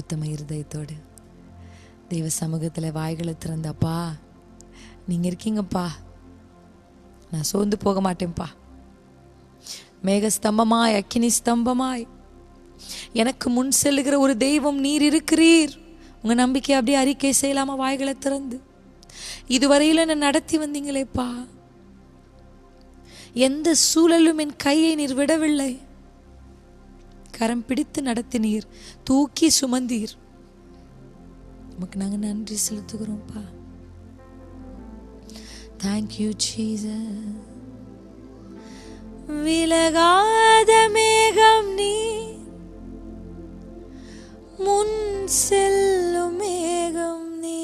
உத்தம இருதயத்தோடு தெய்வ சமூகத்தில் வாய்களை திறந்தப்பா, நீங்கள் இருக்கீங்கப்பா, நான் சோர்ந்து போக மாட்டேன்ப்பா. மேக ஸ்தம்பமாய் அக்கினி ஸ்தம்பமாய் எனக்கு முன் செல்லுகிற ஒரு தெய்வம் நீர் இருக்கிறீர். உங்கள் நம்பிக்கை அப்படியே அறிக்கை செய்யலாமா? வாய்களை திறந்து இதுவரையில் என்ன நடத்தி வந்தீங்களேப்பா, எந்த சூழலும் என் கையை நீர் விடவில்லை. கரம் பிடித்து நடத்தினீர், தூக்கி சுமந்தீர். உமக்கு நாங்கள் நன்றி செலுத்துகிறோம்ப்பா. Thank you Jesus. விலகாத மேகம் நீ, முன் செல்லும் மேகம் நீ,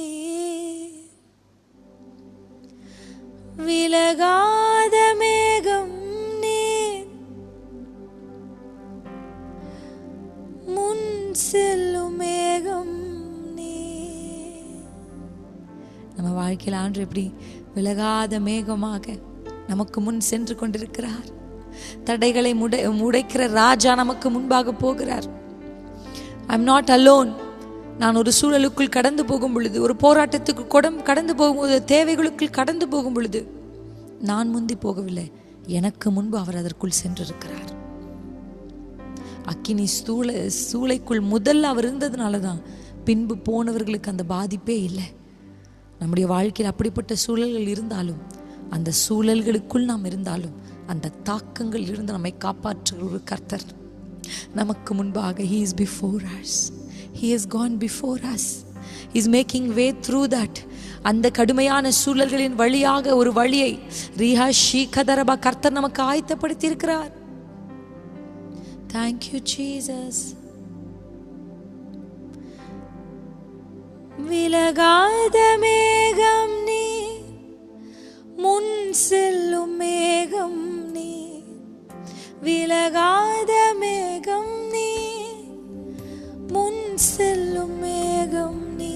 விலகாத மேகம் நீ, முன் செல்லும் மேகம் நீ. நம்ம வாழ்க்கையில் ஆண்டு எப்படி விலகாத மேகமாக நமக்கு முன் சென்று கொண்டிருக்கிறார். தடைகளை உடைக்கிற ராஜா நமக்கு முன்பாக போகிறார். I'm not alone. நான் ஒரு சூழலுக்குள் கடந்து போகும் பொழுது, ஒரு போராட்டத்துக்கு கடந்து போகும்போது, தேவைகளுக்குள் கடந்து போகும் பொழுது நான் முந்தி போகவில்லை, எனக்கு முன்பு அவர் அதற்குள் சென்றிருக்கிறார். அக்கினி சூளைக்குள் முதல்ல அவர் இருந்ததுனால தான் பின்பு போனவர்களுக்கு அந்த பாதிப்பே இல்லை. நம்முடைய வாழ்க்கையில் அப்படிப்பட்ட சூழல்கள் இருந்தாலும், அந்த சூழல்களுக்குள் நாம் இருந்தாலும், அந்த தாக்கங்கள் இருந்து நம்மை காப்பாற்றுகிற ஒரு கர்த்தர் நமக்கு முன்பாக. He is before us. He has gone before us. He is making way through that. அந்த கடுமையான சூழல்களின் வழியாக ஒரு வழியை ரிஹா ஷீகதரபா கர்த்தர் நமக்கு ஆயத்தப்படுத்தி இருக்கிறார். Thank you Jesus. விலகாத மேகம் நீ, முன் செல்லும் மேகம் நீ, விலகாத மேகம் நீ, முன் செல்லும் மேகம் நீ,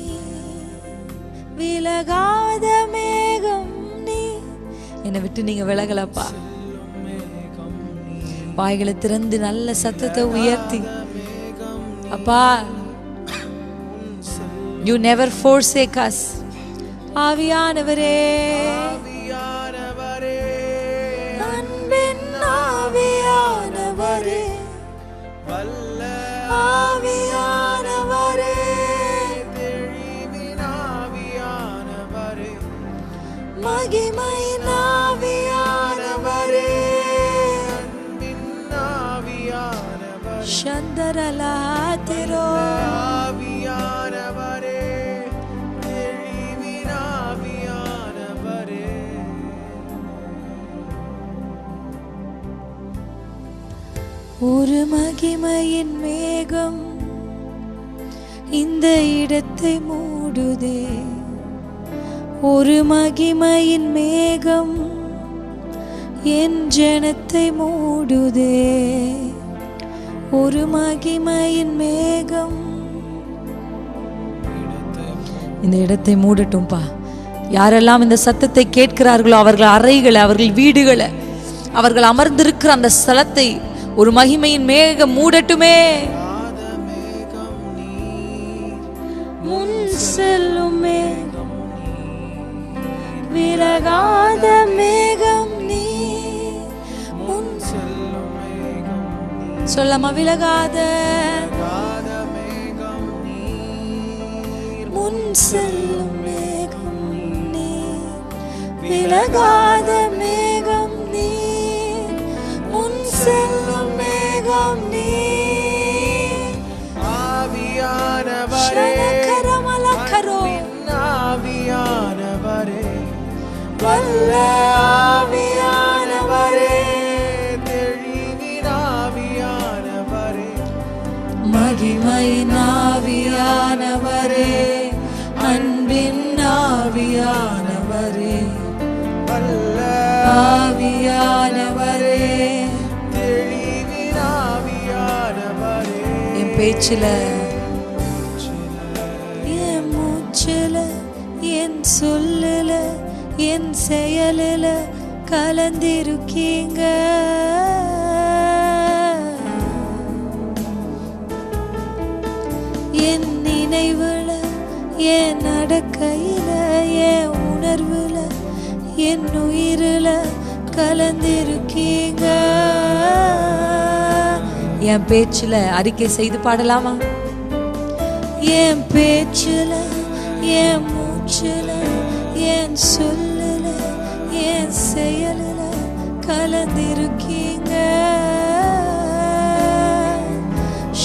விலகாத மேகம் நீ. என்னை விட்டு நீங்க விலகலப்பா. வாய்களை திறந்து நல்ல சத்தத்தை உயர்த்தி, அப்பா, you never forsake us. ஆவியானவரே, அன்பின் ஆவியானவரே, ஆவியானவரே, தெளிவின் ஆவியானவரே, மகிமையின் ஆவியானவரே, அன்பின் ஆவியானவரே, சந்தரலாதிரோ ஆவியானவரே, தெளிவின் ஆவியானவரே. ஒரு மகிமையின் மேகம் இந்த இடத்தை மூடுதே. ஒரு மகிமையின் மேகம் என் ஜனத்தை மூடுதே. ஒரு மகிமையின் மேகம் இந்த இடத்தை மூடட்டும்பா. யாரெல்லாம் இந்த சத்தத்தை கேட்கிறார்களோ அவர்கள் அறைகளை, அவர்கள் வீடுகளை, அவர்கள் அமர்ந்திருக்கிற அந்த ஸ்தலத்தை ஒரு மகிமையின் மேகம் மூடட்டுமே. முன் செல்லும் மேகம், விலகாத மேகம் நீ, முன் செல்லும் மேகம். சொல்லமா? விலகாத மேகம் நீ, முன் செல்லும் மேகம் நீ, விலகாத மேகம் நீ, முன் செல்லும் மேகம் நீ. ஆவியானவரே, ஆவியானவரே, வல்ல ஆவியானவரே, தெளிவின் ஆவியானவரே, மகிமையின் ஆவியானவரே, அன்பின் ஆவியானவரே, வல்ல ஆவியானவரே, தெளிவின் ஆவியானவரே. என் பேச்சில, என் மூச்சில, என் சொல்லல, என் செயலில கலந்திருக்கீங்க. என் நினைவுல, என் நடக்கையில, என் உணர்வுல, என் உயிரில கலந்திருக்கீங்க. என் பேச்சுல அறிக்கை செய்து பாடலாமா? என் பேச்சுல, என் மூச்சுல, என் சொல்லுல, என் செயலுல கலந்திருக்கீங்க.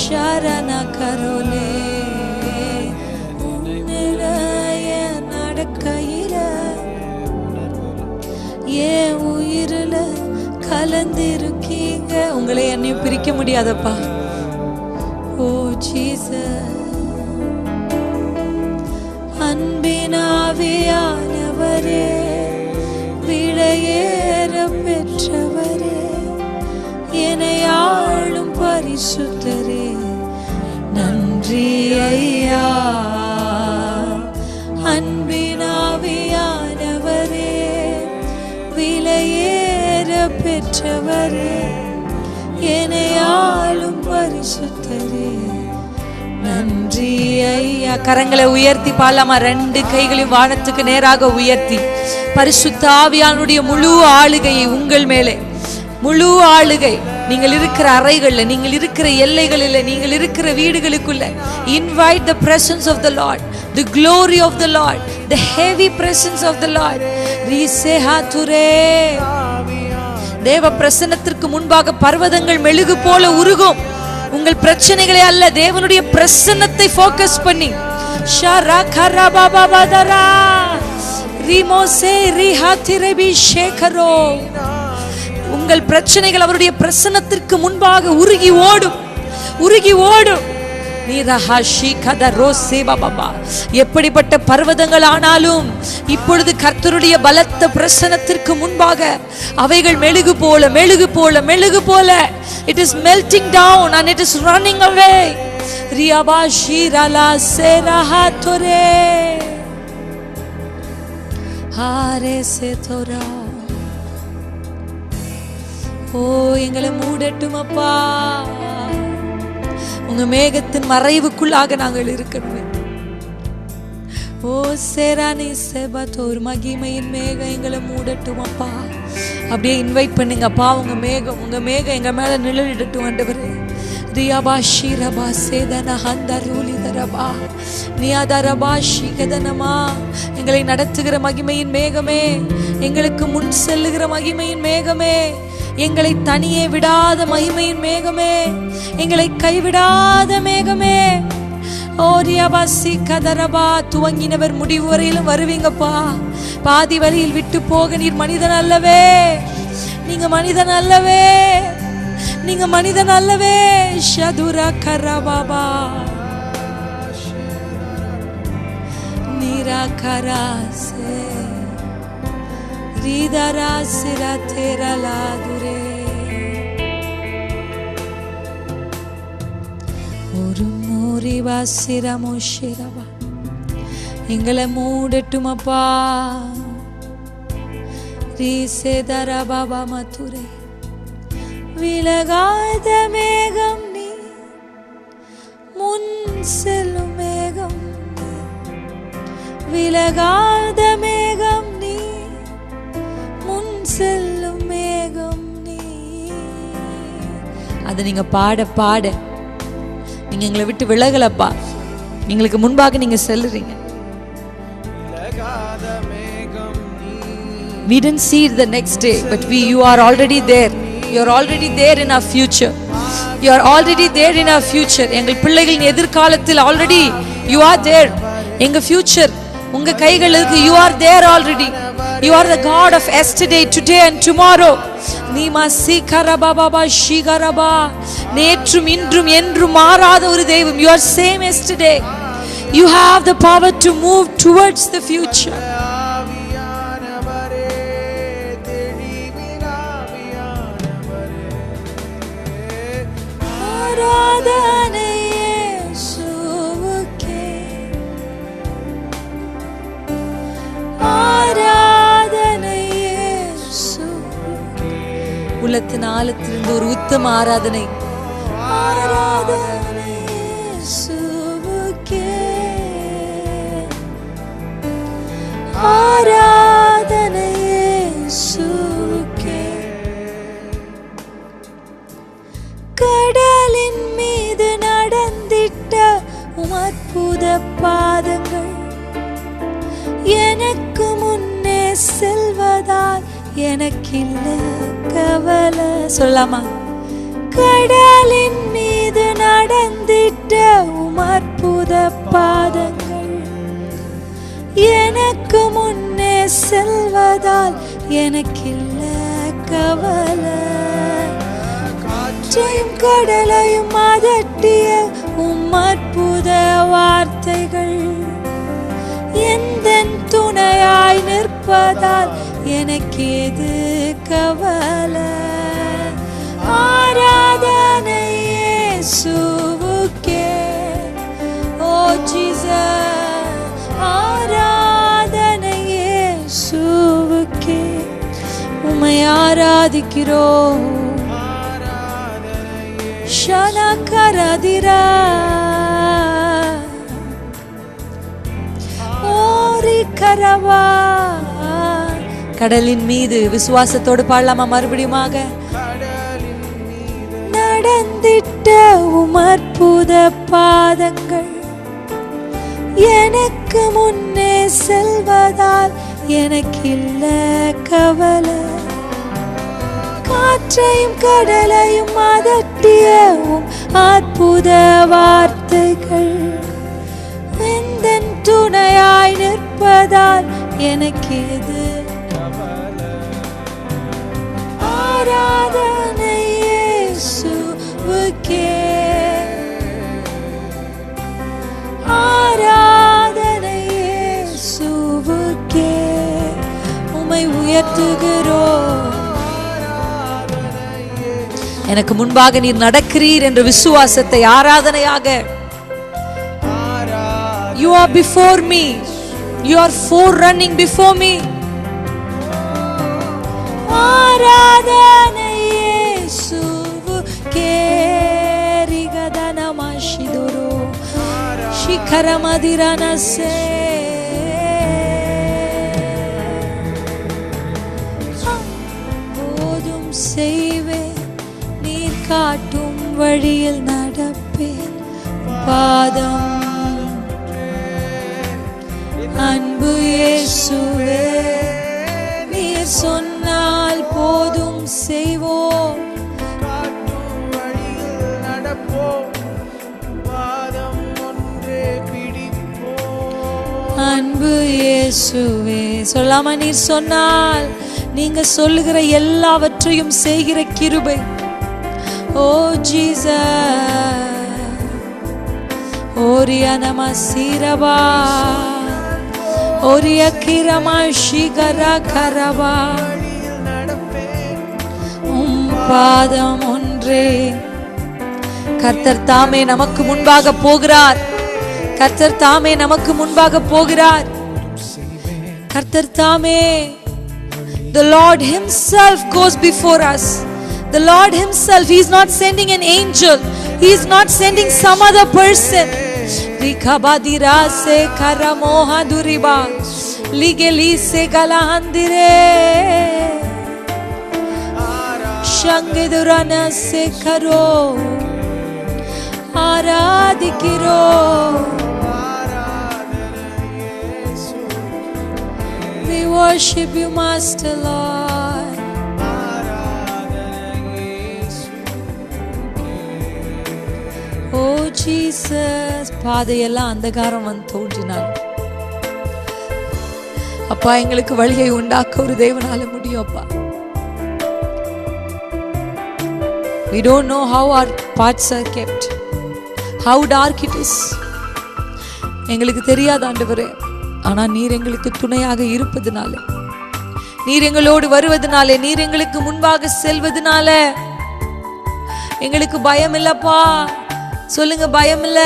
ஷரண கரோலே உன்னில, என் நடக்கையில, என் உயிரில கலந்திருக்கீங்க. உங்களை என்னையும் பிரிக்க முடியாதப்பா. ஓ ஜீசஸ், அன்பினாவியானவரே, விலையேற பெற்றவரே, என்னை ஆளும் பரிசுத்தரே, நன்றி ஐயா. அன்பினாவியானவரே, விலையேற பெற்றவரே, என்னை ஆளும் பரிசுத்தரே, நன்றி ஐயா. கரங்களை உயர்த்தி பாடலாமா? 2 கைகளையும் வானத்துக்கு நேராக உயர்த்தி, பரிசுத்த ஆவியானுடைய முழு ஆளுகையை உங்கள் மேலே, முழு ஆளுகை, நீங்கள் இருக்கிற அறைகள்ல, நீங்கள் இருக்கிற எல்லைகளில், நீங்கள் இருக்கிற வீடுகளுக்குள்ள, invite the presence of the Lord, the glory of the Lord, the heavy presence of the Lord. தேவ பிரசன்னத்திற்கு முன்பாக பர்வதங்கள் மெழுகு போல உருகும். உங்கள் பிரச்சனைகளை அல்ல, தேவனுடைய பிரசன்னத்தை ஃபோக்கஸ் பண்ணி, ஷரா கரபாபாதரா ரிமோசே ரிஹாதிரபி ஷேகரோ, உங்கள் பிரச்சனைகள் அவருடைய பிரசன்னத்திற்கு முன்பாக உருகி ஓடும், உருகி ஓடும். எப்படிப்பட்ட பர்வதங்கள் ஆனாலும் இப்பொழுது கர்த்தருடைய பலத்த பிரசன்னத்திற்கு முன்பாக அவைகள் மெழுகு போல, மெழுகு போல, மெழுகு போல, it is melting down and it is running away. ரியாபாஷிரலா சேரஹாதோரே ஹாரே சேதோரா. ஓ எங்களை மூடட்டும் அப்பா, உங்க மேகத்தின் மறைவுக்குள்ளாக நாங்கள் இருக்கணுமே. ஓ சேரானி செபத்தோர் மகிமையின் மேகம் எங்களை மூடட்டும் அப்பா. அப்படியே இன்வைட் பண்ணுங்கப்பா, உங்க மேகம், உங்க மேகம் எங்க மேல நிழலிடட்டும் ஆண்டவரே. ரியாபாஷி ரபா சேதன ஹந்தரூலி தரபா நியாதரபா ஷிகதனமா. எங்களை நடத்துகிற மகிமையின் மேகமே, எங்களுக்கு முன் செல்லுகிற மகிமையின் மேகமே, எங்களை தனியே விடாத மகிமையின் மேகமே, எங்களை கைவிடாத மேகமே. ஓரியாபாசி கதரபா, துவங்கினவர் முடிவு வரையிலும் வருவீங்கப்பா. பாதி வழியில் விட்டு போக நீர் மனிதன் அல்லவே, நீங்க மனிதன் அல்லவே, நீங்க மனிதன் அல்லவே. ஷதுரா கரபாபா நீரா கராசே ரிதரா சிரா தேரா லாதுரே. ஒரு மோரிவா சிரமோ ஷிரவா, எங்களை மூடட்டும் அப்பா. ரீசேதரா பாபா மதுரே, விலகாத மேகம் நீ, முன் செல்லும் மேகம் நீ, விலகாத மேகம் நீ, முன் செல்லும் மேகம் நீ. அதை நீங்க பாட பாட நீங்க எங்களை விட்டு விலகலப்பா, எங்களுக்கு முன்பாக நீங்க செல்லுறீங்க. We didn't see it the next day, but you are already there. You are already there in our future. You are already there in our future. எங்கள் பிள்ளைகளின் எதிர்காலத்தில் already you are there. எங்க future உங்க கைகள் இருக்கு. You are there already. You are the God of yesterday, today and tomorrow. Neema சீகரபாபா ஷிகரபா, நேற்றும் இன்றும் என்றும் மாறாத ஒரு தெய்வம். You are same yesterday. You have the power to move towards the future. உள்ளத்தின் ஆழத்திலிருந்து ஒரு உத்தம ஆராதனை. ஆராதனை இயேசுவுக்கே. பாதங்கள் எனக்கு முன்னே செல்வதால் எனக்கில்ல கவலை. சொல்லாமா? கடலின் மீது நடந்திட்ட அற்புத பாதங்கள் எனக்கு முன்னே செல்வதால் எனக்கில்ல கவலை. காற்றையும் கடலையும் அதட்டிய அற்புத வார்த்தைகள் எந்தன் துணையாய் நிற்பதால் எனக்கு எது கவலை. ஆராதனை இயேசுவுக்கே. ஓ ஜீசஸ், ஆராதனை இயேசுவுக்கே. உம்மை ஆராதிக்கிறோம். ஷனகரதிரா ஓரி கரவா. கடலின் மீது விசுவாசத்தோடு பாடலாமா? மறுபடியுமாக. நடந்திட்ட அற்புத பாதங்கள் எனக்கு முன்னே செல்வதால் எனக்கில்ல கவலை. காற்றையும் கடலையும் அதட்டிய அற்புத வார்த்தைகள் எந்தன் துணையாய் நிற்பதால் எனக்கு எது கவலை. ஆராதனை இயேசுவுக்கே. ஆராதனை இயேசுவுக்கே. உம்மை உயர்த்துகிறோம். எனக்கு முன்பாக நீர் நடக்கிறீர் என்ற விசுவாசத்தை ஆராதனையாக. You are before me. You are forerunning before me. ஆராதனை இயேசுவுக்கே. ரிகதனமாஷிதோரோ ஷிகரமதிரனசே. போதும் செய்வேன், நீர் காட்டும் வழியில் நடப்பேன். பாதம் அன்பு இயேசுவே, நீர் சொன்னால் போதும் செய்வோம். காட்டும் வழியில் நடப்போம். பாதம் ஒன்றே பிடிப்போம். அன்பு இயேசுவே. சொல்லாமா? நீர் சொன்னால் நீங்க சொல்லுகிற எல்லாவற்றையும் செய்கிற கிருபை. ஓ ஜீசஸ். ஓரியா நமசிரபா ஓரியா கிரமா ஷிகரா கரபா. பாதம் ஒன்றே. கர்த்தர் தாமே நமக்கு முன்பாக போகிறார். கர்த்தர் தாமே நமக்கு முன்பாக போகிறார். கர்த்தர் தாமே. The Lord himself goes before us. The Lord himself. He is not sending an angel. He is not sending some other person. Rikabadira se karamoha duriba ligeli se galahandire shangedurana se karo aradikiro. We worship you, Master Lord. Oh Jesus. பாதையெல்லாம் அந்தகாரம் வந்து தோன்றினார். அப்பா, எங்களுக்கு வழியை உண்டாக்க ஒரு தேவனால முடியும் அப்பா. We don't know how our paths are kept, how dark it is. எங்களுக்கு தெரியாது ஆண்டவரே. ஆனா நீர் எங்களுக்கு துணையாக இருப்பதனால, நீர் எங்களோடு வருவதனால, நீர் எங்களுக்கு முன்பாக செல்வதனால எங்களுக்கு பயம் இல்லப்பா. சொல்லுங்க, பயம் இல்ல.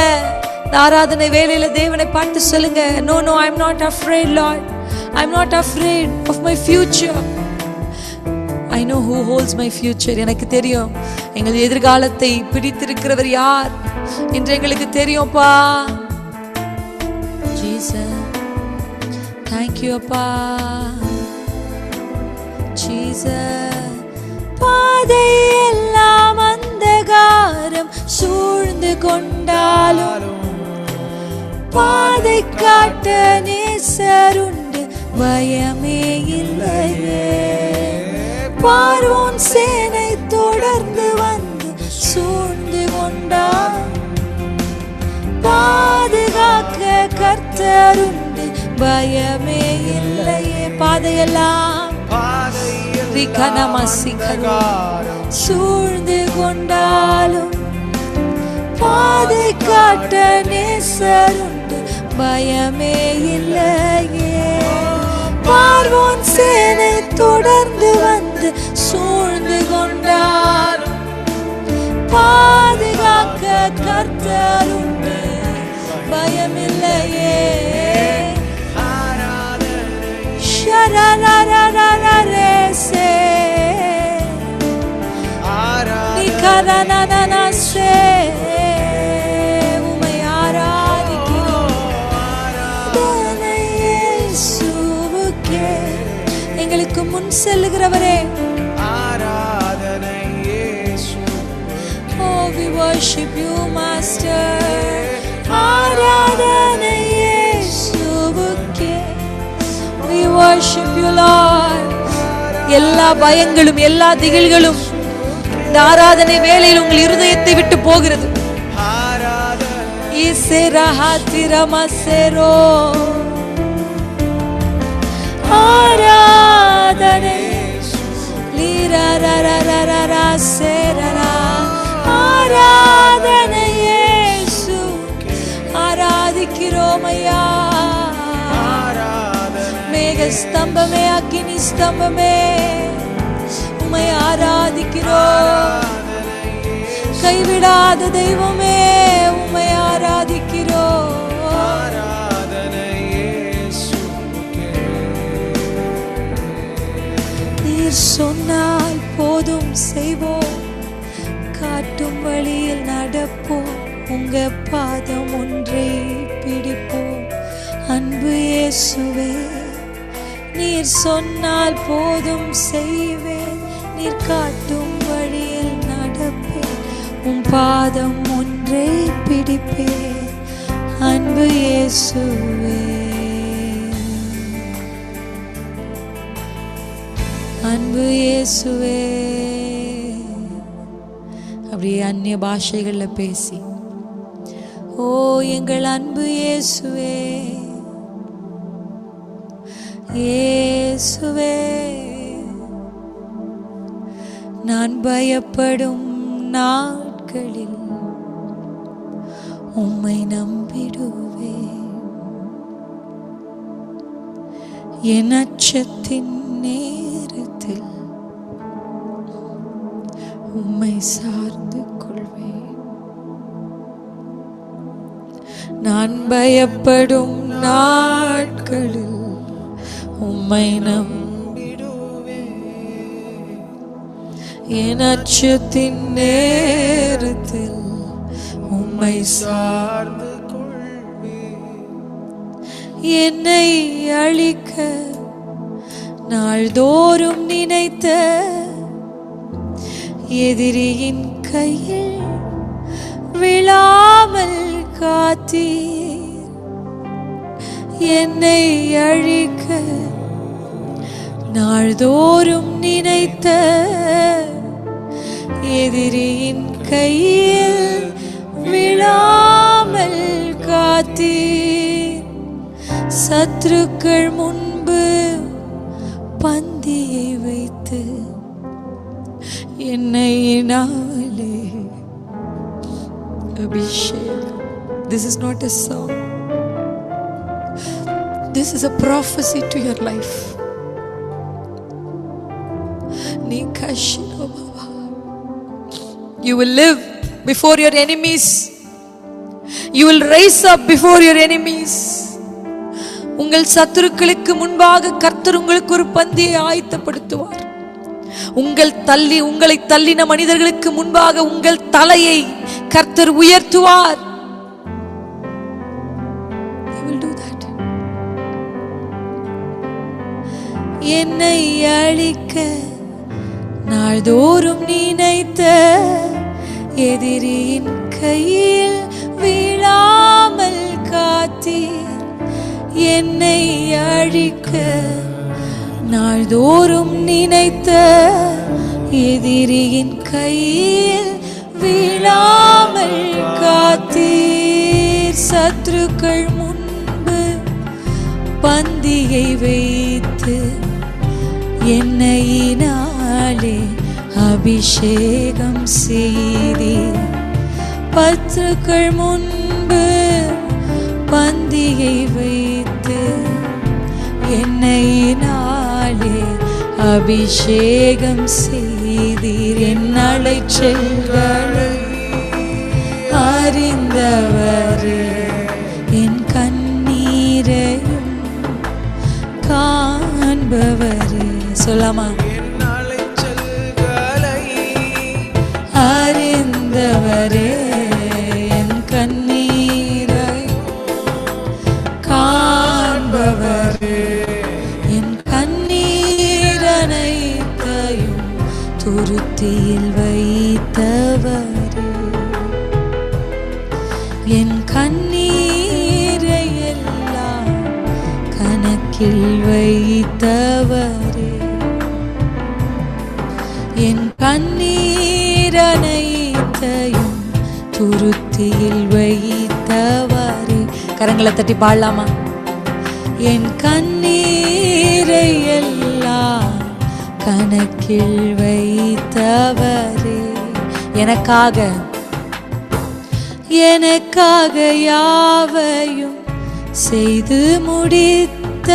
ஆராதனை வேளையில தேவனை பார்த்து சொல்லுங்க, no no, I'm not afraid Lord. I'm not afraid of my future. I know who holds my future. எனக்கு தெரியும் எங்கள் எதிர்காலத்தை பிடித்திருக்கிறவர் யார் என்று எங்களுக்கு தெரியும்ப்பா. Jesus, thank you அப்பா. Jesus, பாதை எல்லாம் அந்தகாரம் சூழ்ந்து கொண்டாலும் பாதை காட்ட நேசருண்டு பயமே இல்லையே. பார்வோன் சேனை தொடர்ந்து வந்து சூழ்ந்து கொண்டார். பாதுகாக்க கர்த்தருண்டு பயமே இல்லையே. பாதையெல்லாம் சூழ்ந்து கொண்டாலும் பாதை காட்ட நேசருண்டு பயமே இல்லையே. பார்வோன் சேனை தொடர்ந்து வந்து சூழ்ந்து கொண்டார். பாதுகாக்க கர்த்தருண்டு பயமில்லையே. ஷரரரரரரேசே நிகரனனனசே உம்மை ஆராதிக்கிறோம். இயேசுவுக்கே எங்களுக்கு முன் செல்லுகிறவரே ஆராதனை. Oh, we worship you, Master. ஆராதனை இயேசுவுக்கே. We worship you, Lord. எல்லா பயங்களும் எல்லா திகில்களும் இந்த ஆராதனை வேளையில் உங்கள் இருதயத்தை விட்டு போகிறது. ஆராதனை ஆராதனை இயேசு ஆராதிக்கிறோம் ஐயா. மேக ஸ்தம்பமே அக்கினி ஸ்தம்பமே உம்மை ஆராதிக்கிறோம். கைவிடாத தெய்வமே உம்மை ஆராதிக்கிறோம். நீர் சொன்னால் போதும் செய்வோம். காட்டும் வழியில் நடப்போம். உங்க பாதம் ஒன்றை பிடிப்போம். அன்பு இயேசுவே நீர் சொன்னால் போதும் செய்வேன். நீர் காட்டும் வழியில் நடப்பேன். உம் பாதம் ஒன்றை பிடிப்பேன். அன்பு இயேசுவே அன்பு இயேசுவே. அப்படியே அந்நிய பாஷைகள்ல பேசி ஓ எங்கள் அன்பு இயேசுவே இயேசுவே. நான் பயப்படும் நாட்களில் உம்மை நம்பிடுவேன். என் அச்சத்தின் நேரத்தில் உம்மை சார்ந்து கொள்வேன். நான் பயப்படும் நாட்களில் உம்மை நம்பிடுவேன். என் அச்சத்தின் நேரத்தில் உம்மை சார்ந்து கொள்வேன். என்னை அழிக்க நாள்தோறும் நினைத்த எதிரியின் கையில் விழாமல் காத்தீர். என்னை அழிக்க நாள்தோறும் நினைத்த எதிரியின் கையில் விழாமல் காத்தீர். சத்துருக்கள் முன்பு பந்தியை வைத்து என்னை நாளே அபிஷேகம். This is not a song. This is a prophecy to your life. You will live before your enemies. You will rise up before your enemies. உங்கள் சத்துருக்களுக்கு முன்பாக கர்த்தர் உங்களுக்கு ஒரு பந்தியை ஆயத்தப்படுத்துவார். உங்களை தள்ளின மனிதர்களுக்கு முன்பாக உங்கள் தலையை கர்த்தர் உயர்த்துவார். He will do that. என்னை அழிக்க நாள்தோறும் நினைத்த எதிரியின் கையில் விழாமல் காத்தீர். என்னை அழிக்க நாள்தோறும் நினைத்த எதிரியின் கையில் வீழாமல் காத்தீர். சத்துருக்கள் முன்பு பந்தியை வைத்து எண்ணெயினாலே அபிஷேகம் செய்தீர். பத்துக்கள் முன்பு பந்தியை வைத்து எண்ணெயினாலே அபிஷேகம் செய்தீர். என் அலைச்சல்களை அறிந்தவரே, என் கண்ணீரையும் காண்பவரே. சொல்லாமா? அறிந்தவரே, என் கண்ணீரையும் காண்பவரே, என் கண்ணீர் அனைத்தையும் துருத்தியில் வைத்தவரே, என் கண்ணீரை எல்லாம் கணக்கில் வைத்தவரே, என் கண்ணீர் அனைத்தையும் துருத்தியில் வைத்தவரே. கரங்களை தட்டி பாடலாமா? என் கண்ணீரை எல்லாம் கணக்கில் வைத்தவரே, எனக்காக யாவையும் செய்து முடித்த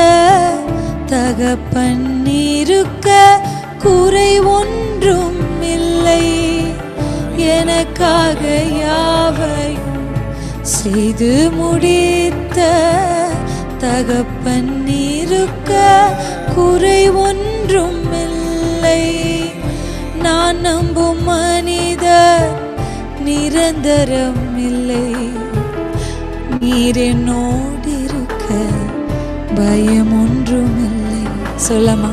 தகப்பன் இருக்க குறை ஒன்றும் இல்லை. எனக்காக யாவையும் செய்து முடித்த தகப்பன் இருக்க குறை ஒன்றும் இல்லை. நான் நம்பும் மனிதர் நிரந்தரம் இல்லை. நீர் என்னோடு இருக்க பயம் ஒன்றும் இல்லை. சொல்லமா?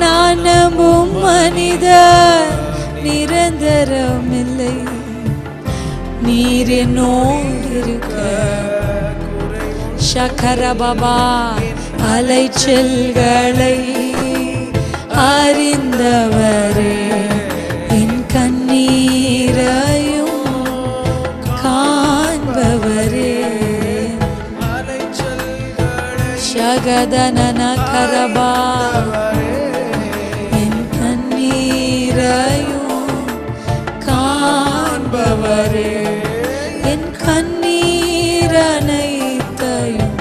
நான் நம்பும் மனிதர் நிரந்தரம் இல்லை. நீர் என்னோடு இருக்க. சக்கர பாபா, அலைச்சல்களை அறிந்தவரே, என் கண்ணீரையும் காண்பவரே, சகதனன கரபா, என் கண்ணீரையும் காண்பவரே, என் கண்ணீர் அனைத்தையும்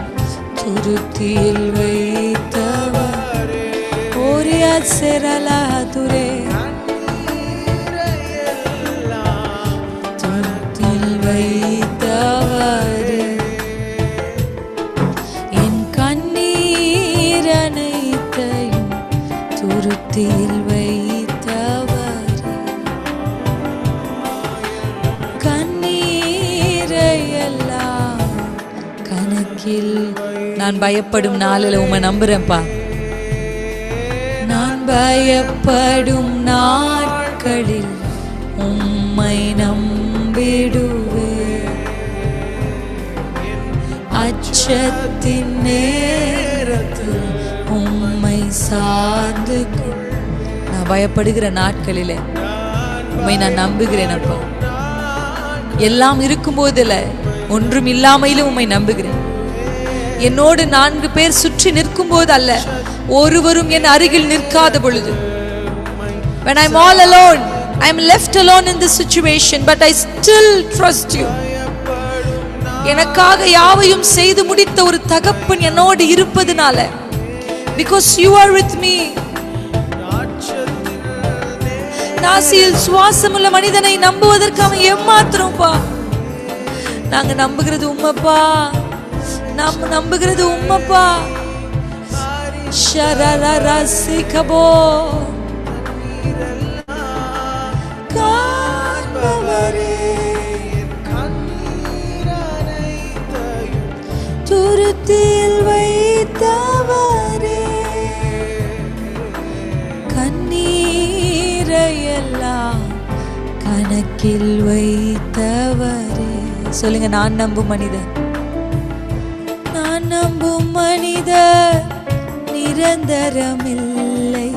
துருத்தியில் வைத்தவரே. ஓரியா செரலா துரே, துருத்தியில் வைத்தவரே, என் கண்ணீர் அனைத்தையும் துருத்தியில் வைத்தவரே, கண்ணீரை எல்லாம் கணக்கில். நான் பயப்படும் நாளில் உம்மை நம்புறேன்ப்பா. நான் பயப்படும் நாட்களில் உம்மை நம்பிடுவேன். அச்சத்தின் நேரத்தில் உம்மை சார்ந்து நான் பயப்படுகிற நாட்களில் உம்மை நான் நம்புகிறேன் அப்பா. எல்லாம் இருக்கும்போதில் ஒன்றும் இல்லாமையிலும் உம்மை நம்புகிறேன். என்னோடு 4 பேர் சுற்றி நிற்கும் போது அல்ல, ஒருவரும் என் அருகில் நிற்காத பொழுது, when I'm all alone, I'm left alone in this situation, but I still trust you. எனக்காக யாவையும் செய்து முடித்த ஒரு தகப்பன் என்னோடு இருப்பதனால, because you are with me. நாசியில் சுவாசமுள்ள மனிதனை நம்புவதற்கு அவன் ஏமாத்திரம்பா. நாங்க நம்புகிறது உம்மப்பா, நாம் நம்புகிறது உம்மப்பா. ஷரரரசிகபோ காண்பவரே, துருத்தியில் வைத்தவரே, கண்ணீரை எல்லாம் கணக்கில் வைத்தவரே. சொல்லுங்க, நான் நம்பும் மனிதன், நான் நம்பும் மனிதர் நிரந்தரமில்லை,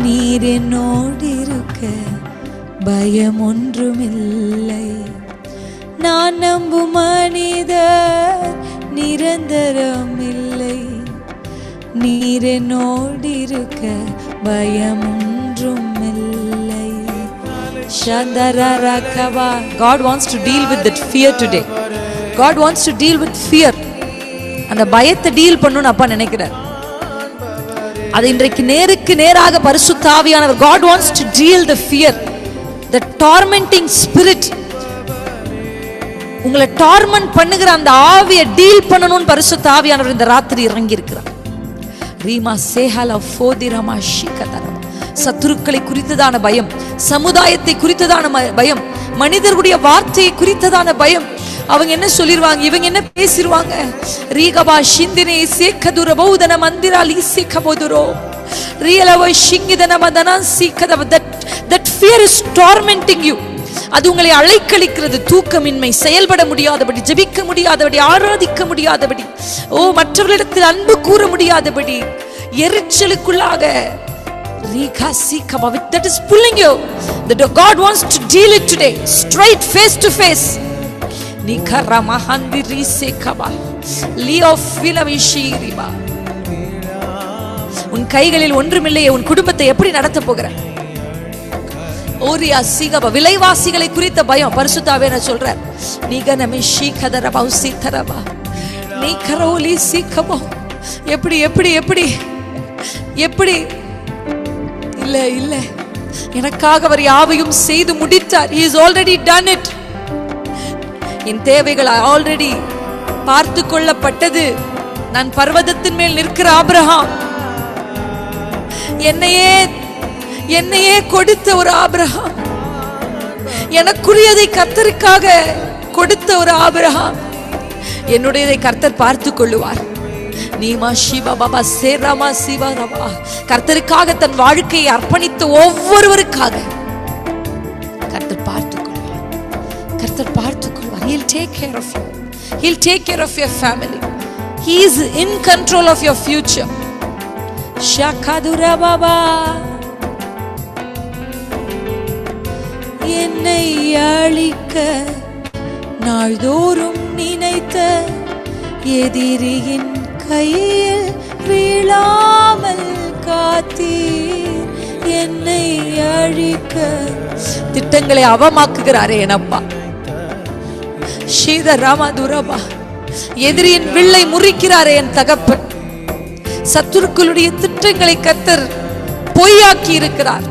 நீர் என்னோடு இருக்க பயம் ஒன்றுமில்லை. நான் நம்பும் மனிதர் நிரந்தரமில்லை, நீர் என்னோடு இருக்க பயம் ஒன்றுமில்லை. Shandararakawa. God wants to deal with that fear today. God wants to deal with fear. அந்த பயத்தை டீல் பண்ணணும்னு அப்பா நினைக்கிறார். அது இன்றைக்கு நேருக்கு நேராக பரிசுத்த ஆவியானவர் God wants to deal the fear, the tormenting spirit. உங்களை டார்மெண்ட் பண்ணுகிற அந்த ஆவியை டீல் பண்ணணும்னு பரிசுத்த ஆவியானவர் இந்த ராத்திரி இறங்கி இருக்கிறார். ரீமா சேஹலா ஃபோதிரமா ஷிகதரமா. சத்துருக்களை குறித்ததான பயம், சமுதாயத்தை குறித்ததான பயம், மனிதர்களுடைய வார்த்தையை குறித்ததான பயம். அவங்க என்ன சொல்லிடுவாங்க, இவங்க என்ன பேசிடுவாங்க. ரீகபா ஷிந்தினே சேக்கதுர பௌதன மந்திராலி சேக்கபோதுரோ ரியலவ ஷிங்கிதன மதனா சீக்கதவ. that fear is tormenting you. அது உங்களை அலைக்கழிக்கிறது. தூக்கமின்மை, செயல்பட முடியாதபடி, ஜெபிக்க முடியாதபடி, ஆராதிக்க முடியாதபடி, மற்றவர்களிடத்தில் அன்பு கூற முடியாதபடி, எரிச்சலுக்குள்ளாக that is pulling you. That God wants to deal it today, straight face to face. Nikarama handiri sekaba leo filavishiriba. உன் கைகளில் ஒன்றுமில்லையே, உன் குடும்பத்தை எப்படி நடத்த போகிற? ஓரியா சீகபா. விலைவாசிகளை குறித்த பயம். பரிசுத்தாவே நான் சொல்றேன், நீகனமே ஷீகதரபா உசிதரபா நீகரோலி சீகபா. எப்படி எப்படி எப்படி எப்படி இல்ல இல்ல, எனக்காக அவர் யாவையும் செய்து முடித்தார். He has already done it. என் தேவைகள் ஆல்ரெடி பார்த்து கொள்ளப்பட்டது. நான் பர்வதத்தின் மேல் நிற்கிற ஆபிரகாம், என்னையே கொடுத்த ஒரு ஆபிரகாம், எனக்குரியதை கர்த்தருக்காக கொடுத்த ஒரு ஆபிரகாம், என்னுடையதை கர்த்தர் பார்த்து கொள்ளுவார். நீமா சிவா பாபா சேராமா சிவா ரபா. கர்த்தருக்காக தன் வாழ்க்கையை அர்ப்பணித்த ஒவ்வொருவருக்காக கர்த்தர் பார்த்துக் கொள்வார். கர்த்தர் பார்த்துக் கொள்வார். He'll take care of you. He'll take care of your family. He is in control of your future. Shakadura baba. என்னை அழிக்க நாள்தோறும் நினைத்த எதிரியின் கையில் வீழாமல் காத்தீர். என்னை அழிக்க திட்டங்களை அவமாக்குகிறாரே என் அப்பா. ஸ்ரீதராமதுரபா. எதிரியின் வில்லை முறிக்கிறாரே என் தகப்பன். சத்துருக்களுடைய திட்டங்களை கர்த்தர் பொய்யாக்கி இருக்கிறார்,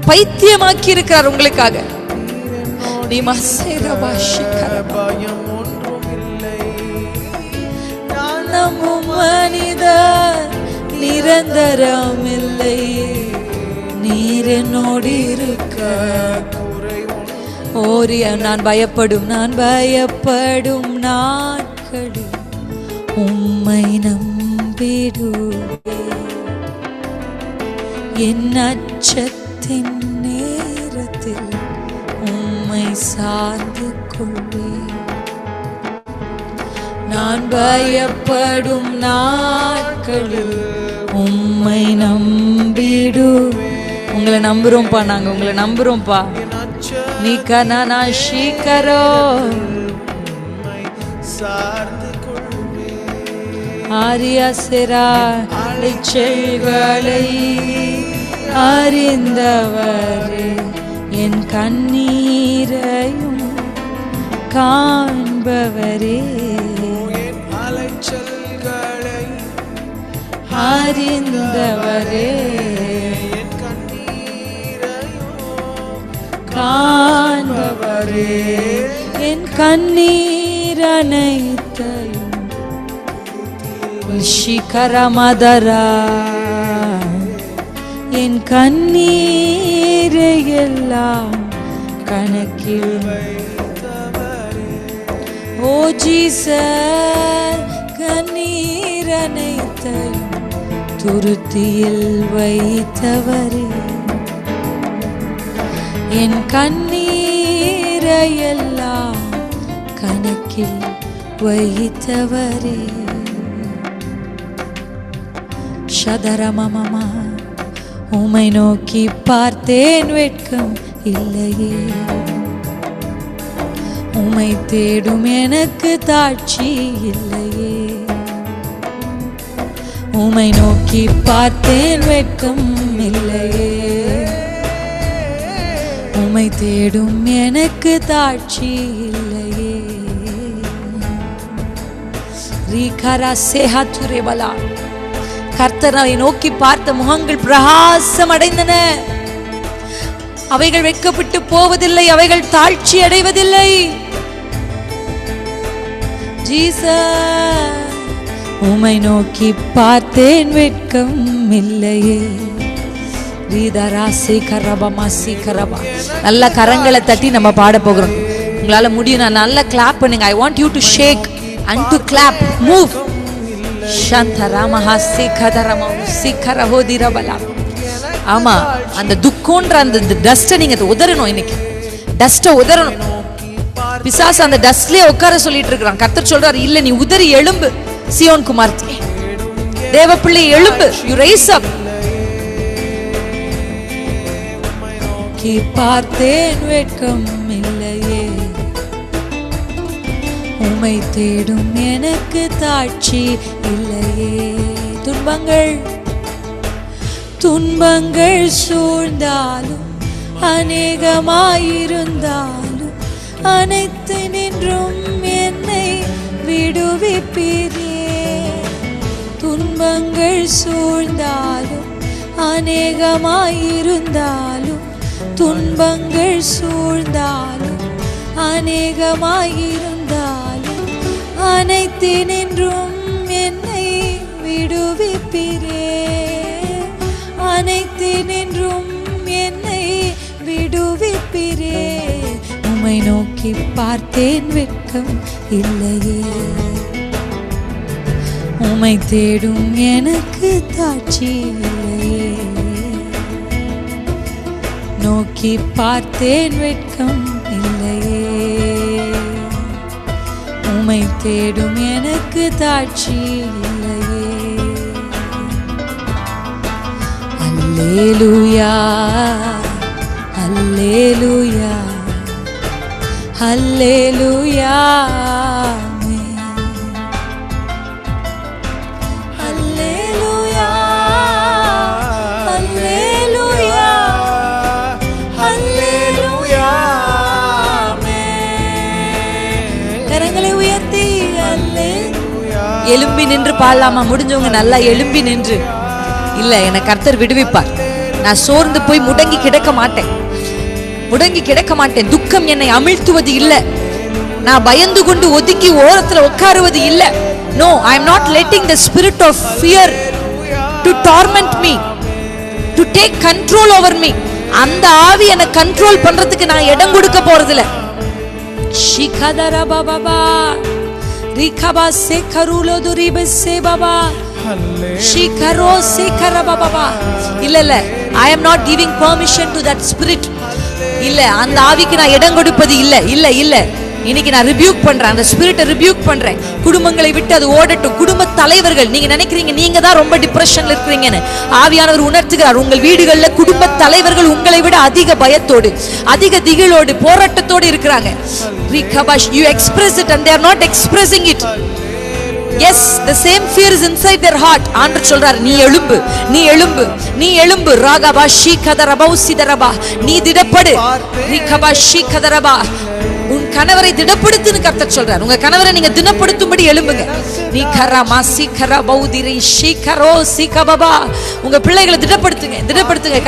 பைத்தியமாக்கி இருக்கிறார் உங்களுக்காக. நீமா சேரபா ஷிகரபா. மனிதர் நிரந்தரமில்லை, நீர் என்னோடு இருக்க. நான் பயப்படும் நாட்களில் உம்மை நம்பிடுவேன். என் அச்சத்தின் நேரத்தில் உம்மை சார்ந்து கொள்வேன். நான் பயப்படும் நாட்களில் உம்மை நம்பிடுவேன். உங்களை நம்புறோம்ப்பா, நாங்க உங்களை நம்புறோம்ப்பா. நீ கனா ஷீகரோ ஆரியா செரா. அழைச்சல்களை அறிந்தவரே, என் கண்ணீரையும் காண்பவரே, அலைச்சல்களை அறிந்தவரே, என் கண்ணீரையும் காண்பவரே, என் கண்ணீர் அனைத்தையும் ஷிகரமதரா. என் கண்ணீரை எல்லாம் கணக்கில் ஓ ஜீசஸ், கண்ணீர் அனைத்தையும் துருத்தியில் வைத்தவரே, என் கண்ணீரை எல்லாம் கணக்கில் வைத்தவரே. ஷதரமமமா உம்மை நோக்கி பார்த்தேன் வெட்கம் இல்லையே. உம்மை தேடும் எனக்கு தாட்சி இல்லையே. உம்மை நோக்கி பார்த்தேன் வெட்கம் இல்லையே. உம்மை தேடும் எனக்கு தாட்சி இல்லையே. ரீகரா சேஹாதுரேபலா கர்த்தரை நோக்கி பார்த்த முகங்கள் பிரகாசம் அடைந்தன. அவைகள் வெட்கப்பட்டு போவதில்லை, அவைகள் தாழ்ச்சி அடைவதில்லை. ஜீசஸ் உம்மை நோக்கி பார்த்தேன் வெட்கம் இல்லையே. நல்ல கரங்களை தட்டி நம்ம பாட போகிறோம். உங்களால முடியும். நான் நல்லா கிளாப் பண்ணுங்க. I want you to shake and to clap. Move. ஆமா, அந்த துக்கம்ன்ற அந்த டஸ்ட்டை நீங்க உதறணும். இன்னைக்கு டஸ்ட்டை உதறணும். பிசாசு அந்த டஸ்ட்லயே உட்கார சொல்லிட்டு இருக்கிறான். கர்த்தர் சொல்றாரு, இல்ல நீ உதறி எழும்பு சியோன் குமார்த்தி, தேவ பிள்ளை எழும்பு. You rise up. பார்த்தேன் வெட்கம் இல்லையே. உம்மை தேடும் எனக்கு தாட்சி இல்லையே. துன்பங்கள் சூழ்ந்தாலும் அநேகமாயிருந்தாலும் அனைத்து நின்றும் என்னை விடுவிப்பீரே. துன்பங்கள் சூழ்ந்தாலும் அநேகமாயிருந்தாலும் துன்பங்கள் சூழ்ந்தாலும் அநேகமாயிருந்தாலும் அனைத்து நின்றும் என்னை விடுவிப்பீரே. அனைத்து நின்றும் என்னை விடுவிப்பீரே. உம்மை நோக்கி பார்த்தேன் வெட்கம் இல்லையே. உம்மை தேடும் எனக்கு தாட்சி இல்லையே. நோக்கி பார்த்தேன் வெட்கம் இல்லையே. உம்மை தேடும் எனக்கு தாட்சி இல்லையே. அல்லேலூயா அல்லேலூயா அல்லேலூயா அல்லேலூயா அல்லேலூயா அல்லேலூயா. கரங்களை உயர்த்தி எழும்பி நின்று பாடலாமா? முடிஞ்சவங்க நல்லா எழும்பி நின்று. இல்ல, என்னை கர்த்தர் விடுவிப்பார். நான் சோர்ந்து போய் முடங்கி கிடக்க மாட்டேன். துக்கம் என்னை அமிழ்த்துவது இல்ல. நான் பயந்து கொண்டு ஒதுங்கி ஓரத்துல உட்காருவது இல்ல. No, I am not letting the spirit of fear to torment me, to take control over me. அந்த ஆவி என்னை கண்ட்ரோல் பண்றதுக்கு நான் இடம் கொடுக்க போறதில்ல. ஷிகதரா பாபா ரிகபா சேகருலோ துரிபசே பாபா ஷிகரோ சேகரா பாபா. இல்ல, I am not giving permission to that spirit. இல்ல, அந்த ஆவிக்கு நான் இடம் கொடுப்பது இல்ல. இன்னைக்கு நான் ரிபியூக் பண்றேன், அந்த ஸ்பிரிட்டை ரிபியூக் பண்றேன். குடும்பங்களை விட்டு அது ஓடட்டும். குடும்ப தலைவர்கள், நீங்க நினைக்கிறீங்க நீங்க தான் ரொம்ப டிப்ரெஷன்ல இருக்கிறீங்கன்னு, ஆவியானவர் உணர்த்துகிறார். உங்கள் வீடுகளில் குடும்ப தலைவர்கள் உங்களை விட அதிக பயத்தோடு, அதிக திகிலோடு, போராட்டத்தோடு இருக்கிறாங்க. You express it and they are not expressing it. Yes, the same fear is inside their heart. ஆண்டவர் சொல்றார், நீ எழும்பு ராகபா ஷீகதரபா உசிதரபா. நீ திடப்படு ரிகபா ஷீகதரபா. உன் கணவரை திடப்படுத்துன்னு கர்த்தர் சொல்றார். உங்க கணவரை நீங்க திடப்படுத்தும்படி எழும்புங்க. நீ கரமா சீக்கரா பௌதிரை ஷீகரோ சீகபபா. உங்க பிள்ளைகளை திடப்படுத்துங்க.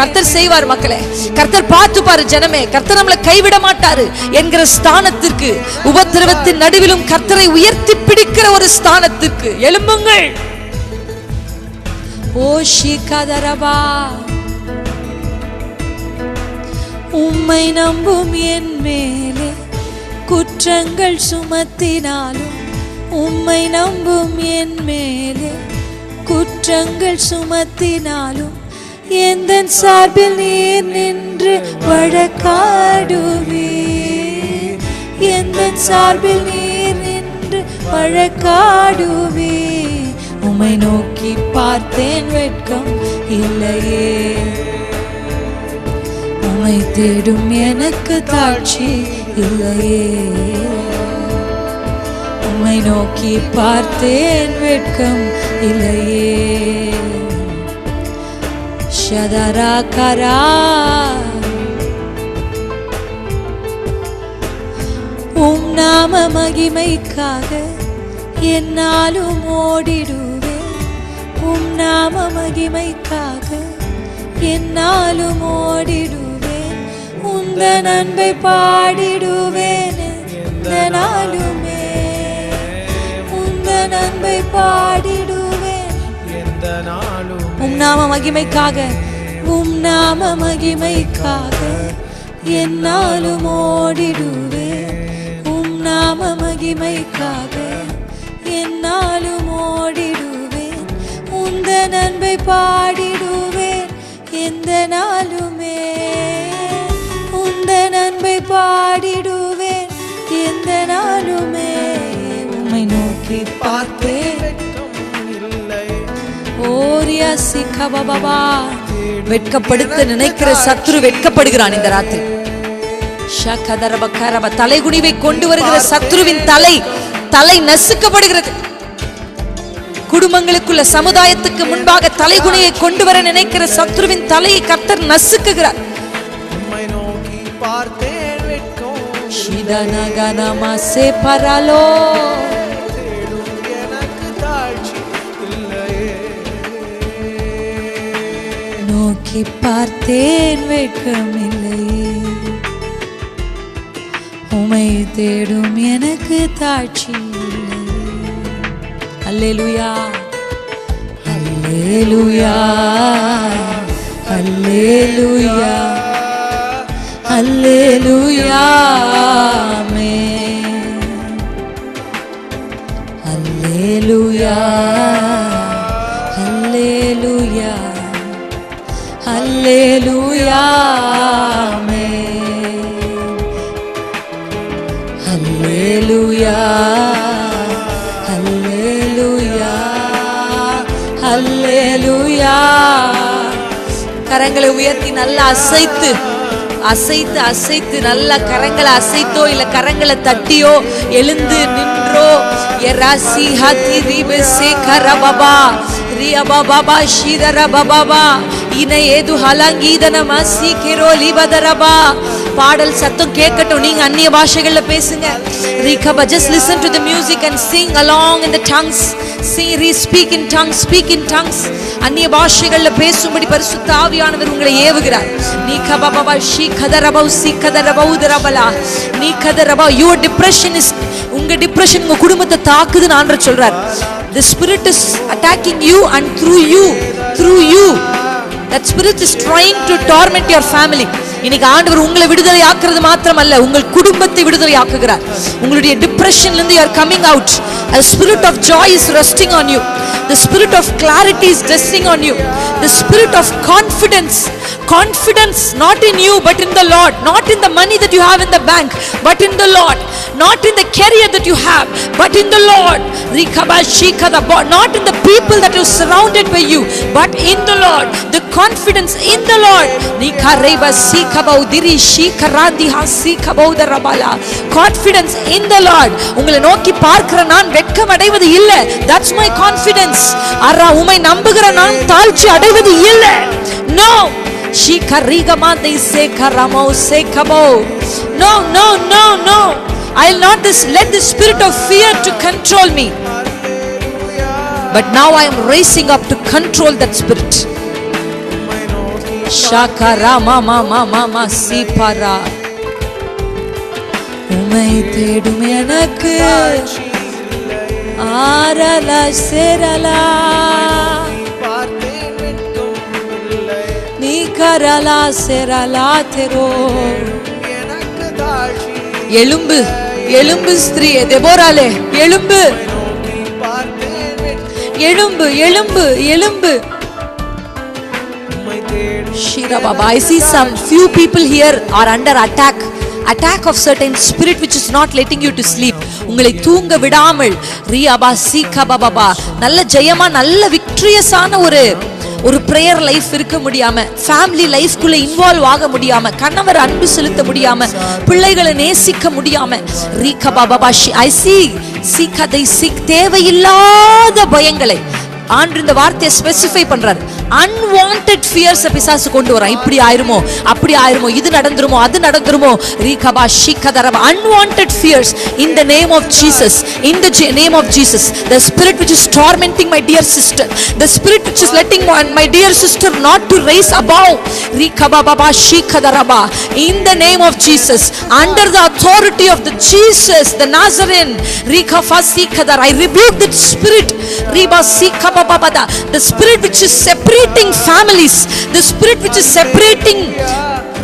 கர்த்தர் செய்வார் மக்களே. கர்த்தர் பார்த்து பாரு ஜனமே. கர்த்தர் நம்மளை கைவிட மாட்டாரு என்கிற ஸ்தானத்திற்கு, உபத்திரவத்தின் நடுவிலும் கர்த்தரை உயர்த்தி பிடிக்கிற ஒரு ஸ்தானத்திற்கு எழும்புங்கள். ஓ ஷீகதரபா. உம்மை நம்பும் என் மேலே குற்றங்கள் சுமத்தினாலும், உம்மை நம்பும் என் மேலே குற்றங்கள் சுமத்தினாலும், எந்தன் சார்பில் நீர் நின்று வழக்காடுவீர். எந்தன் சார்பில் நீர் நின்று வழக்காடுவீர். உம்மை நோக்கி பார்த்தேன் வெட்கம் இல்லையே. உம்மை தேடும் எனக்கு தாட்சி இல்லையே. உம்மை நோக்கி பார்த்தேன் வெட்கம் இல்லையே. ஷதரா கரா உம் நாம மகிமைக்காக என்னாலும் ஓடிடுவேன். உம் நாம மகிமைக்காக என்னாலும் ஓடிடுவேன். உந்தன் அன்பை பாடிடுவேன் எந்த நாளுமே. உந்தன் அன்பை பாடிடுவேன் எந்த நாளும். உம் நாம மகிமைக்காக உம் நாம மகிமைக்காக என்னாலும் ஓடிடுவேன். உம் நாம மகிமைக்காக என்னாலும் ஓடிடுவேன். உந்தன் அன்பை பாடிடுவேன் எந்த நாளுமே. உந்தன் அன்பை பாடிடுவேன் எந்த நாளுமே. உம்மை நோக்கி பார்த்தேன். ஓரியா சிக்கபபா. வெட்கப்படுத்த நினைக்கிற சத்துரு வெட்கப்படுகிறான் இந்த ராத்திரி. தலைகுனிவை கொண்டு வருகிற சத்துருவின் தலை நசுக்கப்படுகிறது. குடும்பங்களுக்குள்ள சமுதாயத்துக்கு முன்பாக தலைகுனியை கொண்டு வர நினைக்கிற சத்துருவின் தலையை கர்த்தர் நசுக்குகிறார். நோக்கி பார்த்தேன் வெட்கம் இல்லையே. உம்மை தேடும் எனக்கு தாட்சி இல்லையே. அல்லேலூயா அல்லேலூயா அல்லேலூயா அல்லேலூயா ஆமென். அல்லேலூயா அல்லேலூயா அல்லேலூயா ஆமென். அல்லேலூயா அல்லேலூயா அல்லேலூயா. கரங்களை உயர்த்தி நல்லா அசைத்து அசைத்து அசைத்து நல்லா கரங்களை அசைத்தோ இல்ல கரங்களை தட்டியோ எழுந்து நின்றோ எராசி ஹதி ரிபசே கரபபா ரியபபா ஷிதரபபா இன ஏது ஹலங்கீதன மசி கெரோ லிபதரபா. பாடல் சத்தம் கேட்கட்டும். நீங்க அந்நிய பாஷைகள்ல பேசுங்க. ரிகபா just listen to the music and sing along in the tongues. Speak in tongues, speak in tongues. அந்நிய பாஷைகள்ல பேசும்படி பரிசுத்த ஆவியானவர் உங்களை ஏவுகிறார். நிகபபா ஷிகதரபௌ சிகதரபௌ தரபலா நிகதரபா. your depression is உங்க டிப்ரஷன் உங்க குடும்பத்தை தாக்குதுன்னு ஆண்டவர் சொல்றார். the spirit is attacking you and through you that spirit is trying to torment your family. இன்னைக்கு ஆண்டவர் உங்களை விடுதலை ஆக்குறது மாத்திரமல்ல, உங்கள் குடும்பத்தை விடுதலை ஆக்குகிறார். உங்களுடைய டிப்ரஷன்ல இருந்து you are coming out. A spirit of joy is resting on you. The spirit of clarity is resting on you. The spirit of confidence not in you but in the Lord. Not in the money that you have in the bank but in the Lord. Not in the career that you have but in the Lord. Not in the people that are surrounded by you but in the Lord. The confidence in the Lord. Confidence in the Lord. உங்களை நோக்கி பார்க்கிற நான் வெட்கம் அடைவது இல்லை. That's my confidence. உம்மை நம்புகிற நான் தாழ்ச்சி அடைவது இல்லை. No. No. I'll not let the spirit of fear to control me. But now I am raising up to control that spirit. Shakara mama mama sipara. உம்மை தேடும் எனக்கு ஆரலா சேரலா நீ கரலா சேரலா தெரோ. எழும்பு எழும்பு ஸ்திரீயே தெபோராலே எழும்பு எழும்பு எழும்பு எழும்பு. Shira Baba, I see some few people here are under attack of certain spirit which is not letting you to sleep. உங்களை தூங்க விடாமல் ரியாபா சீகபாபா நல்ல ஜெயமா நல்ல விக்டரியஸான ஒரு பிரேயர் லைஃப் இருக்க முடியாம, ஃபேமிலி லைஃப்குள்ள இன்வால்வ் ஆக முடியாம, கணவர் அன்பு செலுத்த முடியாம, பிள்ளைகளை நேசிக்க முடியாம, ஐ சீ தேவையில்லாத பயங்களை ஆண்டு இந்த வார்த்தையை ஸ்பெசிஃபை பண்றாரு. அன்வான்டட் ஃபியர்ஸ் பிசாசு கொண்டு வரான். இப்படி ஆயிருமோ, அப்படி ஆயிருமோ, இது நடந்துருமோ, அது நடந்துருமோ, ரீகபா ஷிகதரபா. Unwanted fears in the name of Jesus, in the name of Jesus. The spirit which is tormenting my dear sister, the spirit which is letting my dear sister not to raise above, rikababa shikadaraba, in the name of Jesus, under the authority of the Jesus the Nazarene, rikafasikadar, I rebuke that spirit, ribasikababa, the spirit which is separating families, the spirit which is separating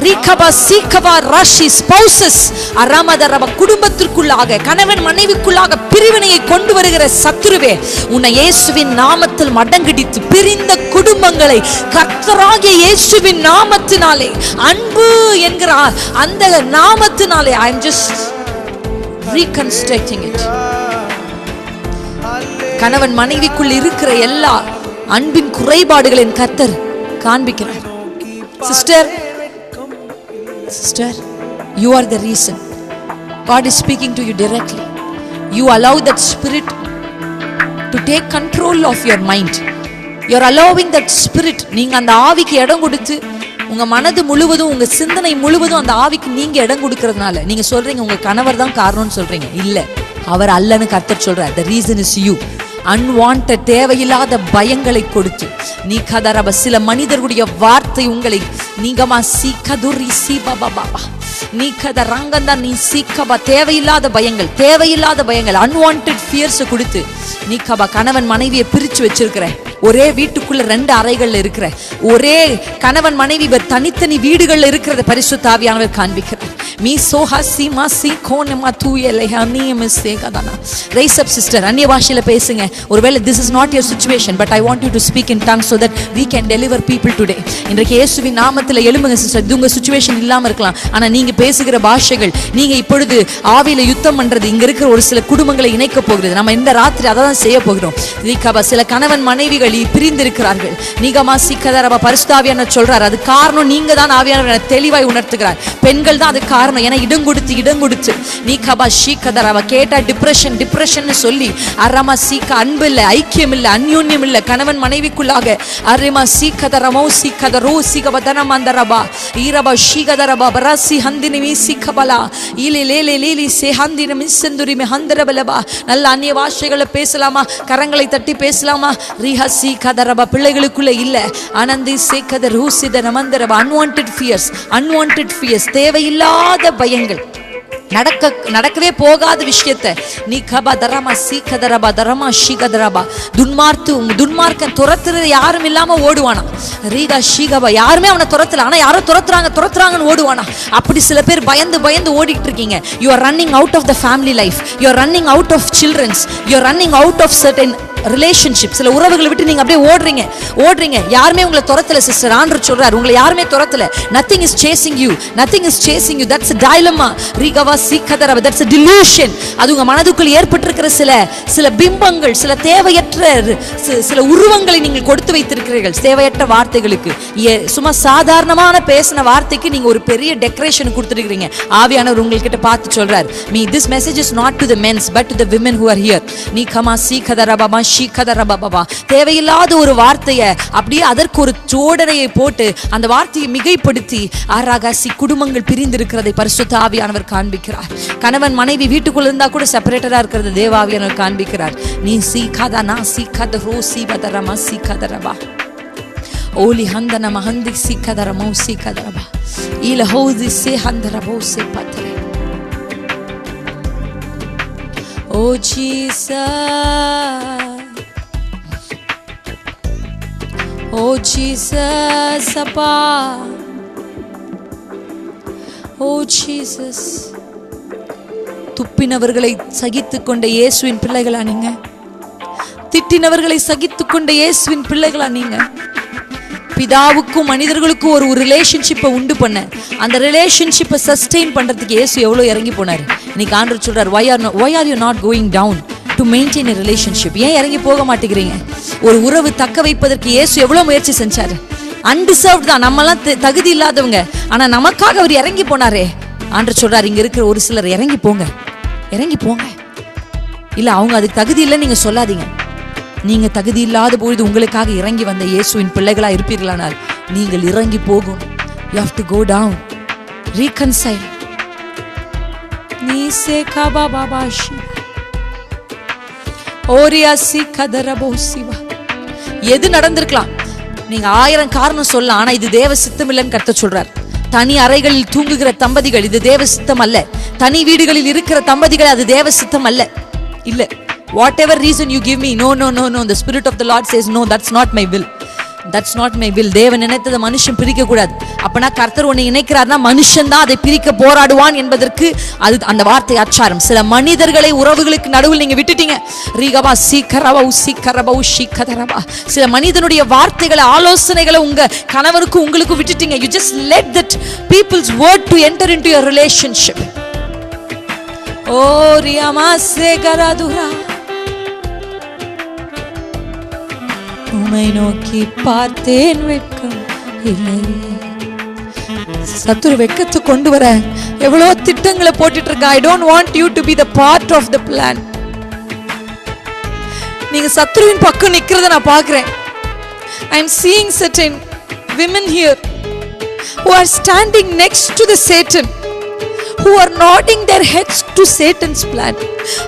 ரீகபா சீகபா ராஷி spouses அரமதரப குடும்பத்திற்குள்ளாக, கணவன் மனைவிக்குள்ளாக பிரிவினையை கொண்டு வருகிற சத்துருவே, உன்னை இயேசுவின் நாமத்தில் மடங்கடித்து பிரிந்த குடும்பங்களை கர்த்தராகிய இயேசுவின் நாமத்தினாலே, அன்பு என்கிற அந்த நாமத்தினாலே I am just reconstructing it. கணவன் மனைவிக்குள் இருக்கிற எல்லா அன்பின் குறைபாடுகளின் கர்த்தர் காண்பிக்கிறார். Sister, you are the reason. God is speaking to you directly. You allow that spirit to take control of your mind. You are allowing that spirit. நீங்க அந்த ஆவிக்கு இடம் கொடுத்து உங்க மனது முழுவதும், உங்க சிந்தனை முழுவதும் அந்த ஆவிக்கு நீங்க இடம் கொடுக்கறதுனால நீங்க சொல்றீங்க உங்க கணவர் தான் காரணம்னு சொல்றீங்க. இல்ல, அவர் அல்லன்னு கர்த்தர் சொல்றார். The reason is you. Unwanted தேவையில்லாத பயங்களை கொடுத்து நீ கதரப சில மனிதர்களுடைய வார்த்தை உங்களை நீங்கமா சீக்கதுரி சீபாபா நீ கத ரங்கந்தா நீ சீக்கபா தேவையில்லாத பயங்கள் அன்வான்டட் ஃபியர்ஸ் கொடுத்து நீ கபா கணவன் மனைவியை பிரிச்சு வச்சிருக்கிற, ஒரே வீட்டுக்குள்ள 2 அறைகள்ல இருக்கிற, ஒரே கணவன் மனைவி தனித்தனி வீடுகள்ல இருக்கிறத பரிசுத்த ஆவியானவர் காண்பிக்கிறார். மீ சோஹா சீமா சீ கோனமா தூயலை ஹனியம் சேகதானா. ரைஸ் அப் சிஸ்டர், அந்நிய பாஷையில பேசுங்க. ஒருவேளை this is not your situation, but I want you to speak in tongues so that we can deliver people today. இன்றைக்கு இயேசுவின் நாமத்தில் எழும்புங்க சிஸ்டர். இது உங்க சிச்சுவேஷன் இல்லாம இருக்கலாம், ஆனா நீங்க பேசுகிற பாஷைகள், நீங்க இப்பொழுது ஆவியில யுத்தம் பண்றது இங்க இருக்கிற ஒரு சில குடும்பங்களை இணைக்க போகிறது. நம்ம இந்த ராத்திரி அதை தான் செய்ய போகிறோம். சில கணவன் மனைவிகள் பிரிந்து இருக்கிறார்கள். நீகமா சீக்கதரபா பரிசுத்த ஆவியானவர் சொல்றார், அது காரணம் நீங்க தான். ஆவியானவர் தெளிவாய் உணர்த்துகிறார், பெண்கள் தான் அது காரணம். ஏன்னா இடம் கொடுத்து நீகபா சீக்கதரபா கேட்டா டிப்ரெஷன் சொல்லி அரமா சீக்க அன்பு இல்ல, ஐக்கியம் இல்ல, அந்யோன்யம் இல்ல கணவன் மனைவிக்குள்ளாக. அரமா சீக்கதரமோ சீக்கதரோ சீகபதனமந்தரபா ஈரபா சீகதரபா பராசி ஹந்தினி சீக்கபலா ஈலி லேலே லீலி சே ஹந்தினி மிஸ்ஸந்துரி ஹந்தரபலபா. நல்ல அந்நிய பாஷைகளை பேசலாமா? கரங்களை தட்டி பேசலாமா? ரிஹசி கதரபா பிள்ளைகளுக்குள்ள இல்ல ஆனந்தி சேகத ரூசித நமந்தரபா. அன்வான்டட் ஃபியர்ஸ் தேவையில்லாத பயங்கள், நடக்கவே போகாத விஷயத்தை நீ கபா தரமா சீக்கதரபா தரமா ஷீகதரபா. துன்மார்க்கன் துரத்துறது யாரும் இல்லாம ஓடுவானா? ரீகா ஷீகபா யாருமே அவனை துரத்தல, ஆனா யாரோ துரத்துறாங்கன்னு ஓடுவானா? அப்படி சில பேர் பயந்து ஓடிட்டு இருக்கீங்க. You are running out of the family life, you are running out of children's, you are running out of certain relationship. சில உறவுகளை விட்டு நீங்க அப்படியே ஓடுறீங்க. யாருமே உங்களை துரத்தல சிஸ்டர். ஆண்டவர் சொல்றார், உங்களை யாருமே துரத்தல. nothing is chasing you. That's a dilemma. ரிகவா சீக்கதரபா, that's a delusion. அது உங்க மனதுக்குள் ஏற்பட்டிருக்கிற சில பிம்பங்கள், சில தேவையற்ற சில உருவங்களை நீங்கள் கொடுத்து வைத்திருக்கிறீர்கள். தேவையற்ற வார்த்தைகளுக்கு, சும்மா சாதாரணமான பேசின வார்த்தைக்கு நீங்க ஒரு பெரிய டெக்கரேஷன் கொடுத்துருக்கீங்க. ஆவியானவர் உங்ககிட்ட பார்த்து சொல்றார், this message is not to the men but to the women who are here. நீ கமா சீக்கதரபா ஷீகதரபா. தேவையில்லாத ஒரு வார்த்தையை அப்படியே அதற்கு ஒரு ஜோடனையை போட்டு அந்த வார்த்தையை மிகைப்படுத்தி ஆராகாசி குடும்பங்கள் பிரிந்து இருக்கிறதை பரிசுத்த ஆவியானவர் காண்பிக்கிறார். கணவன் மனைவி வீட்டுக்குள்ள இருந்தா கூட செப்பரேட்டரா இருக்கிறது தேவாவியானவர் காண்பிக்கிறார். நீ சீகாதா நா சீகாத ரோ சீபதரமா சீகாதரபா ஓலி ஹந்தன மஹந்தி சீகாதரமோ சீகாதரபா ஈல ஹோதி சே ஹந்தரபோ சே பத்ரே. Oh Jesus, oh Jesus, Appa, oh Jesus. துப்பினவர்களை சகித்துக்கொண்ட இயேசுவின் பிள்ளைகளா நீங்க? திட்டினவர்களை சகித்துக்கொண்ட இயேசுவின் பிள்ளைகளா நீங்க? பிதாவுக்கும் மனிதர்களுக்கும் ஒரு ரிலேஷன்ஷிப்பை உண்டு பண்ண, அந்த ரிலேஷன்ஷிப்பை சஸ்டெயின் பண்றதுக்கு இயேசு எவ்வளவு இறங்கி போனார். இன்னைக்கு ஆண்டவர் சொல்றார், why are you not going down to maintain a relationship? ஏன் இறங்கி போக மாட்டேங்கிறீங்க? ஒரு உறவு தக்க வைப்பதற்கு இயேசு எவ்வளவு முயற்சி செஞ்சாரு. அன்டிசர்வ்ட் தான், நம்மலாம் தகுதி இல்லாதவங்க, ஆனா நமக்காக அவர் இறங்கி போனாரே. ஆண்டவர் சொல்றார், இங்க இருக்கிற ஒரு சிலர் இறங்கி போங்க, இறங்கி போங்க. இல்ல அவங்க அதுக்கு தகுதி இல்லைன்னு நீங்க சொல்லாதீங்க. நீங்க தகுதி இல்லாத பொழுது உங்களுக்காக இறங்கி வந்த இயேசுவின் பிள்ளைகளா இருப்பீர்களானால் நீங்கள் இறங்கி போகும். You have to go down, reconcile. நீசே காபா பாபா ஷிவா ஓரியா சி கதரபோ சிவா. எது நடந்திருக்கலாம், நீங்க 1000 காரணம் சொல்லலாம், ஆனா இது தேவ சித்தம் இல்லைன்னு கர்த்தர் சொல்றார். தனி அறைகளில் தூங்குகிற தம்பதிகள் இது தேவ சித்தம் அல்ல. தனி வீடுகளில் இருக்கிற தம்பதிகள் அது தேவ சித்தம் அல்ல. இல்ல, whatever reason you give me, no, the Spirit of the Lord says no, that's not my will, that's not my will. தேவன் நினைத்ததை மனுஷன் பிரிக்க கூடாது. அப்பனா கர்த்தர் உன்னை இணைக்கிறார்னா மனுஷன் தான் அதை பிரிக்க போராடுவான் என்பதற்கு அது அந்த வார்த்தை ஆச்சாரம். சில மனிதர்களை உறவுகளுக்கு நடுவில் நீங்க விட்டுட்டீங்க. ரீகபா சீக்கரபா உசிக்கரபா உஷிக்கதரபா. சில மனிதனுடைய வார்த்தைகளை ஆலோசனைகளை உங்க கணவருக்கு உங்களுக்கு விட்டுட்டீங்க. You just let that people's word to enter into your relationship. ஓ ரியாமா சேகரதுரா. உம்மை நோக்கி பார்த்தேன், வெட்கம் இல்லையே. சத்துரு வெட்கத்தை கொண்டு வர எவ்வளவு திட்டங்களை போட்டுட்டு இருக்க. I don't want you to be the part of the plan. நீங்க சத்துருவின் பக்கம் நிக்கிறத நான் பார்க்கிறேன். I am seeing certain women here who are standing next to the Satan, who are nodding their heads to Satan's plan.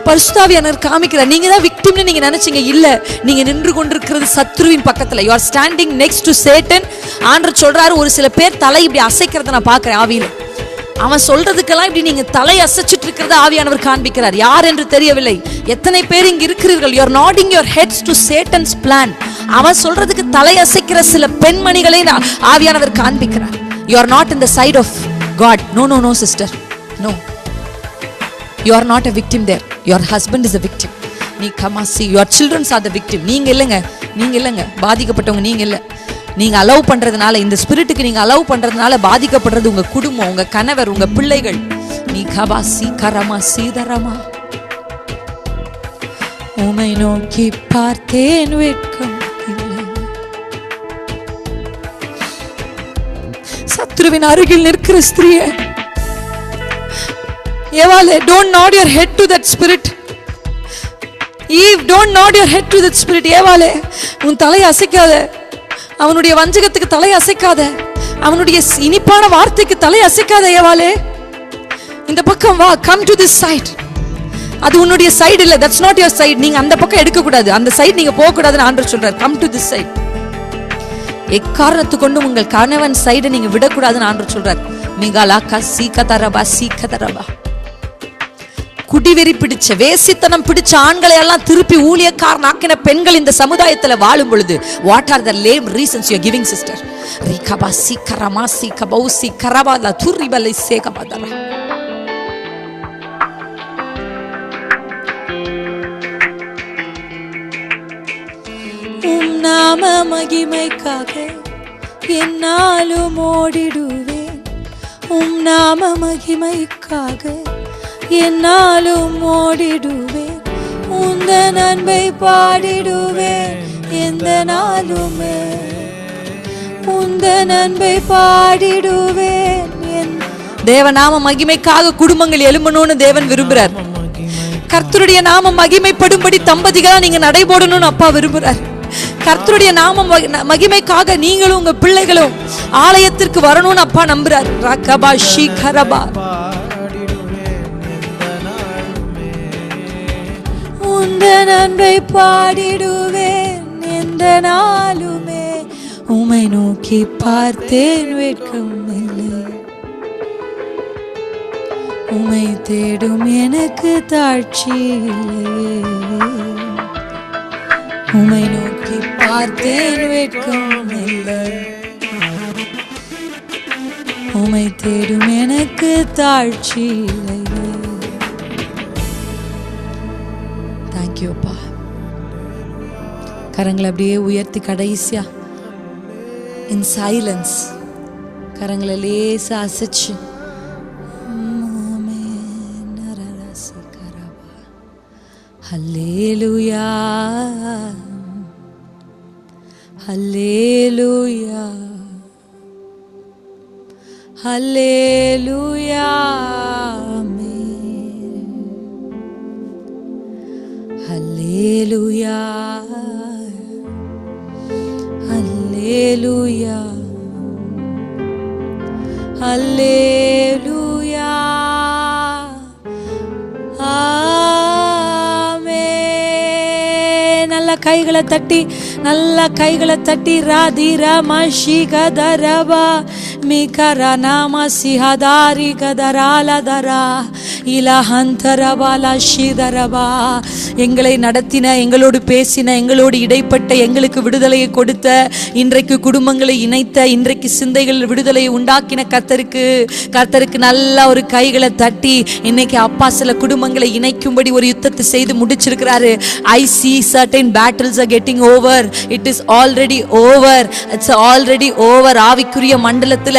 பரிசுத்தாவியானவர் காமிக்கிறார், நீங்க தான் விக்டிம்னு நீங்க நினைச்சீங்க. இல்ல, நீங்க நின்று கொண்டிருக்கிறது சத்ருவின் பக்கத்துல. You are standing next to Satan. ஆண்டவர் சொல்றாரு, ஒரு சில பேர் தலை இப்படி அசைக்கிறத நான் பார்க்கிறேன் ஆவியில. அவன் சொல்றதுக்கெல்லாம் இப்படி நீங்க தலை அசைச்சிட்டு இருக்கிறத ஆவியானவர் காண்பிக்கிறார். யார் என்று தெரியவில்லை. எத்தனை பேர் இங்க இருக்கிறீர்கள்? You are nodding your heads to Satan's plan. அவன் சொல்றதுக்கு தலை அசைக்கிற சில பெண்மணிகளை ஆவியானவர் காண்பிக்கிறார். You are not in the side of God. No sister, no, you are not a victim there. Your husband is a victim. நீ கமாசி, your children are the victim. நீங்க இல்லைங்க பாதிக்கப்பட்டவங்க. நீங்க இல்ல, நீங்க அலோவ் பண்றதுனால, இந்த ஸ்பிரிட்டுக்கு நீங்க அலோவ் பண்றதுனால பாதிக்கப்படுறது உங்க குடும்பம், உங்க கணவர், உங்க பிள்ளைகள். நீ கபாசி கரமா சீதரமா. உம்மை நோக்கி பார்த்தேன், வெட்கம் இல்லை. சத்ருவின் அருகில் நிற்கிற ஸ்திரியே, ஏவாளே, don't nod your head to that spirit. Eve, don't nod your head to that spirit. ஏவாளே, உன் தலையை அசைக்காத. அவனுடைய வஞ்சகத்துக்கு தலையை அசைக்காத. அவனுடைய இனிப்பான வார்த்தைக்கு தலையை அசைக்காத. ஏவாளே, இந்த பக்கம் வா. come to this side. அது உன்னுடைய சைடு இல்ல, that's not your side. நீங்க அந்த பக்கம் எடுக்க கூடாது, அந்த சைடு நீங்க போக கூடாதுன்னு ஆண்டவர் சொல்றார். come to this side. எக்காரணத்து கொண்டும் உங்கள் கணவன் சைடை நீங்க விடக்கூடாதுன்னு ஆண்டவர் சொல்றார். மிகாலா கசி கதரபா சி கதரபா. குடிவெறி பிடிச்ச, வேசித்தனம் பிடிச்ச ஆண்களை எல்லாம் திருப்பி ஊழியக்காரனாக்கின பெண்கள் இந்த சமுதாயத்துல வாழும் பொழுது, what are the lame reasons you are giving, sister? ரிகபா சிகரமா சிகபௌ சிகரபா லா துரிபலை சேகபதரா. உம் நாம மகிமைக்காக என்னாலும் ஓடிடுவேன். உம் நாம மகிமைக்காக என்னாலும் ஓடிடுவேன். உந்தன் அன்பை பாடிடுவேன் எந்த நாளுமே. உந்தன் அன்பை பாடிடுவேன். தேவநாம மகிமைக்காக குடும்பங்கள் எழும்பணும்னு தேவன் விரும்புறார். கர்த்தருடைய நாம மகிமைப்படும்படி தம்பதிகளா நீங்க நடைபோடணும்னு அப்பா விரும்புறார். கர்த்தருடைய நாம மகிமைக்காக நீங்களும் உங்க பிள்ளைகளும் ஆலயத்திற்கு வரணும்னு அப்பா நம்புறார். ரகபா ஷிகரபா. உந்தன் அன்பை பாடிடுவேன் எந்த நாளுமே. உம்மை நோக்கி பார்த்தேன், வெட்கம் இல்லை. உம்மை தேடும் எனக்கு தாட்சி இல்லையே. உம்மை நோக்கி பார்த்தேன், வெட்கம் இல்லை. உம்மை தேடும் எனக்கு தாட்சி இல்லையே. தேங்க்யூப்பா. கரங்களை அப்படியே உயர்த்தி கடைசியா இன் சைலன்ஸ் கரங்களை லேசா அசைச்சு ஹல்லேலூயா ஹல்லேலூயா ஹல்லேலூயா ஹல்லேலூயா ஹல்லேலூயா ஹல்லேலூயா ஆமென். நல்ல கைகளை தட்டி ராதிரா மஷிகதரபா மிகரா நாம சிஹதாரி கதராலதரா இலஹந்தரபாலா ஷிதரபா. எங்களை நடத்தின, எங்களோடு பேசின, எங்களோடு இடைப்பட்ட, எங்களுக்கு விடுதலையை கொடுத்த, இன்றைக்கு குடும்பங்களை இணைத்த, இன்றைக்கு சிந்தைகள் விடுதலையை உண்டாக்கின கர்த்தருக்கு நல்ல ஒரு கைகளை தட்டி இன்னைக்கு அப்பா சில குடும்பங்களை இணைக்கும்படி ஒரு யுத்தத்தை செய்து முடிச்சிருக்கிறாரு. I see certain battles are getting over. It is already over. It's already over. ஆவிக்குரிய மண்டலத்துல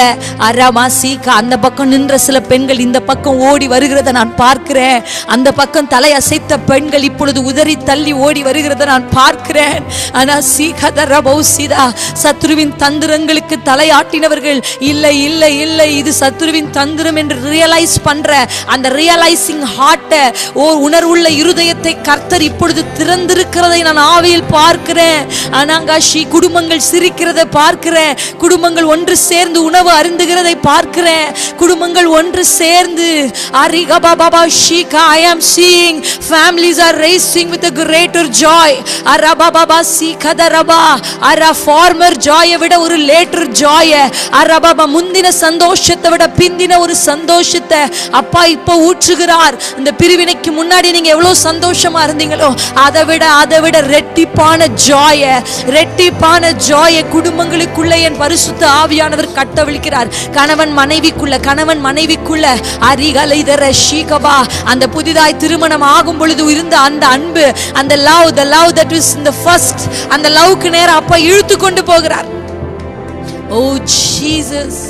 அரமாசிகா அந்த பக்கம் நின்ற சில பெண்கள் இந்த பக்கம் ஓடி வருகிறத நான் பார்க்கிறேன். அந்த பக்கம் தலை அசைத்த பெண்கள் இப்பொழுது உதறி தள்ளி ஓடி வருகிறத நான் பார்க்கிறேன். ஆனா சீகதரபௌசிதா சத்ருவின் தந்திரங்களுக்கு தலையாட்டினவர்கள் இல்லை இல்லை இல்லை, இது சத்ருவின் தந்திரம் என்று ரியலைஸ் பண்ற அந்த ரியலைசிங் ஹார்ட்டை, உணர்வுள்ள இருதயத்தை கர்த்தர் இப்பொழுது திறந்திருக்கிறதை நான் ஆவியில் பார்க்கிறேன். அனாங்காஷி குடும்பங்கள் சிரிக்கிறதை பார்க்கிறேன். குடும்பங்கள் ஒன்று சேர்ந்து உணவு அருந்துகிறதை பார்க்கிறேன். குடும்பங்கள் ஒன்று சேர்ந்து அரிகபாபா ஷீகா I am seeing families are racing with a greater joy. அரபாபா சீகதரபா அர ஃபார்மர் ஜாயை விட ஒரு லேட்டர் ஜாய், அரபாபா முந்தின சந்தோஷத்தை விட பிந்தின ஒரு சந்தோஷத்தை அப்பா இப்போ ஊற்றுகிறார். இந்த பிரிவினைக்கு முன்னாடி நீங்க எவ்வளவு சந்தோஷமா இருந்தீங்களோ அதை விட ரெட்டிப்பான ஜாய குடும்பங்களுக்குள்ள என் பரிசுத்த ஆவியானவர் கட்டவிழ்க்கிறார். கணவன் மனைவிக்குள்ள அரிகலைதர ஷீகபா அந்த புதிதாய் திருமணம் ஆகும் பொழுது இருந்த அந்த அன்பு, அந்த love that was in the first, அந்த லவ்க்கு நேரா அப்பா இழுத்து கொண்டு போகிறார். ஓ ஜீசஸ்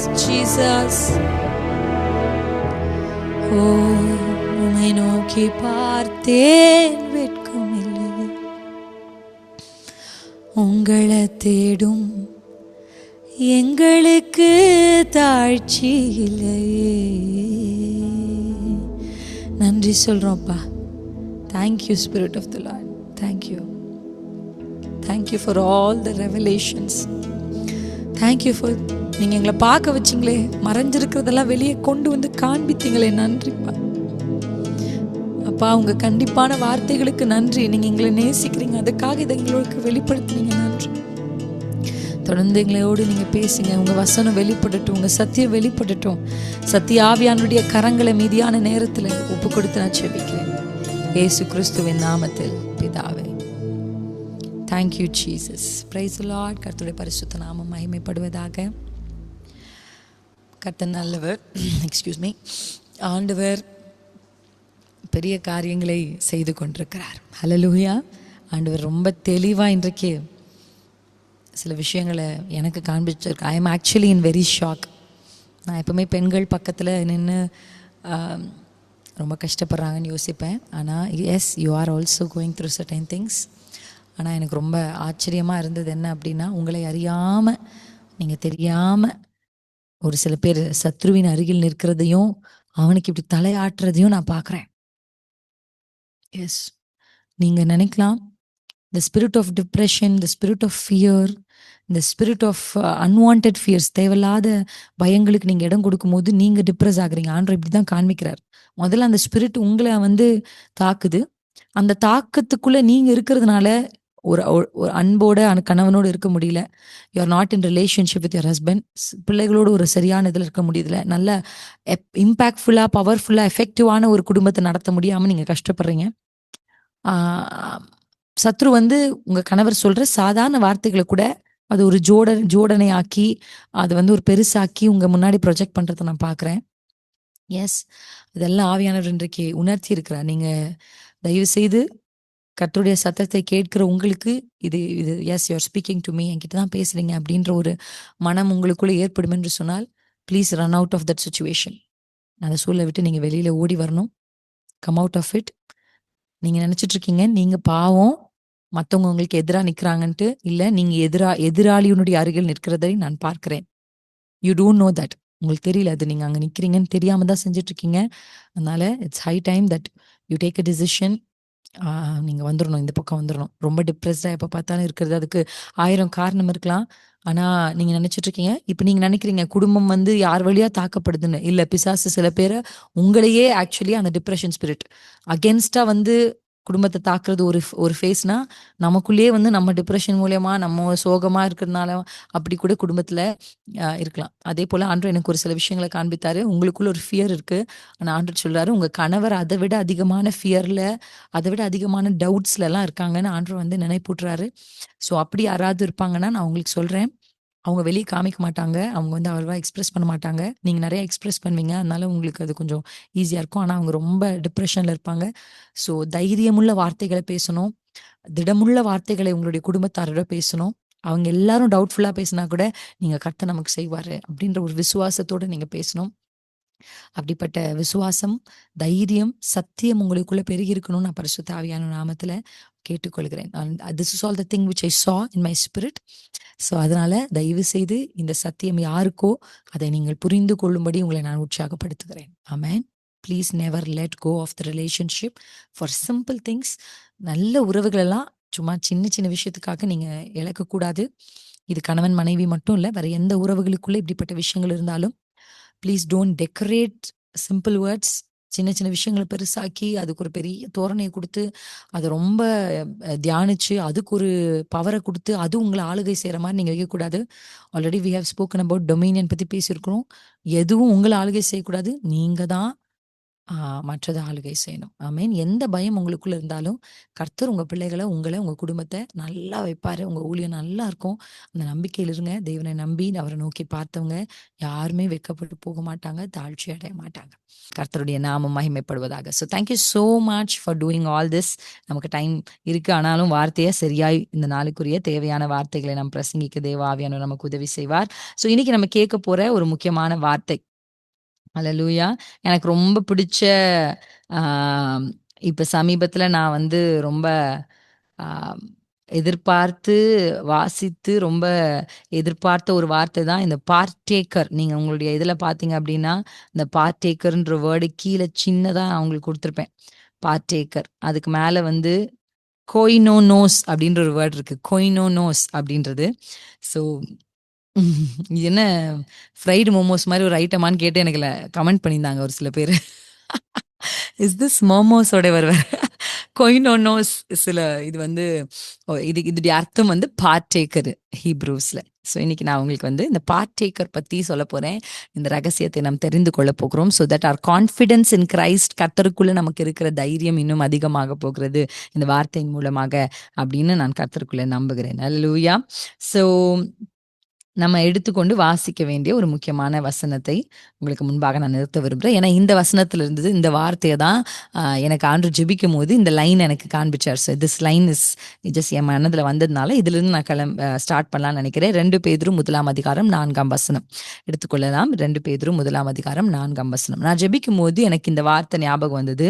ஓ உம்மை நோக்கி பார்த்தேன் வெட்கமில்லை, உங்களை தேடும் எங்களுக்கு தாழ்ச்சி இல்லையே. நன்றி சொல்றோம்ப்பா. Thank you spirit of the lord. Thank you for all the revelations. Thank you for நீங்கள் எங்களை பார்க்க வச்சிங்களே, மறைஞ்சிருக்கிறதெல்லாம் வெளியே கொண்டு வந்து காண்பித்தீங்களே, நன்றிப்பா. அப்பா உங்கள் கண்டிப்பான வார்த்தைகளுக்கு நன்றி. நீங்கள் எங்களை நேசிக்கிறீங்க, அதுக்காக இதை எங்களுக்கு வெளிப்படுத்துனீங்க, நன்றி. தொடர்ந்து எங்களோடு நீங்கள் பேசுங்க. உங்கள் வசனம் வெளிப்படட்டும், உங்கள் சத்தியம் வெளிப்படட்டும். சத்திய ஆவியானுடைய கரங்களை மீதியான நேரத்தில் ஒப்பு கொடுத்து நான் செபிக்கிறேன் இயேசு கிறிஸ்துவின் நாமத்தில் பிதாவே. Thank you Jesus. Praise the Lord. கர்த்தருடைய பரிசுத்த நாமம் மகிமைப்படுவதாக. கர்த்தர் நல்லவர். Excuse me. ஆண்டவர் பெரிய காரியங்களை செய்து கொண்டிருக்கிறார். ஹல்லேலூயா. ஆண்டவர் ரொம்ப தெளிவாக இன்றைக்கு சில விஷயங்களை எனக்கு காண்பிச்சிருக்கு. I am actually in very shock. நான் எப்பவுமே பெண்கள் பக்கத்தில் நின்று ரொம்ப கஷ்டப்படுறாங்கன்னு யோசிப்பேன். ஆனால் yes, you are also going through certain things. ஆனால் எனக்கு ரொம்ப ஆச்சரியமாக இருந்தது என்ன அப்படின்னா, உங்களை அறியாமல், நீங்கள் தெரியாமல் ஒரு சில பேர் சத்ருவின் அருகில் நிற்கிறதையும் அவனுக்கு இப்படி தலையாட்டுறதையும் நான் பார்க்குறேன். எஸ், நீங்கள் நினைக்கலாம், the spirit of depression, the spirit of fear, the spirit of unwanted fears, தேவையில்லாத பயங்களுக்கு நீங்கள் இடம் கொடுக்கும்போது நீங்கள் டிப்ரெஸ் ஆகுறீங்க. ஆண்டவர் இப்படி தான் காண்பிக்கிறார். முதல்ல அந்த ஸ்பிரிட் உங்களை தாக்குது. அந்த தாக்கத்துக்குள்ளே நீங்கள் இருக்கிறதுனால ஒரு அன்போட கணவனோடு இருக்க முடியல. You are not in relationship with your husband. பிள்ளைகளோடு ஒரு சரியான இதில் இருக்க முடியல. நல்ல இம்பேக்ட்ஃபுல்லாக, பவர்ஃபுல்லாக, எஃபெக்டிவான ஒரு குடும்பத்தை நடத்த முடியாமல் நீங்கள் கஷ்டப்படுறீங்க. சத்ரு உங்கள் கணவர் சொல்கிற சாதாரண வார்த்தைகளை கூட அது ஒரு ஜோடனையாக்கி அது ஒரு பெருசாக்கி உங்கள் முன்னாடி ப்ரொஜெக்ட் பண்ணுறதை நான் பார்க்குறேன். எஸ், இதெல்லாம் ஆவியானவர் இன்றைக்கு உணர்த்தி இருக்கிறார். நீங்கள் தயவு செய்து கர்த்தருடைய சத்தத்தை கேட்கிற உங்களுக்கு இது இது yes you're speaking to me, என்கிட்ட தான் பேசுறீங்க அப்படின்ற ஒரு மனம் உங்களுக்குள்ள ஏற்படும் என்று சொன்னால், please run out of that situation. அந்த சூழலை விட்டு நீங்க வெளியில ஓடி வரணும். Come out of it. நீங்க நினைச்சிட்டு இருக்கீங்க நீங்க பாவம், மத்தவங்க உங்களுக்கு எதிரா நிக்கிறாங்கன்ட்டு. இல்ல, நீங்க எதிராளியினுடைய அருகில் நிற்கிறதை நான் பார்க்கிறேன். You don't know that. உங்களுக்கு தெரியல அது நீங்க அங்க நிக்கிறீங்கன்னு தெரியாம தான் செஞ்சுட்டு இருக்கீங்க. அதனால it's high time that you take a decision. நீங்க வந்துடணும், இந்த பக்கம் வந்துடணும். ரொம்ப டிப்ரெஸ்டா எப்ப பார்த்தாலும் இருக்கிறது, அதுக்கு 1000 காரணம் இருக்கலாம். ஆனா நீங்க நினைச்சிட்டு இருக்கீங்க, இப்ப நீங்க நினைக்கிறீங்க குடும்பம் வந்து யார் வழியா தாக்கப்படுதுன்னு. இல்ல, பிசாசு சில பேரை உங்களையே ஆக்சுவலி அந்த டிப்ரெஷன் ஸ்பிரிட் அகேன்ஸ்டா வந்து குடும்பத்தை தாக்குறது ஒரு ஃபேஸ்னா, நமக்குள்ளேயே வந்து நம்ம டிப்ரெஷன் மூலியமா நம்ம சோகமா இருக்கிறதுனால அப்படி கூட குடும்பத்துல இருக்கலாம். அதே போல ஆண்டவர் எனக்கு ஒரு சில விஷயங்களை காண்பித்தாரு. உங்களுக்குள்ள ஒரு ஃபியர் இருக்கு. ஆனா ஆண்டவர் சொல்றாரு, உங்க கணவர் அதை விட அதிகமான ஃபியர்ல, அதை விட அதிகமான டவுட்ஸ்ல எல்லாம் இருக்காங்கன்னு ஆண்டவர் வந்து நினைப்பூட்டுறாரு. ஸோ அப்படி யாராவது இருப்பாங்கன்னா நான் உங்களுக்கு சொல்றேன், அவங்க வெளியே காமிக்க மாட்டாங்க. அவங்க வந்து அவ்வளவா எக்ஸ்பிரஸ் பண்ண மாட்டாங்க. நீங்க நிறைய எக்ஸ்பிரஸ் பண்ணுவீங்க. அதனால உங்களுக்கு அது கொஞ்சம் ஈஸியா இருக்கும். ஆனா அவங்க ரொம்ப டிப்ரெஷன்ல இருப்பாங்க. ஸோ தைரியமுள்ள வார்த்தைகளை பேசணும். திடமுள்ள வார்த்தைகளை உங்களுடைய குடும்பத்தாரோட பேசணும். அவங்க எல்லாரும் டவுட்ஃபுல்லா பேசினா கூட நீங்க கர்த்தர் நமக்கு செய்வாரு அப்படின்ற ஒரு விசுவாசத்தோட நீங்க பேசணும். அப்படிப்பட்ட விசுவாசம், தைரியம், சத்தியம் உங்களுக்குள்ள பெருகி இருக்கணும்னு நான் பரிசுத்த ஆவியான நாமத்துல கேட்டுக்கொள்கிறேன். This is all the thing which I saw in my spirit. So அதனால தயவு செய்து இந்த சத்தியம் யாருக்கோ அதை நீங்கள் புரிந்து கொள்ளும்படி உங்களை நான் உற்சாகப்படுத்துகிறேன். ஆமென். Please never let go of the relationship for simple things. நல்ல உறவுகள் எல்லாம் சும்மா சின்ன சின்ன விஷயத்துக்காக நீங்க இழக்கக்கூடாது. இது கணவன் மனைவி மட்டும் இல்ல, வேற எந்த உறவுகளுக்குள்ள இப்படிப்பட்ட விஷயங்கள் இருந்தாலும் please don't decorate simple words. சின்ன சின்ன விஷயங்களை பெருசாக்கி அதுக்கு ஒரு பெரிய தோரணையை கொடுத்து அதை ரொம்ப தியானிச்சு அதுக்கு ஒரு பவரை கொடுத்து அது உங்களை ஆளுகை செய்கிற மாதிரி நீங்கள் வைக்கக்கூடாது. Already we have spoken about dominion பற்றி பேசியிருக்கிறோம். எதுவும் உங்களை ஆளுகை செய்யக்கூடாது. நீங்கள் தான் மற்றதை ஆளுகை செய்யணும். ஆமேன். எந்த பயம் உங்களுக்குள்ள இருந்தாலும் கர்த்தர் உங்க பிள்ளைகளை, உங்களை, உங்க குடும்பத்தை நல்லா வைப்பாரு. உங்க ஊழியம் நல்லா இருக்கும். அந்த நம்பிக்கையில் இருங்க. தேவனை நம்பி அவரை நோக்கி பார்த்தவங்க யாருமே வெட்கப்பட்டு போக மாட்டாங்க, தாழ்ச்சி அடைய மாட்டாங்க. கர்த்தருடைய நாமம் மகிமைப்படுவதாக. So thank you so much for doing all this. நமக்கு டைம் இருக்கு, ஆனாலும் வார்த்தையை சரியாய் இந்த நாளுக்குரிய தேவையான வார்த்தைகளை நம்ம பிரசங்கிக்க தேவ ஆவியானவர் நமக்கு உதவி செய்வார். ஸோ இன்னைக்கு நம்ம கேட்க போற ஒரு முக்கியமான வார்த்தை, அல்லேலூயா, எனக்கு ரொம்ப பிடிச்ச இப்ப சமீபத்துல நான் வந்து ரொம்ப ஆ எதிர்பார்த்து வாசித்து ரொம்ப எதிர்பார்த்த ஒரு வார்த்தை தான் இந்த பார்ட்டேக்கர். நீங்க உங்களுடைய இதுல பார்த்தீங்க அப்படின்னா, இந்த பார்ட்டேக்கர்ன்ற வேர்டு கீழ சின்னதா நான் உங்களுக்கு குடுத்திருப்பேன். பார்ட்டேக்கர். அதுக்கு மேல வந்து கொய்னோனோஸ் அப்படின்ற ஒரு வேர்ட் இருக்கு. கொய்னோனோஸ் அப்படின்றது. ஸோ இது என்ன ஃப்ரைடு மோமோஸ் மாரி ஒரு ஐட்டமான்னு கேட்டு எனக்கு கமெண்ட் பண்ணியிருந்தாங்க ஒரு சில பேரு. இஸ் திஸ் மோமோஸோட கொய்னோனோஸ் சில இது வந்து இதுடைய அர்த்தம் வந்து பார்ட்டேக்கர் ஹீப்ரூஸ்ல. ஸோ இன்னைக்கு நான் உங்களுக்கு வந்து இந்த பார்ட்டேக்கர் பத்தி சொல்ல போறேன். இந்த ரகசியத்தை நாம் தெரிந்து கொள்ள போகிறோம். So that our confidence in Christ, கர்த்தருக்குள்ள நமக்கு இருக்கிற தைரியம் இன்னும் அதிகமாக போகிறது இந்த வார்த்தையின் மூலமாக அப்படின்னு நான் கர்த்தருக்குள்ள நம்புகிறேன். அல்லேலூயா. ஸோ நம்ம எடுத்துக்கொண்டு வாசிக்க வேண்டிய ஒரு முக்கியமான வசனத்தை உங்களுக்கு முன்பாக நான் நிறுத்த விரும்புகிறேன். ஏன்னா இந்த வசனத்துல இருந்தது, இந்த வார்த்தையை தான் எனக்கு ஆண்டவர் ஜெபிக்கும் போது இந்த லைன் எனக்கு காண்பிச்சார். So this line is just என் மனதில் வந்ததுனால இதுலேருந்து நான் ஸ்டார்ட் பண்ணலாம்னு நினைக்கிறேன். 2 பேதுரு 1:4 எடுத்துக்கொள்ளலாம். 2 பேதுரு 1:4 நான் ஜெபிக்கும் போது எனக்கு இந்த வார்த்தை ஞாபகம் வந்தது.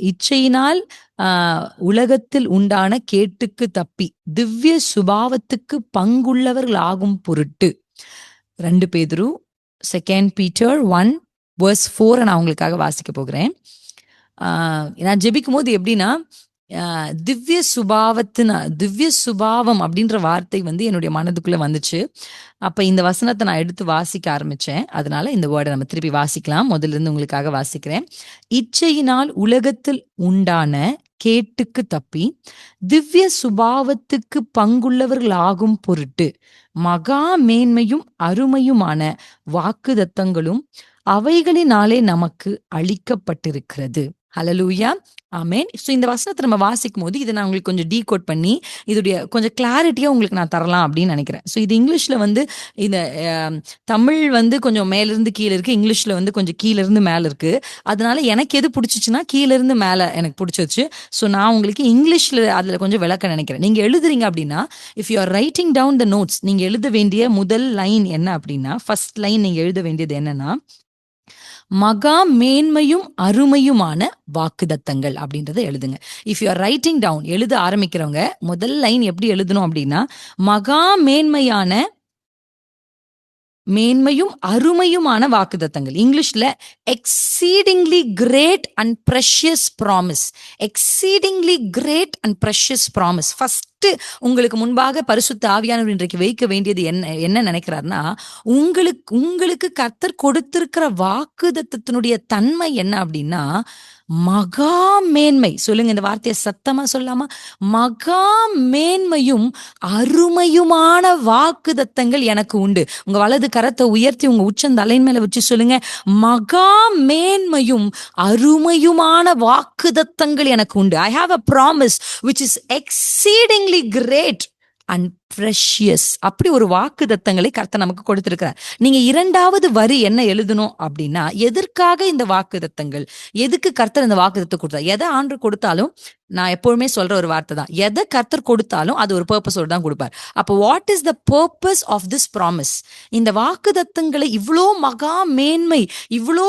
இச்சையினால் உலகத்தில் உண்டான கேட்டுக்கு தப்பி திவ்ய சுபாவத்துக்கு பங்குள்ளவர்கள் ஆகும் பொருட்டு. 2 பேதுரு 2 Peter 1:4 நான் உங்களுக்காக வாசிக்க போகிறேன். நான் ஜெபிக்கும் போது எப்படின்னா, திவ்ய சுபாவம் அப்படின்ற வார்த்தை வந்து என்னுடைய மனதுக்குள்ள வந்துச்சு. அப்ப இந்த வசனத்தை நான் எடுத்து வாசிக்க ஆரம்பிச்சேன். அதனால இந்த வேர்டை நம்ம திருப்பி வாசிக்கலாம். முதல்ல இருந்து உங்களுக்காக வாசிக்கிறேன். இச்சையினால் உலகத்தில் உண்டான கேட்டுக்கு தப்பி திவ்ய சுபாவத்துக்கு பங்குள்ளவர்கள் ஆகும் பொருட்டு மகா மேன்மையும் அருமையுமான வாக்குதத்தங்களும் அவைகளினாலே நமக்கு அளிக்கப்பட்டிருக்கிறது. ஹல்லேலூயா. ஆமென். ஸோ இந்த வசனத்தை நம்ம வாசிக்கும் போது இதை நான் உங்களுக்கு கொஞ்சம் டீகோட் பண்ணி இதோடைய கொஞ்சம் கிளாரிட்டியா உங்களுக்கு நான் தரலாம் அப்படின்னு நினைக்கிறேன். ஸோ இது இங்கிலீஷ்ல வந்து இந்த தமிழ் வந்து கொஞ்சம் மேலிருந்து கீழே இருக்கு, இங்கிலீஷ்ல வந்து கொஞ்சம் கீழ இருந்து மேல இருக்கு. அதனால எனக்கு எது பிடிச்சிச்சுன்னா கீழ இருந்து மேல எனக்கு பிடிச்சிருச்சு. ஸோ நான் உங்களுக்கு இங்கிலீஷ்ல அதுல கொஞ்சம் விளக்க நினைக்கிறேன். நீங்க எழுதுறீங்க அப்படின்னா, if you are writing down the notes, நீங்க எழுத வேண்டிய முதல் லைன் என்ன அப்படின்னா, ஃபர்ஸ்ட் லைன் நீங்க எழுத வேண்டியது என்னன்னா, மகா மேன்மையும் அருமையுமான வாக்குதத்தங்கள் அப்படின்றத எழுதுங்க. If you are writing down, எழுத ஆரம்பிக்கிறவங்க முதல் லைன் எப்படி எழுதணும் அப்படின்னா, மகா மேன்மையும் அருமையுமான வாக்குதத்தங்கள். இங்கிலீஷ்ல exceedingly great and precious promise. Exceedingly great and precious promise. First உங்களுக்கு முன்பாக பரிசுத்த ஆவியானவர் இன்றைக்கு வைக்க வேண்டியது என்ன நினைக்கிறாருன்னா, உங்களுக்கு கர்த்தர் கொடுத்திருக்கிற வாக்குதத்தத்தினுடைய தன்மை என்ன அப்படின்னா, மகா மேன்மை. சொல்லுங்க, இந்த வார்த்தையை சத்தமா சொல்லாமா? மகா மேன்மையும் அருமையுமான வாக்குதத்தங்கள் எனக்கு உண்டு. உங்க வலது கரத்தை உயர்த்தி உங்க உச்சந்தலையின் மேல வச்சு சொல்லுங்க, மகா மேன்மையும் அருமையுமான வாக்குதத்தங்கள் எனக்கு உண்டு. I have a promise which is exceedingly great and precious. அப்படி ஒரு வாக்குதத்தங்களை கர்த்தர் நமக்கு கொடுத்திருக்கிறார். நீங்க இரண்டாவது வரி என்ன எழுதணும் அப்படின்னா, எதற்காக இந்த வாக்குதத்தங்கள், எதுக்கு கர்த்தர் இந்த வாக்குதத்தை கொடுத்தார்? எதை ஆண்டு கொடுத்தாலும் நான் எப்பவுமே சொல்ற ஒரு வார்த்தை தான், எதை கர்த்தர் கொடுத்தாலும் அது ஒரு பர்பஸோடு தான் கொடுப்பார். அப்போ what is the purpose of this promise? இந்த வாக்குதத்தங்களை இவ்வளோ மகா மேன்மை, இவ்வளோ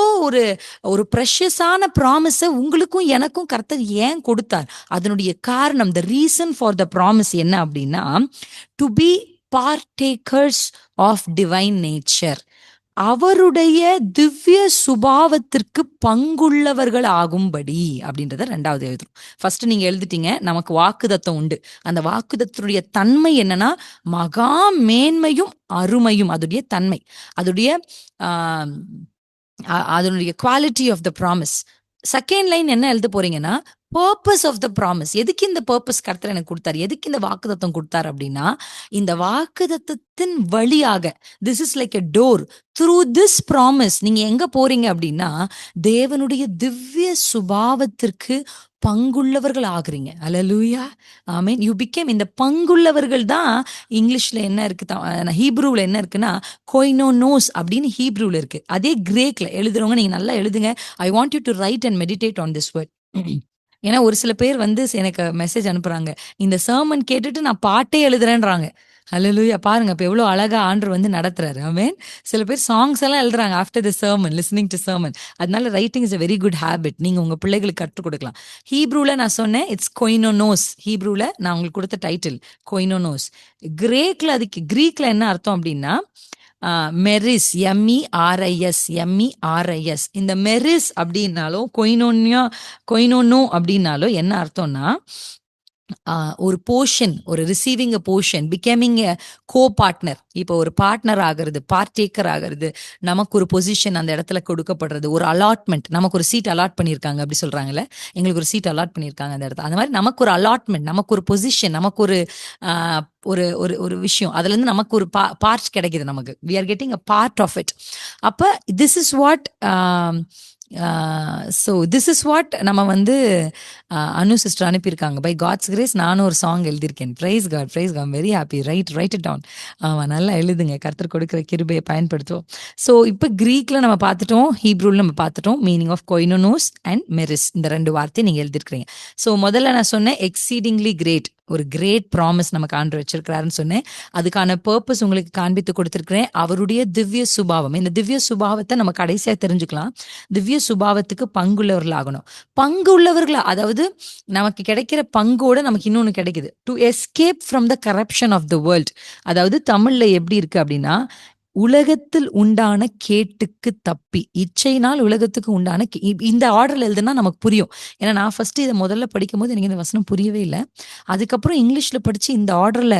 ஒரு ப்ரெஷியஸான ப்ராமிஸை உங்களுக்கும் எனக்கும் கர்த்தர் ஏன் கொடுத்தார்? அதனுடைய காரணம், the reason for the promise என்ன அப்படின்னா, to be partakers of divine nature. அவருடைய திவ்ய சுபாவத்திற்கு பங்குள்ளவர்கள் ஆகும்படி அப்படின்றத ரெண்டாவது எழுதணும். ஃபர்ஸ்ட் நீங்க எழுதிட்டீங்க, நமக்கு வாக்குதத்தம் உண்டு. அந்த வாக்குதத்தினுடைய தன்மை என்னன்னா, மகா மேன்மையும் அருமையும், அதோடைய தன்மை, அதனுடைய quality of the promise. Second line என்ன எழுத போறீங்கன்னா, பர்பஸ் ஆஃப் த ப்ராமிஸ். எதுக்கு இந்த பர்பஸ் கர்த்தர் எனக்கு கொடுத்தாரு, எதுக்கு இந்த வாக்குதத்தம் கொடுத்தாரு அப்படின்னா, இந்த வாக்குதத்தத்தின் வழியாக, this is like a door. Through this promise நீங்க எங்க போறீங்க அப்படின்னா, தேவனுடைய திவ்ய சுபாவத்திற்கு பங்குள்ளவர்கள் ஆகுறீங்க. அல்லேலூயா, ஆமென். You become. இந்த பங்குள்ளவர்கள் தான் இங்கிலீஷ்ல என்ன இருக்கு, ஹீப்ரூவில் என்ன இருக்குன்னா, கொய்னோனோஸ் அப்படின்னு ஹீப்ரூவில் இருக்கு. அதே கிரேக்ல எழுதுறவங்க நீங்க நல்லா எழுதுங்க. I want you to right and meditate on this word. ஏன்னா ஒரு சில பேர் வந்து எனக்கு மெசேஜ் அனுப்புறாங்க, இந்த சர்மன் கேட்டுட்டு நான் பாட்டே எழுதுறேன்றாங்க. ஹல்லேலூயா, பாருங்க இப்ப எவ்வளவு அழகா ஆண்டவர் வந்து நடத்துறாரு. ஆமென். சில பேர் சாங்ஸ் எல்லாம் எழுதுறாங்க after the sermon, listening to sermon. அதனால writing is a very good habit. நீங்க உங்க பிள்ளைகளுக்கு கற்றுக் கொடுக்கலாம். ஹீப்ரூல நான் சொன்னேன், இட்ஸ் கொய்னோனோஸ். ஹீப்ரூல நான் உங்களுக்கு கொடுத்த டைட்டில் கொய்னோனோஸ். கிரீக்ல என்ன அர்த்தம் அப்படின்னா, மெரிஸ், எம்இஆர்ஐஎஸ், எம்இஆர்ஐஎஸ். இந்த மெரிஸ் அப்படின்னாலும் கொய்னோனோ அப்படின்னாலும் என்ன அர்த்தம்னா, ஒரு போர்ஷன், ஒரு receiving a portion, becoming a co partner. இப்போ ஒரு பார்ட்னர் ஆகிறது, பார்ட்டேக்கர் ஆகிறது, நமக்கு ஒரு பொசிஷன் அந்த இடத்துல கொடுக்கப்படுறது, ஒரு அலாட்மெண்ட். நமக்கு ஒரு சீட் அலாட் பண்ணியிருக்காங்க அப்படி சொல்றாங்கல்ல, எங்களுக்கு ஒரு சீட் அலாட் பண்ணியிருக்காங்க அந்த இடத்துல. அந்த மாதிரி நமக்கு ஒரு அலாட்மெண்ட், நமக்கு ஒரு பொசிஷன், நமக்கு ஒரு ஒரு ஒரு ஒரு விஷயம், அதுல இருந்து நமக்கு ஒரு பார்ட் கிடைக்குது. நமக்கு we are getting a part of it. அப்ப this is what so this is what நம்ம வந்து அனு சிஸ்டர் அனுப்பியிருக்காங்க. பை காட்ஸ் கிரேஸ் நானும் ஒரு சாங் எழுதியிருக்கேன். Praise God, praise God, very happy. Write it down. ஆமாம், நல்லா எழுதுங்க, கர்த்தர் கொடுக்குற கிருபையை பயன்படுத்துவோம். ஸோ இப்போ க்ரீக்கில் நம்ம பார்த்துட்டோம், ஹீப்ரூவில் நம்ம பார்த்துட்டோம். மீனிங் ஆஃப் கொய்னோனோஸ் அண்ட் மெரிஸ், இந்த ரெண்டு வார்த்தையை நீங்கள் எழுதிருக்கிறீங்க. ஸோ முதல்ல நான் சொன்னேன் எக்ஸீடிங்லி கிரேட், ஒரு கிரேட் ப்ராமிஸ் நமக்கு ஆண்டவர் வச்சிருக்கிறாருன்னு சொன்னேன். அதுக்கான பர்பஸ் உங்களுக்கு காண்பித்து கொடுத்திருக்கிறேன். அவருடைய திவ்ய சுபாவம், இந்த திவ்ய சுபாவத்தை நம்ம கடைசியா தெரிஞ்சுக்கலாம். திவ்ய சுபாவத்துக்கு பங்குள்ளவர்கள் ஆகணும். பங்கு உள்ளவர்களா, அதாவது நமக்கு கிடைக்கிற பங்கோட நமக்கு இன்னொன்னு கிடைக்குது. To escape from the corruption of the world. அதாவது தமிழ்ல எப்படி இருக்கு அப்படின்னா, உலகத்தில் உண்டான கேட்டுக்கு தப்பி, இச்சையினால் உலகத்துக்கு உண்டான இந்த ஆர்டர்ல எழுதுனா நமக்கு புரியும். ஏன்னா நான் ஃபர்ஸ்ட் இதை முதல்ல படிக்கும் போது எனக்கு இந்த வசனம் புரியவே இல்லை. அதுக்கப்புறம் இங்கிலீஷ்ல படிச்சு இந்த ஆர்டர்ல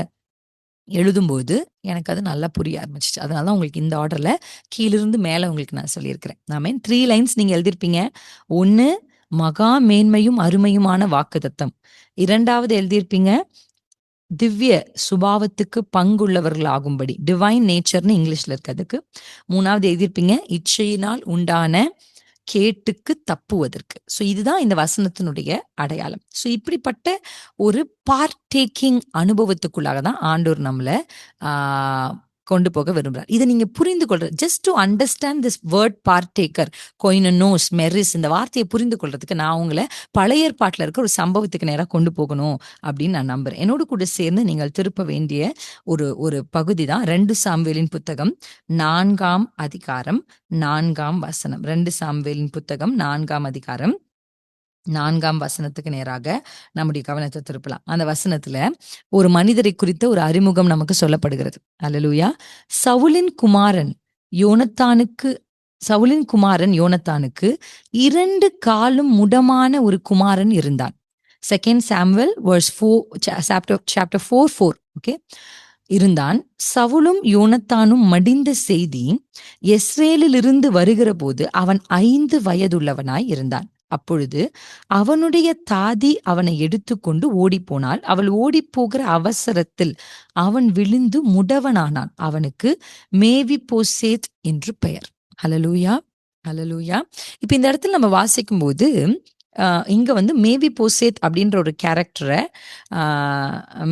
எழுதும்போது எனக்கு அது நல்லா புரிய ஆரம்பிச்சிச்சு. அதனால தான் உங்களுக்கு இந்த ஆர்டர்ல கீழிருந்து மேல உங்களுக்கு நான் சொல்லியிருக்கிறேன். ஆமென். 3 லைன்ஸ் நீங்க எழுதியிருப்பீங்க. 1 மகா மேன்மையும் அருமையுமான வாக்குத்தத்தம். 2வது எழுதியிருப்பீங்க திவ்ய சுபாவத்துக்கு பங்குள்ளவர்கள் ஆகும்படி, டிவைன் நேச்சர்னு இங்கிலீஷ்ல இருக்கு அதுக்கு. 3வது எழுதியிருப்பீங்க இச்சையினால் உண்டான கேட்டுக்கு தப்புவதற்கு. ஸோ இதுதான் இந்த வசனத்தினுடைய அடையாளம். ஸோ இப்படிப்பட்ட ஒரு பார்ட்டேக்கிங் அனுபவத்துக்குள்ளாக தான் ஆண்டவர் நம்மள கொண்டு போக விரும்புறார். இதை நீங்க புரிந்து கொள்றது, just to understand this word partaker, கொயினோஸ், மெரிஸ், இந்த வார்த்தையை புரிந்து கொள்றதுக்கு நான் உங்களை பழைய ஏற்பாட்டில் இருக்க ஒரு சம்பவத்துக்கு நேராக கொண்டு போகணும் அப்படின்னு நான் நம்புறேன். என்னோடு கூட சேர்ந்து நீங்கள் திருப்ப வேண்டிய ஒரு பகுதி தான் 2 சாமுவேலின் புத்தகம் 4ஆம் அதிகாரம் 4ஆம் வசனம். 2 சாமுவேலின் புத்தகம் 4ஆம் அதிகாரம் 4ஆம் வசனத்துக்கு நேராக நம்முடைய கவனத்தை திருப்பலாம். அந்த வசனத்துல ஒரு மனிதரை குறித்த ஒரு அறிமுகம் நமக்கு சொல்லப்படுகிறது. அல்லேலூயா. சவுலின் குமாரன் யோனத்தானுக்கு 2 காலும் முடமான ஒரு குமாரன் இருந்தான். 2 சாமுவேல் verse 4 chapter 4 ஓகே இருந்தான். சவுலும் யோனத்தானும் மடிந்த செய்தி இஸ்ரேலிலிருந்து வருகிற போது அவன் 5 வயதுள்ளவனாய் இருந்தான். அப்பொழுது அவனுடைய தாதி அவனை எடுத்துக்கொண்டு ஓடிப்போனாள். அவள் ஓடிப்போகிற அவசரத்தில் அவன் விழுந்து முடவனானான். அவனுக்கு மேவிபோசேத் என்று பெயர். ஹல்லேலூயா, ஹல்லேலூயா. இப்ப இந்த இடத்துல நம்ம வாசிக்கும் போது இங்க வந்து மேவிபோசேத் அப்படின்ற ஒரு கேரக்டரை,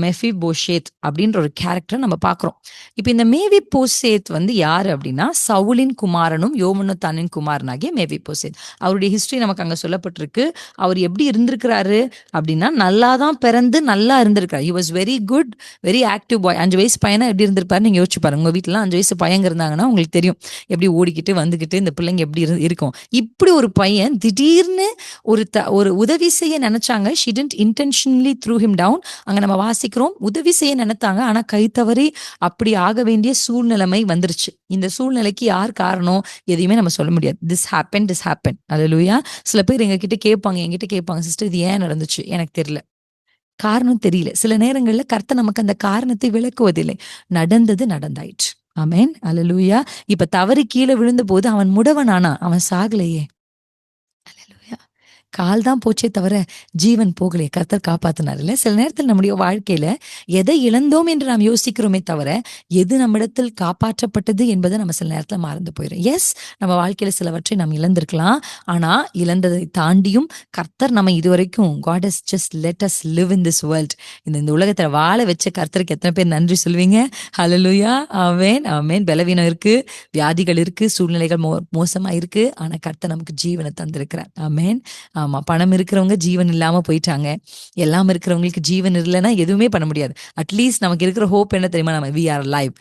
மெஃபிபோஷேத் அப்படின்ற ஒரு கேரக்டரை நம்ம பார்க்குறோம். இப்போ இந்த மேவிபோசேத் வந்து யாரு அப்படின்னா சவுலின் குமாரனும் யோனத்தானின் குமாரனாகிய மேவிபோசேத். அவருடைய ஹிஸ்டரி நமக்கு அங்கே சொல்லப்பட்டிருக்கு. அவர் எப்படி இருந்திருக்கிறாரு அப்படின்னா நல்லா தான் பிறந்து நல்லா இருந்திருக்காரு. He was very good, very active boy. 5 வயசு பையனா எப்படி இருந்திருப்பாரு நீங்க யோசிச்சு பாருங்க. உங்க வீட்டிலாம் 5 வயசு பையங்க இருந்தாங்கன்னா உங்களுக்கு தெரியும் எப்படி ஓடிக்கிட்டு வந்துக்கிட்டு இந்த பிள்ளைங்க எப்படி இருக்கும். இப்படி ஒரு பையன் திடீர்னு ஒரு உதவி செய்ய நினைச்சாங்க. she didn't intentionally threw him down. அங்க நம்ம வாசிக்கிறோம் உதவி செய்ய நினைத்தாங்க, ஆனா கை தவறி அப்படி ஆக வேண்டிய சூழ்நிலைமை வந்துருச்சு. இந்த சூழ்நிலைக்கு யார் காரணம் எதையுமே நம்ம சொல்ல முடியாது. this happened. அல்லேலூயா. சில பேர் என்கிட்ட கேட்பாங்க சிஸ்டர் இது ஏன் நடந்துச்சு, எனக்கு தெரியல, காரணம் தெரியல. சில நேரங்கள்ல கர்த்தர் நமக்கு அந்த காரணத்தை விளக்குவதில்லை. நடந்தது நடந்தாயிற்று. ஆமென், அல்லேலூயா. இப்ப தவறி கீழே விழுந்த போது அவன் முடவனானா, அவன் சாகலையே. கால் தான் போச்சே தவிர ஜீவன் போகலையே. கர்த்தர் காப்பாத்தினார் இல்ல. சில நேரத்தில் நம்முடைய வாழ்க்கையில எதை இழந்தோம் என்று நாம் யோசிக்கிறோமே தவிர எது நம்மிடத்தில் காப்பாற்றப்பட்டது என்பதை நம்ம சில நேரத்தில் மறந்து போயிடும். எஸ், நம்ம வாழ்க்கையில சிலவற்றை நாம் இழந்திருக்கலாம். ஆனா இழந்ததை தாண்டியும் கர்த்தர் நம்ம இதுவரைக்கும் God has just let us live in this world. இந்த உலகத்துல வாழ வச்ச கர்த்தருக்கு எத்தனை பேர் நன்றி சொல்வீங்க? ஹல்லேலூயா, ஆமென், ஆமென். பலவீனம் இருக்கு, வியாதிகள் இருக்கு, சூழ்நிலைகள் மோசமா இருக்கு, ஆனா கர்த்தர் நமக்கு ஜீவனை தந்திருக்கிறார். ஆமென். ஆமா, பணம் இருக்கிறவங்க ஜீவன் இல்லாம போயிட்டாங்க. எல்லாம் இருக்கிறவங்களுக்கு ஜீவன் இல்லைன்னா எதுவுமே பண்ண முடியாது. அட்லீஸ்ட் நமக்கு இருக்கிற ஹோப் என்ன தெரியுமா? நம்ம we are alive.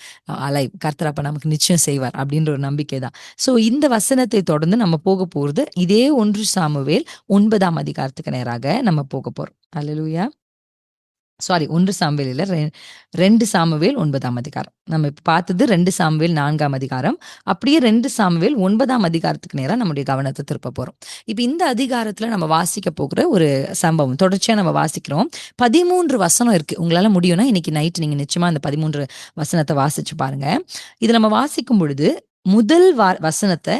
கர்த்தர் அப்ப நமக்கு நிச்சயம் செய்வார் அப்படின்ற ஒரு நம்பிக்கை தான். சோ இந்த வசனத்தை தொடர்ந்து நம்ம போக போறது இதே 1 சாமுவேல் 9ஆம் அதிகாரத்துக்கு நேராக நம்ம போக போறோம். அல்லேலூயா. 1 சாமுவேல் இல்ல, 2 சாமுவேல் 9ஆம் அதிகாரம். நம்ம இப்ப பார்த்தது 2 சாமுவேல் 4ஆம் அதிகாரம். அப்படியே 2 சாமுவேல் 9ஆம் அதிகாரத்துக்கு நேரா நம்முடைய கவனத்தை திருப்ப போறோம். இப்ப இந்த அதிகாரத்துல நம்ம வாசிக்க போகிற ஒரு சம்பவம் தொடர்ச்சியா நம்ம வாசிக்கிறோம். 13 வசனம் இருக்கு. உங்களால முடியும்னா இன்னைக்கு நைட் நீங்க நிச்சயமா அந்த 13 வசனத்தை வாசிச்சு பாருங்க. இது நம்ம வாசிக்கும் பொழுது முதல் வசனத்தை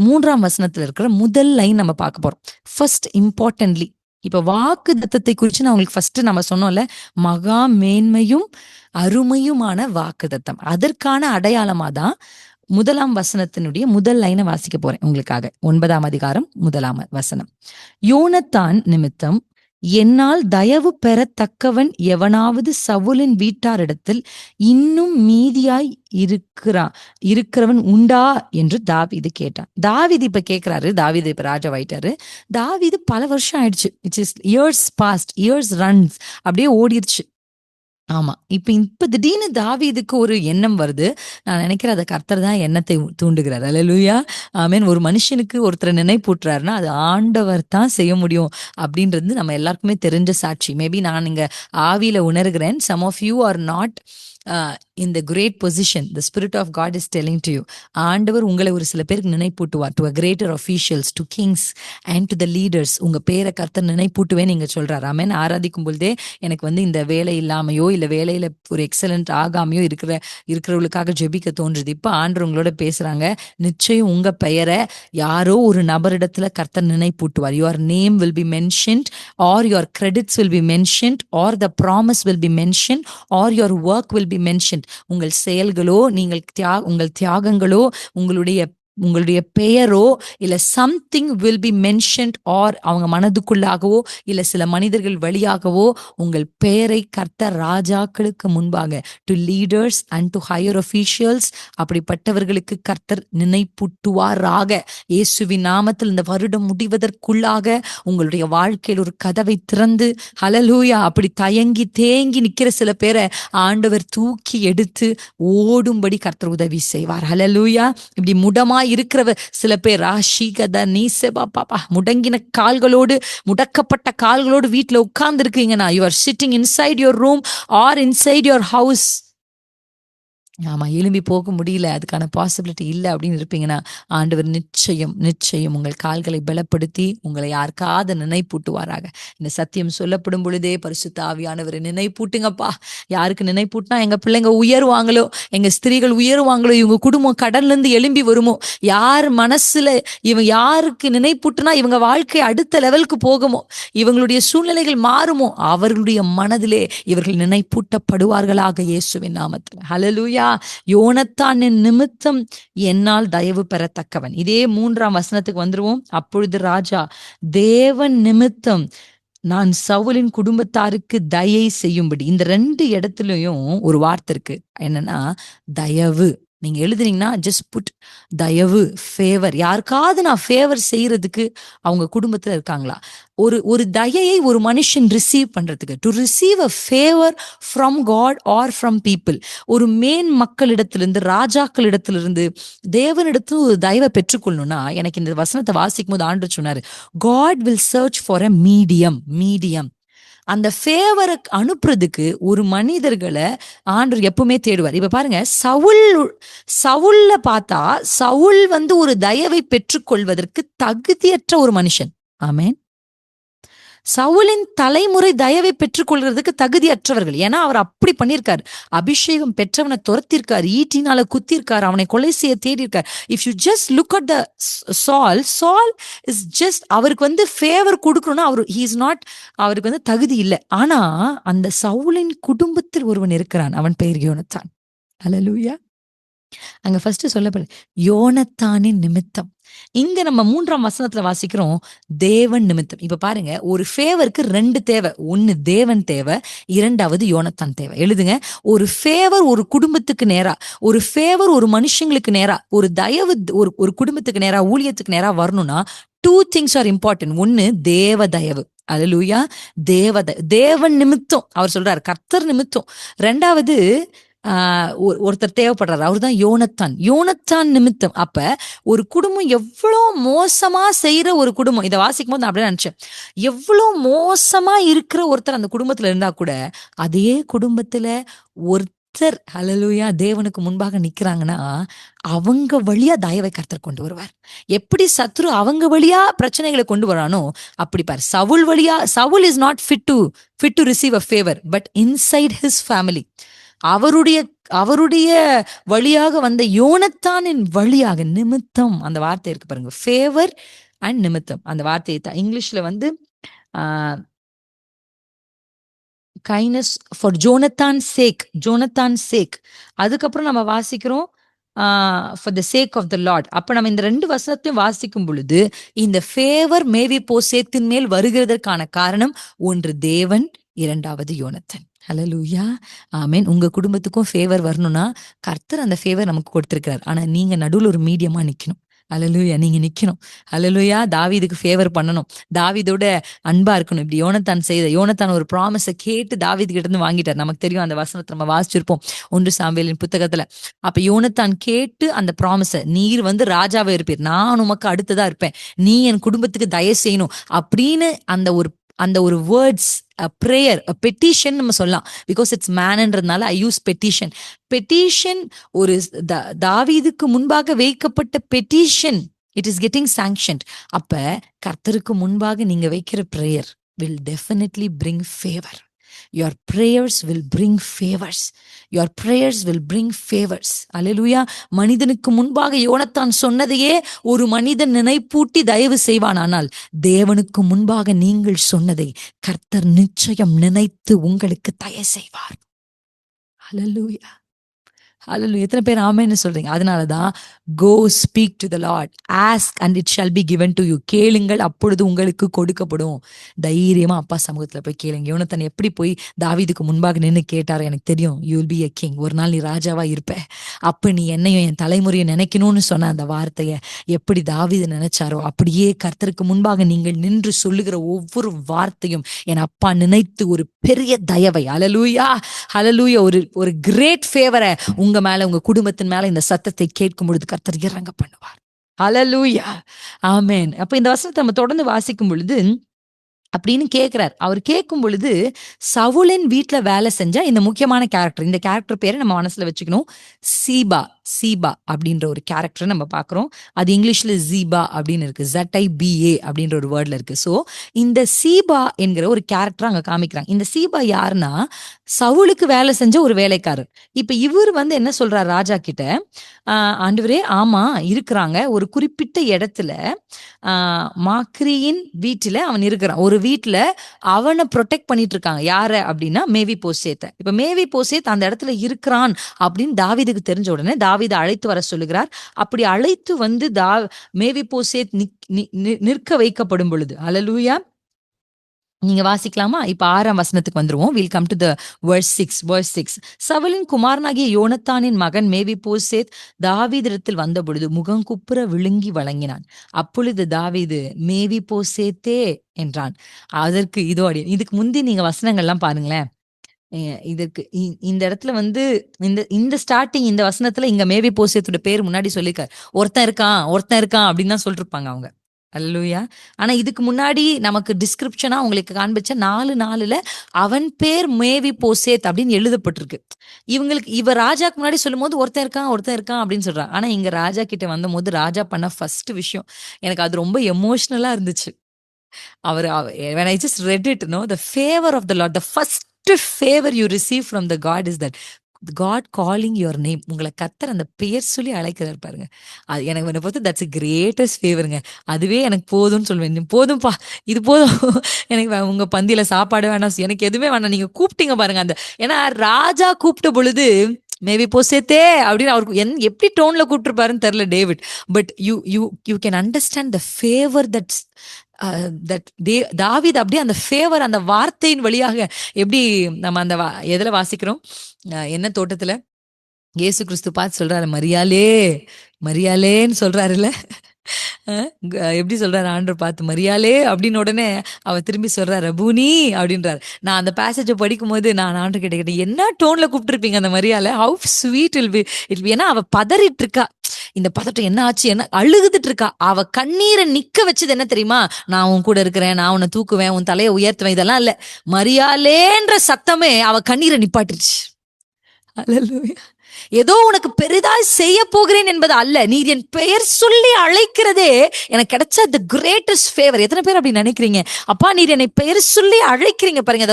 3ஆம் வசனத்துல இருக்கிற முதல் லைன் நம்ம பார்க்க போறோம். ஃபர்ஸ்ட் இம்பார்ட்டன்ட்லி, இப்ப வாக்கு தத்தத்தை குறிச்சு நான் உங்களுக்கு ஃபர்ஸ்ட் நம்ம சொன்னோம்ல, மகா மேன்மையும் அருமையுமான வாக்கு தத்தம், அதற்கான அடையாளமா தான் 1ஆம் வசனத்தினுடைய முதல் லைனை வாசிக்க போறேன் உங்களுக்காக. 9ஆம் அதிகாரம் 1ஆம் வசனம். யோனத்தான் நிமித்தம் என்னால் தயவு பெறத்தக்கவன் எவனாவது சவுலின் வீட்டாரிடத்தில் இன்னும் மீதியாய் இருக்கிறவன் உண்டா என்று தாவீது கேட்டான். தாவீது இப்ப கேட்கிறாரு. தாவீது இப்ப ராஜாவாயிட்டாரு. தாவீது பல வருஷம் ஆயிடுச்சு. It's is years past, years runs, அப்படியே ஓடிடுச்சு. ஆமா, இப்ப திடீர்னு தாவீதுக்கு ஒரு எண்ணம் வருது. நான் நினைக்கிறேன் அதை கர்த்தர் தான் எண்ணத்தை தூண்டுகிறார். அல்லேலூயா, ஆமென். ஒரு மனுஷனுக்கு ஒருத்தரை நினைப்பூட்டுறாருன்னா அது ஆண்டவர் தான் செய்ய முடியும் அப்படின்றது நம்ம எல்லாருக்குமே தெரிஞ்ச சாட்சி. மேபி நான் இங்க ஆவியில உணர்கிறேன். Some of you are not in the great position. The Spirit of God is telling to you. ஆண்டவர் உங்களை ஒரு சில பேருக்கு நினைப்பூட்டுவார். to a greater officials, to kings and to the leaders. உங்க பேரை கர்த்தர் நினைப்பூட்டுவேன் நீங்க சொல்றாரு. ஆமென். ஆராதிக்கும் பொழுதே எனக்கு இந்த வேலை இல்லாமையோ இல்ல வேலையில ஒரு எக்ஸலண்ட் ஆகாமையோ இருக்கிறவங்களுக்காக ஜெபிக்க தோன்றுது. இப்ப ஆண்டவர் உங்களோட பேசுறாங்க. நிச்சயம் உங்க பெயரை யாரோ ஒரு நபரிடத்துல கர்த்தர் நினைப்பூட்டுவார். your name will be mentioned, or your credits will be mentioned, or the promise will be mentioned, or your work will be mentioned. உங்கள் செயல்களோ உங்கள் தியாகங்களோ உங்களுடைய உங்களுடைய பெயரோ இல்ல something will be mentioned, or அவங்க மனதுக்குள்ளாகவோ இல்ல சில மனிதர்கள் வழியாகவோ உங்கள் பெயரை கர்த்தர் ராஜாக்களுக்கு முன்பாக, to leaders and to higher officials, அப்படிப்பட்டவர்களுக்கு கர்த்தர் நினைப்பூட்டுவாராக. இயேசுவின் நாமத்தில் இந்த வருடம் முடிவதற்குள்ளாக உங்களுடைய வாழ்க்கையில் ஒரு கதவை திறந்து, ஹல்லேலூயா, அப்படி தயங்கி தேங்கி நிக்கிற சில பேரை ஆண்டவர் தூக்கி எடுத்து ஓடும்படி கர்த்தர் உதவி செய்வார். ஹல்லேலூயா. இப்படி முடமா இருக்கிறவ சில பேர் முடங்கின கால்களோடு, முடக்கப்பட்ட கால்களோடு வீட்டுல உட்கார்ந்து இருக்கீங்கன்னா, you are sitting inside your room or inside your house. ஆமா, எலும்பி போக முடியல, அதுக்கான பாசிபிலிட்டி இல்லை அப்படின்னு இருப்பீங்கன்னா, ஆண்டவர் நிச்சயம் நிச்சயம் உங்கள் கால்களை பலப்படுத்தி உங்களை யாருக்காவது நினைப்பூட்டுவாராக. இந்த சத்தியம் சொல்லப்படும் பொழுதே பரிசுத்த ஆவியானவரை நினைப்பூட்டுங்கப்பா. யாருக்கு நினைப்பூட்டினா எங்க பிள்ளைங்க உயருவாங்களோ, எங்க ஸ்திரீகள் உயருவாங்களோ, இவங்க குடும்பம் கடல்ல இருந்து எழும்பி வருமோ, யார் மனசுல இவங்க யாருக்கு நினைப்பூட்டுனா இவங்க வாழ்க்கை அடுத்த லெவலுக்கு போகுமோ, இவங்களுடைய சூழ்நிலைகள் மாறுமோ, அவர்களுடைய மனதிலே இவர்கள் நினைப்பூட்டப்படுவார்களாக இயேசுவின் நாமத்தில். ஹல்லேலூயா. யோனத்தானின் நிமித்தம் என்னால் தயவு பெறத்தக்கவன். இதே 3ஆம் வசனத்துக்கு வந்துருவோம். அப்பொழுது ராஜா, தேவன் நிமித்தம் நான் சவுலின் குடும்பத்தாருக்கு தயை செய்யும்படி. இந்த 2 இடத்துலயும் ஒரு வார்த்தை இருக்கு, என்னன்னா தயவு. நீங்க எழுதுனீங்கன்னா ஜஸ்ட் புட் தயவு, ஃபேவர். யாருக்காவது நான் ஃபேவர் செய்யறதுக்கு அவங்க குடும்பத்துல இருக்காங்களா? ஒரு தயையை ஒரு மனுஷன் ரிசீவ் பண்றதுக்கு, to receive a favour from God or from people, ஒரு மேன் மக்களிடத்திலிருந்து, ராஜாக்களிடத்திலிருந்து, தேவனிடத்துல ஒரு தயவை பெற்றுக்கொள்ளணும்னா, எனக்கு இந்த வசனத்தை வாசிக்கும் போது ஆண்டவர் சொன்னாரு, God will search for a medium. அந்த ஃபேவரை அனுப்புறதுக்கு ஒரு மனிதர்களை ஆண்டவர் எப்பவுமே தேடுவார். இப்ப பாருங்க, சவுல்ல பார்த்தா சவுல் ஒரு தயவை பெற்றுக்கொள்வதற்கு தகுதியற்ற ஒரு மனுஷன். ஆமென். சவுலின் தலைமுறை தயவை பெற்றுக்கொள்றதுக்கு தகுதியற்றவர்கள். ஏன்னா அவர் அப்படி பண்ணியிருக்காரு. அபிஷேகம் பெற்றவனை துரத்திருக்காரு, ஈட்டினால குத்திருக்காரு, அவனை கொலை செய்ய தேடியிருக்காரு. If you just look at the Saul is just, அவருக்கு ஃபேவர் கொடுக்கணும்னா அவருக்கு தகுதி இல்லை. ஆனா அந்த சவுலின் குடும்பத்தில் ஒருவன் இருக்கிறான், அவன் பெயர் யோனத்தான். ஹல்லேலூயா. அங்க ஃபர்ஸ்ட் சொல்லப்படுது யோனத்தானின் நிமித்தம். இங்க நம்ம 3ஆம் வசனத்துல வாசிக்கிறோம் தேவன் நிமித்தம். இப்ப பாருங்க, ஒரு ஃபேவருக்கு 2 தேவை. ஒன்னு தேவன் தேவை, 2வது யோனத்தான் தேவை. எழுதுங்க, ஒரு ஃபேவர் ஒரு குடும்பத்துக்கு நேரா, ஒரு ஃபேவர் ஒரு மனுஷங்களுக்கு நேரா, ஒரு தயவு ஒரு குடும்பத்துக்கு நேரா, ஊழியத்துக்கு நேரா வரணும்னா 2 things are important. ஒன்னு தேவ தயவு. அல்லேலூயா. தேவன் நிமித்தம் அவர் சொல்றாரு, கர்த்தர் நிமித்தம். 2வது ஒருத்தர் தேவைப்படுறாரு, அவர் தான் யோனத்தான் நிமித்தம். அப்ப ஒரு குடும்பம் எவ்வளவு மோசமா செய்யற ஒரு குடும்பம், இதை வாசிக்கும் போது நான் அப்படியே நினைச்சேன், எவ்வளவு மோசமா இருக்கிற ஒருத்தர் அந்த குடும்பத்துல இருந்தா கூட, அதே குடும்பத்துல ஒருத்தர் ஹல்லேலூயா தேவனுக்கு முன்பாக நிக்கிறாங்கன்னா, அவங்க வழியா தயவை கர்த்தர் கொண்டு வருவார். எப்படி சத்ரு அவங்க வழியா பிரச்சனைகளை கொண்டு வரானோ, அப்படி பாரு, Saul is not fit to receive a favour, but inside his family, அவருடைய வழியாக வந்த யோனத்தானின் வழியாக, நிமித்தம் அந்த வார்த்தை இருக்கு பாருங்க, ஃபேவர் அண்ட் நிமித்தம். அந்த வார்த்தையை தான் இங்கிலீஷ்ல கைண்ட்னஸ் ஃபார் ஜோனத்தான் சேக். அதுக்கப்புறம் நம்ம வாசிக்கிறோம் for the sake of the Lord. அப்ப நம்ம இந்த 2 வசனத்தையும் வாசிக்கும் பொழுது, இந்த ஃபேவர் மேவி போசேத்தின் மேல் வருகிறதற்கான காரணம், ஒன்று தேவன், 2வது யோனத்தான். ஹல்லேலூயா. ஆமென். உங்க குடும்பத்துக்கும் ஃபேவர் வரணும்னா கர்த்தர் அந்த ஃபேவர் நமக்கு கொடுத்திருக்கிறார். ஆனா நீங்க நடுவுல ஒரு மீடியமா நிக்கணும். ஹல்லேலூயா. நீங்க நிக்கணும். ஹல்லேலூயா. தாவீதுக்கு ஃபேவர் பண்ணணும், தாவீதோட அன்பா இருக்கணும். இப்படி யோனத்தான் ஒரு ப்ராமிஸை கேட்டு தாவீது கிட்ட இருந்து வாங்கிட்டார். நமக்கு தெரியும், அந்த வசனத்தை நம்ம வாசிச்சிருப்போம் 1 சாமுவேலின் புத்தகத்துல. அப்ப யோனத்தான் கேட்டு அந்த ப்ராமிஸை, நீர் ராஜாவே இருப்பீர், நான் உமக்கு அடுத்ததா இருப்பேன், நீ என் குடும்பத்துக்கு தயவு செய்யணும் அப்படின்னு அந்த ஒரு வேர்ட்ஸ், ப்ரேயர், பெட்டிஷன் நம்ம சொல்லலாம். பிகாஸ் இட்ஸ் மேன்ன்றதுனால ஐ யூஸ் பெட்டிஷன். ஒரு தாவீதுக்கு முன்பாக வைக்கப்பட்ட petition, it is getting sanctioned. அப்ப கர்த்தருக்கு முன்பாக நீங்க வைக்கிற prayer will definitely bring favor. Your prayers will bring favors. அல்லேலூயா. மனிதனுக்கு முன்பாக யோனத்தான் சொன்னதையே ஒரு மனிதன் நினைப்பூட்டி தயவு செய்வான். ஆனால் தேவனுக்கு முன்பாக நீங்கள் சொன்னதை கர்த்தர் நிச்சயம் நினைத்து உங்களுக்கு தயவு செய்வார். அல்லேலூயா. ஹல்லேலூயா. எத்தனை பேர் ஆமென்னு சொல்றீங்க? அதனாலதான் go speak to the lord, ask and it shall be given to you. கேளுங்கள் அப்பொழுது உங்களுக்கு கொடுக்கப்படும். தைரியமா அப்பா சமூகத்துல போய் கேளுங்க. யோனத்தான் எப்படி போய் தாவீதுக்கு முன்பாக நின்னு கேட்டாரோ, எனக்கு தெரியும் you will be a king, ஒரு நாள் நீ ராஜாவா இருப்ப, அப்ப நீ என்னையும் என் தலைமுறையை நினைக்கணும்னு சொன்ன அந்த வார்த்தைய எப்படி தாவீது நினைச்சாரோ, அப்படியே கர்த்தருக்கு முன்பாக நீங்கள் நின்று சொல்லுகிற ஒவ்வொரு வார்த்தையும் என் அப்பா நினைத்து ஒரு பெரிய தயவை, ஹல்லேலூயா ஹல்லேலூயா, ஒரு ஒரு கிரேட் ஃபேவரை உங்க மேல, உங்க குடும்பத்தின் மேல இந்த சத்தத்தை கேட்கும் பொழுது கர்த்தர் இறங்க பண்ணுவார். ஹல்லேலூயா, ஆமென். அப்ப இந்த வசனத்தை நம்ம தொடர்ந்து வாசிக்கும் பொழுது அப்படின்னு கேட்கிறார். அவர் கேட்கும் பொழுது சவுலின் வீட்டுல வேலை செஞ்ச இந்த முக்கியமான கேரக்டர், இந்த கேரக்டர் பேரை நம்ம மனசுல வச்சுக்கணும். சீபா, சீபா அப்படின்ற ஒரு கேரக்டர் நம்ம பார்க்கிறோம். அது இங்கிலீஷ்ல ஜீபா அப்படின்னு இருக்கு, ZIBA அப்படின்ற ஒரு வேர்ட்ல இருக்கு. ஸோ இந்த சீபா என்கிற ஒரு கேரக்டர் அங்க காமிக்கிறாங்க. இந்த சீபா யாருன்னா சவுலுக்கு வேலை செஞ்ச ஒரு வேலைக்காரர். இப்ப இவர் வந்து என்ன சொல்றார் ராஜா கிட்ட, ஆண்டவரே ஆமா இருக்கிறாங்க, ஒரு குறிப்பிட்ட இடத்துல மாக்ரியின் வீட்டுல அவன் இருக்கிறான். ஒரு வீட்டுல அவனை ப்ரொடெக்ட் பண்ணிட்டு இருக்காங்க. யார அப்படின்னா மேவி போசேத்த. இப்ப மேவி போசேத் அந்த இடத்துல இருக்கிறான் அப்படின்னு தாவீதுக்கு தெரிஞ்ச உடனே தாவீது அழைத்து வர சொல்லுகிறார். அப்படி அழைத்து வந்து மேவி போசேத் நிற்க வைக்கப்படும் பொழுது, ஹல்லேலூயா, நீங்க வாசிக்கலாமா? இப்ப 6ஆம் வசனத்துக்கு வந்துருவோம். Will come to the verse 6. சவுலின் குமாரனாகிய யோனத்தானின் மகன் மேவி போசேத் தாவீதிடத்தில் வந்தபொழுது முகங்குப்புற விழுங்கி வழங்கினான். அப்பொழுது தாவீது மேவி போசேத்தே என்றான். அதற்கு இதோ அடி, இதுக்கு முந்தி நீங்க வசனங்கள்லாம் பாருங்களேன். இதற்கு இந்த இடத்துல வந்து இந்த ஸ்டார்டிங் இந்த வசனத்துல இங்க மேவி போசேத்தோட பேர் முன்னாடி சொல்லிருக்காரு. ஒருத்தன் இருக்கான் அப்படின்னு தான் சொல்லிருப்பாங்க அவங்க. அல்லேலூயா. ஆனா இதுக்கு முன்னாடி நமக்கு டிஸ்கிரிப்ஷனா உங்களுக்கு காண்பிச்ச 4:4 அவன் பேர் மேவி போசேத் அப்படின்னு எழுதப்பட்டிருக்கு. இவ ராஜாக்கு முன்னாடி சொல்லும் போது ஒருத்தன் இருக்கான் அப்படின்னு சொல்றான். ஆனா இங்க ராஜா கிட்ட வந்த போது ராஜா பண்ண ஃபர்ஸ்ட் விஷயம் எனக்கு அது ரொம்ப எமோஷனலா இருந்துச்சு. when I just read it, the favor of the Lord, the first favor you receive from the God is that God calling your name. உங்களை கர்த்தர் அந்த பெயர் சொல்லி அழைக்கிறார் பாருங்க. அது எனக்கு என்னை பொறுத்து தட்ஸ் கிரேட்டஸ்ட் ஃபேவருங்க. அதுவே எனக்கு போதும்னு சொல்லுவேன். போதும்பா, இது போதும், எனக்கு உங்க பந்தியில சாப்பாடு வேணாம், எனக்கு எதுவுமே வேணாம், நீங்க கூப்பிட்டீங்க பாருங்க. அந்த ஏன்னா ராஜா கூப்பிட்ட பொழுது மேபி போசேத்தே அப்படின்னு அவருக்கு எப்படி டோன்ல கூப்பிட்டுருப்பாருன்னு தெரியல David. But you can understand the favour தாவீது அப்படியே அந்த ஃபேவர், அந்த வார்த்தையின் வழியாக எப்படி நம்ம அந்த எதுல வாசிக்கிறோம், என்ன தோட்டத்துல இயேசு கிறிஸ்து பார்த்து சொல்றாரு மரியாளே, மரியாளேன்னு சொல்றாருல்ல. எப்படி சொல்றாரு ஆண்டவர் பார்த்து மரியாளே அப்படின்னு. உடனே அவ திரும்பி சொல்றா ரபூனி அப்படின்றாரு. நான் அந்த பேசேஜை படிக்கும் போது நான் ஆண்டவர் கிட்ட கேட்டேன், என்ன டோன்ல கூப்பிட்டுருப்பீங்க அந்த மரியாதை, ஹவு ஸ்வீட் இல் பி. ஏன்னா அவ பதறிட்டு இருக்கா. இந்த பதட்டம் என்ன ஆச்சு, என்ன அழுகுதுட்டு இருக்கா. அவ கண்ணீரை நிக்க வச்சது என்ன தெரியுமா, நான் உன் கூட இருக்கிறேன், நான் உன்னை தூக்குவேன், உன் தலையை உயர்த்துவேன், இதெல்லாம் இல்ல. மரியாளேன்ற சத்தமே அவ கண்ணீரை நிப்பாட்டுச்சு. அல்லேலூயா. ஏதோ உனக்கு பெரிதாய் செய்ய போகிறேன் என்பது அல்ல, நீர் என் பெயர் சொல்லி அழைக்கிறதே எனக்கு கிடைச்ச the greatest favor. எத்தனை பேர் அப்படி நினைக்கிறீங்க? அப்பா நீர் என்னை பெயர் சொல்லி அழைக்கிறீங்க பாருங்க.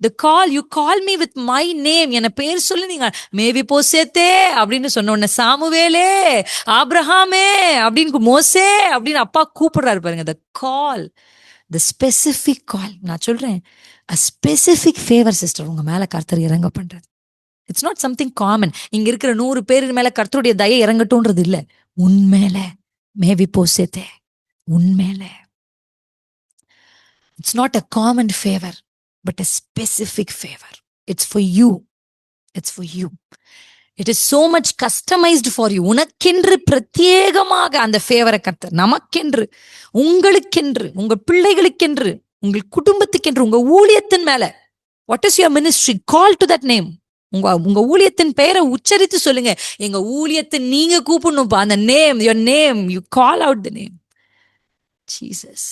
the call you call me with my name. என்னை பெயர் சொல்லி நீங்க மேவி போசேத்தே அப்படின்னு சொன்ன உடனே சாமுவேலே, ஆபிரகாமே அப்படின்னு, மோசே அப்படின்னு அப்பா கூப்பிடுறாரு பாருங்க. the call, the specific call. நான் சொல்றேன் a specific favor சிஸ்டர் உங்க மேல கர்த்தர் இறங்க பண்றது. It's not something common. இங்க இருக்கிற 100 பேர் மேல கர்த்தருடைய தயை இறங்கட்டும்ன்றது இல்ல, உண்மையில மேவி போசேத்தே, உண்மையில. It's not a common favour but a specific favour. It's for you, it's for you. It is so much customised for you. உனக்கென்று பிரத்யேகமாக அந்த ஃபேவரை கர்த்தர் நமக்கென்று, உங்களுக்கென்று, உங்க பிள்ளைகளுக்கென்று, உங்கள் குடும்பத்துக்கென்று, உங்க ஊழியத்தின் மேல. What is your ministry? Call to that name. உங்க ஊழியத்தின் பெயரை உச்சரித்து சொல்லுங்க. எங்க ஊழியத்தை நீங்க கூப்பிடணும்ப்பா. அந்த name, your name, you call out the name Jesus.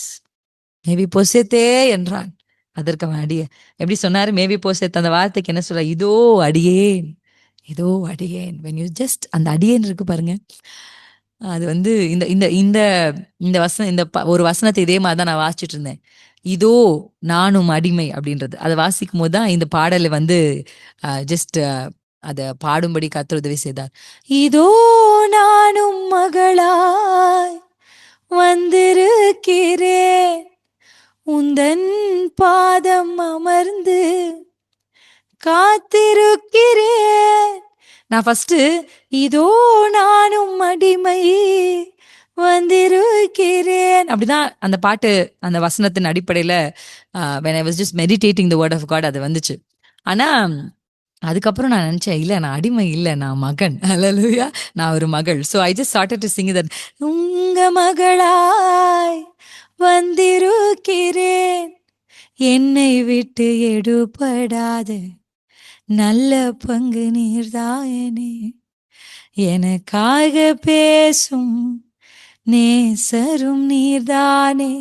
மேவி போசேத்தே என்றான். அதற்கு அவன் எப்படி சொன்னாரு? மேவி போசேத் அந்த வார்த்தைக்கு என்ன சொல்ற? இதோ அடியேன், இதோ அடியேன். when you just அந்த அடியேன் இருக்கு பாருங்க, அது வந்து இந்த இந்த இந்த இந்த வசனம், இந்த ஒரு வசனத்தை இதே மாதிரி தான் நான் வாசிச்சுட்டு இருந்தேன். இதோ நானும் அடிமை அப்படின்றது அதை வாசிக்கும் போது தான் இந்த பாடலை வந்து ஜஸ்ட் அதை பாடும்படி கர்த்தர் உதவி செய்தார். இதோ நானும் மகளாய் வந்திருக்கிறேன், உந்தன் பாதம் அமர்ந்து காத்திருக்கிறேன், நான் ஃபர்ஸ்ட் இதோ நானும் அடிமை வந்திருக்கிறேன் அப்படிதான் அந்த பாட்டு, அந்த வசனத்தின் அடிப்படையில when I was just meditating the word of God அது வந்துச்சு. ஆனா அதுக்கப்புறம் நான் நினைச்சேன், இல்ல நான் அடிமை இல்ல, நான் மகன். ஹalleluya, நான் ஒரு மகள். So I just started to sing that, உங்க மகளாய் வந்திருக்கிறேன், என்னை விட்டு எடுபடாத நல்ல பங்கு நீர்தாயனே, எனக்காக பேசும் நேசரும் நீர்தானே,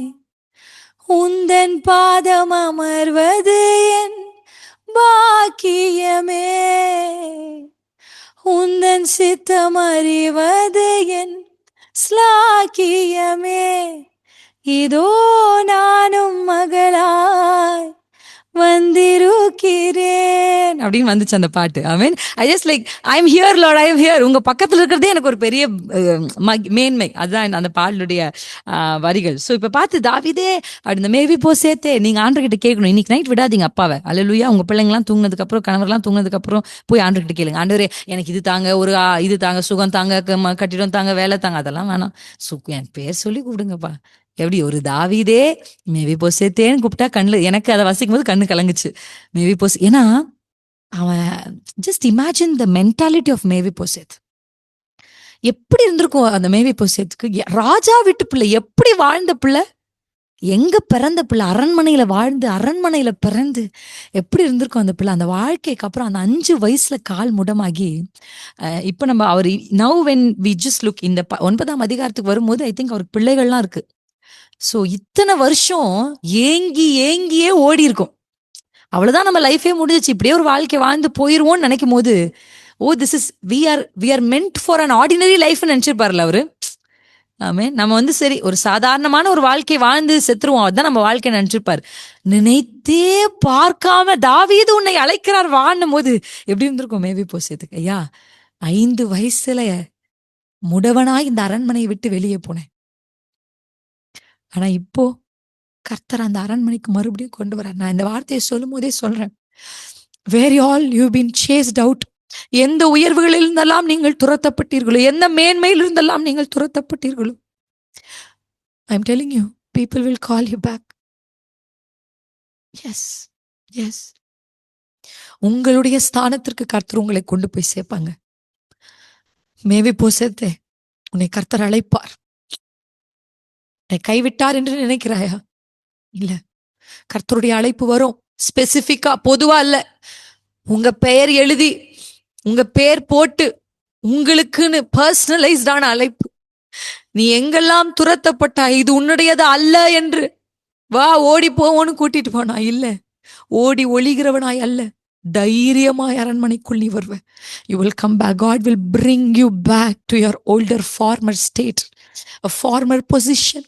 உந்தன் பாதம் அமர்வது என் பாக்கியமே, உந்தன் சித்தம் அறிவது என் ஸ்லாக்கியமே, இதோ நானும் மகளாய் வந்திருக்கிறேன் அப்படின்னு வந்துச்சு அந்த பாட்டு. I mean I just like I am here lord, I am here. உங்க பக்கத்துல இருக்கிறதே எனக்கு ஒரு பெரிய மேன்மை. அதுதான் அந்த பாடலுடைய வரிகள். ஸோ இப்ப பார்த்து தாவீதே அப்படி இந்த மேவி போ சேர்த்தே நீங்க ஆண்டர்கிட்ட கேட்கணும். இன்னைக்கு நைட் விடாதீங்க அப்பாவை. அல்லேலூயா. உங்க பிள்ளைங்கலாம் தூங்கினதுக்கு அப்புறம், கணவர்லாம் தூங்கினதுக்கு அப்புறம் போய் ஆண்டர்கிட்ட கேளுங்க, ஆண்டவரே எனக்கு இது தாங்க, ஒரு இது தாங்க, சுகம் தாங்க, கட்டிடம் தாங்க, வேலை தாங்க, அதெல்லாம் வேணாம், என் பேர் சொல்லி கூப்பிடுங்கப்பா. எப்படி ஒரு தாவீதே மேவி போசேத்தேன்னு கூப்பிட்டா கண்ணு, எனக்கு அதை வசிக்கும் போது கண்ணு கலங்குச்சு. மேவி போஸ், ஏன்னா அவன் just imagine the mentality of Mephibosheth. எப்படி இருந்திருக்கும் அந்த மேவி போசேத்துக்கு? ராஜா வீட்டு பிள்ளை, எப்படி வாழ்ந்த பிள்ளை, எங்க பிறந்த பிள்ளை, அரண்மனையில வாழ்ந்து அரண்மனையில பிறந்து எப்படி இருந்திருக்கும் அந்த பிள்ளை. அந்த வாழ்க்கைக்கு அப்புறம் அந்த 5 வயசுல கால் முடமாகி, இப்ப நம்ம அவர் now when we just look இந்த 9ஆம் அதிகாரத்துக்கு வரும்போது ஐ திங்க் அவருக்கு பிள்ளைகள்லாம் இருக்கு. சோ இத்தனை வருஷம் ஏங்கி ஏங்கியே ஓடி இருக்கும். அவ்வளவுதான், நம்ம லைஃபே முடிஞ்சிச்சு, இப்படியே ஒரு வாழ்க்கை வாழ்ந்து போயிருவோம்னு நினைக்கும் போது, oh this is we are meant for an ordinary life நினைச்சிருப்பார்ல அவரு. ஆமே, நம்ம சரி ஒரு சாதாரணமான ஒரு வாழ்க்கை வாழ்ந்து செத்துருவோம், அதுதான் நம்ம வாழ்க்கை நினைச்சிருப்பாரு. நினைத்தே பார்க்காம தாவீது உன்னை அழைக்கிறார் வான்னும் போது எப்படி இருந்திருக்கும் மேவி போசேத்துக்கு? ஐயா 5 வயசுல முடவனாய் இந்த அரண்மனையை விட்டு வெளியே போனேன், ஆனா இப்போ கர்த்தர் அந்த அரண்மனைக்கு மறுபடியும் கொண்டு வர. நான் இந்த வார்த்தையை சொல்லும் போதே சொல்றேன், where all you been chased out, எந்த உயர்வுகளில் இருந்தெல்லாம் நீங்கள் துரத்தப்பட்டீர்களோ, எந்த மேன்மையில் இருந்தெல்லாம் நீங்கள் துரத்தப்பட்டீர்களோ, I am telling you, people will call you back. Yes yes, உங்களுடைய ஸ்தானத்திற்கு கர்த்தர் உங்களை கொண்டு போய் சேர்ப்பாங்க. மேவி போசேத்தே, உன்னை கர்த்தர் அழைப்பார். கைவிட்டார் என்று நினைக்கிறாயா? இல்ல, கர்த்தருடைய அழைப்பு வரும். ஸ்பெசிபிக்கா, பொதுவா இல்ல, உங்க பெயர் எழுதி, உங்க பேர் போட்டு, உங்களுக்குன்னு பர்சனலைஸ்டான அழைப்பு. நீ எங்கெல்லாம் துரத்தப்பட்டா, இது உன்னுடையது அல்ல என்று வா ஓடி போவோன்னு கூட்டிட்டு போனா இல்ல, ஓடி ஒளிகிறவனாய் அல்ல, தைரியமாய் அரண்மனைக்குள் நீ வருவ. You will come back. God will bring you back to your older former state, a former position.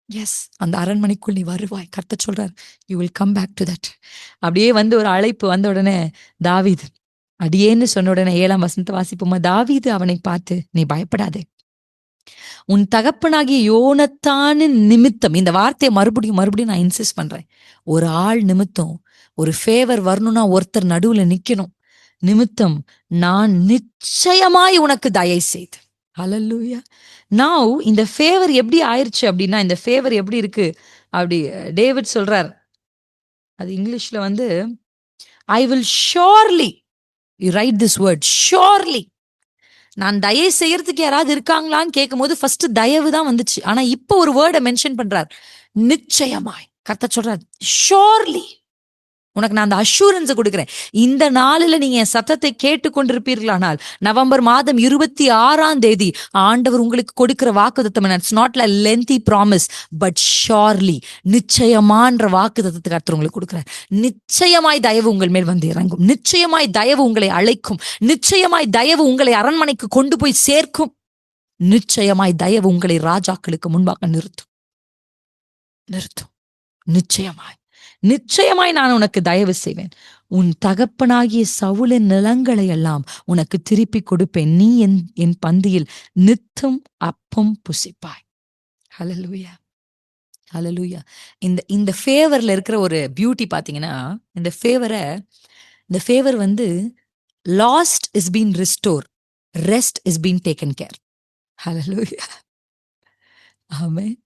Yes, அந்த அரண்மனைக்குள் நீ வருவாய். கர்த்தர் சொல்றார், you will come back to that. அப்படியே வந்து ஒரு அழைப்பு வந்த உடனே தாவீது அடியேன்னு சொன்ன உடனே 7ஆம் வசனத்தை வாசிப்போமா? தாவீது அவனை பார்த்து, நீ பயப்படாதே, உன் தகப்பனாகிய யோனத்தானின் நிமித்தம். இந்த வார்த்தையை மறுபடியும் நான் இன்சிஸ்ட் பண்றேன். ஒரு ஆள் நிமித்தம் ஒரு ஃபேவர் வரணும்னா ஒருத்தர் நடுவுல நிக்கணும். நிமித்தம் நான் நிச்சயமாய் உனக்கு தயை செய்து. ஹல்லேலூயா. நவ் இந்த ஃபேவர் எப்படி ஆயிருச்சு அப்படின்னா, இந்த ஃபேவர் எப்படி இருக்கு அப்படி டேவிட் சொல்றார், அது இங்கிலீஷ்ல வந்து I will surely, you right this word, surely. நான் தயவு செய்யறதுக்கு யாராவது இருக்காங்களான்னு கேட்கும் போது ஃபர்ஸ்ட் தயவு தான் வந்துச்சு. ஆனா இப்போ ஒரு வேர்டை மென்ஷன் பண்றார், நிச்சயமாய். கர்த்தர் சொல்றார், ஷோர்லி உனக்கு நான் அந்த அஷூரன்ஸை கொடுக்கிறேன். இந்த நாளில் நீங்க என் சத்தத்தை கேட்டுக்கொண்டிருப்பீர்களானால், நவம்பர் மாதம் 26ஆம் தேதி ஆண்டவர் உங்களுக்கு கொடுக்கிற வாக்குத்தத்தம், it's not like lengthy promise but surely, நிச்சயமான்ற வாக்குத்தத்தத்தை கர்த்தர் உங்களுக்கு கொடுக்கிறார். நிச்சயமாய் தயவு உங்கள் மேல் வந்து இறங்கும், நிச்சயமாய் தயவு உங்களை அழைக்கும், நிச்சயமாய் தயவு உங்களை அரண்மனைக்கு கொண்டு போய் சேர்க்கும், நிச்சயமாய் தயவு உங்களை ராஜாக்களுக்கு முன்பாக நிறுத்தும். நிச்சயமாய் நிச்சயமாய் நான் உனக்கு தயவு செய்வேன். உன் தகப்பனாகிய சவுலின் நிலங்களை எல்லாம் உனக்கு திருப்பி கொடுப்பேன். நீ என் பந்தியில் நித்தம் அப்பம் புசிப்பாய். ஹல்லேலூயா, ஹல்லேலூயா. இந்த ஃபேவர்ல இருக்கிற ஒரு பியூட்டி பாத்தீங்கன்னா, இந்த ஃபேவர் வந்து Lost is being restored. Rest is being taken care. Hallelujah. Amen.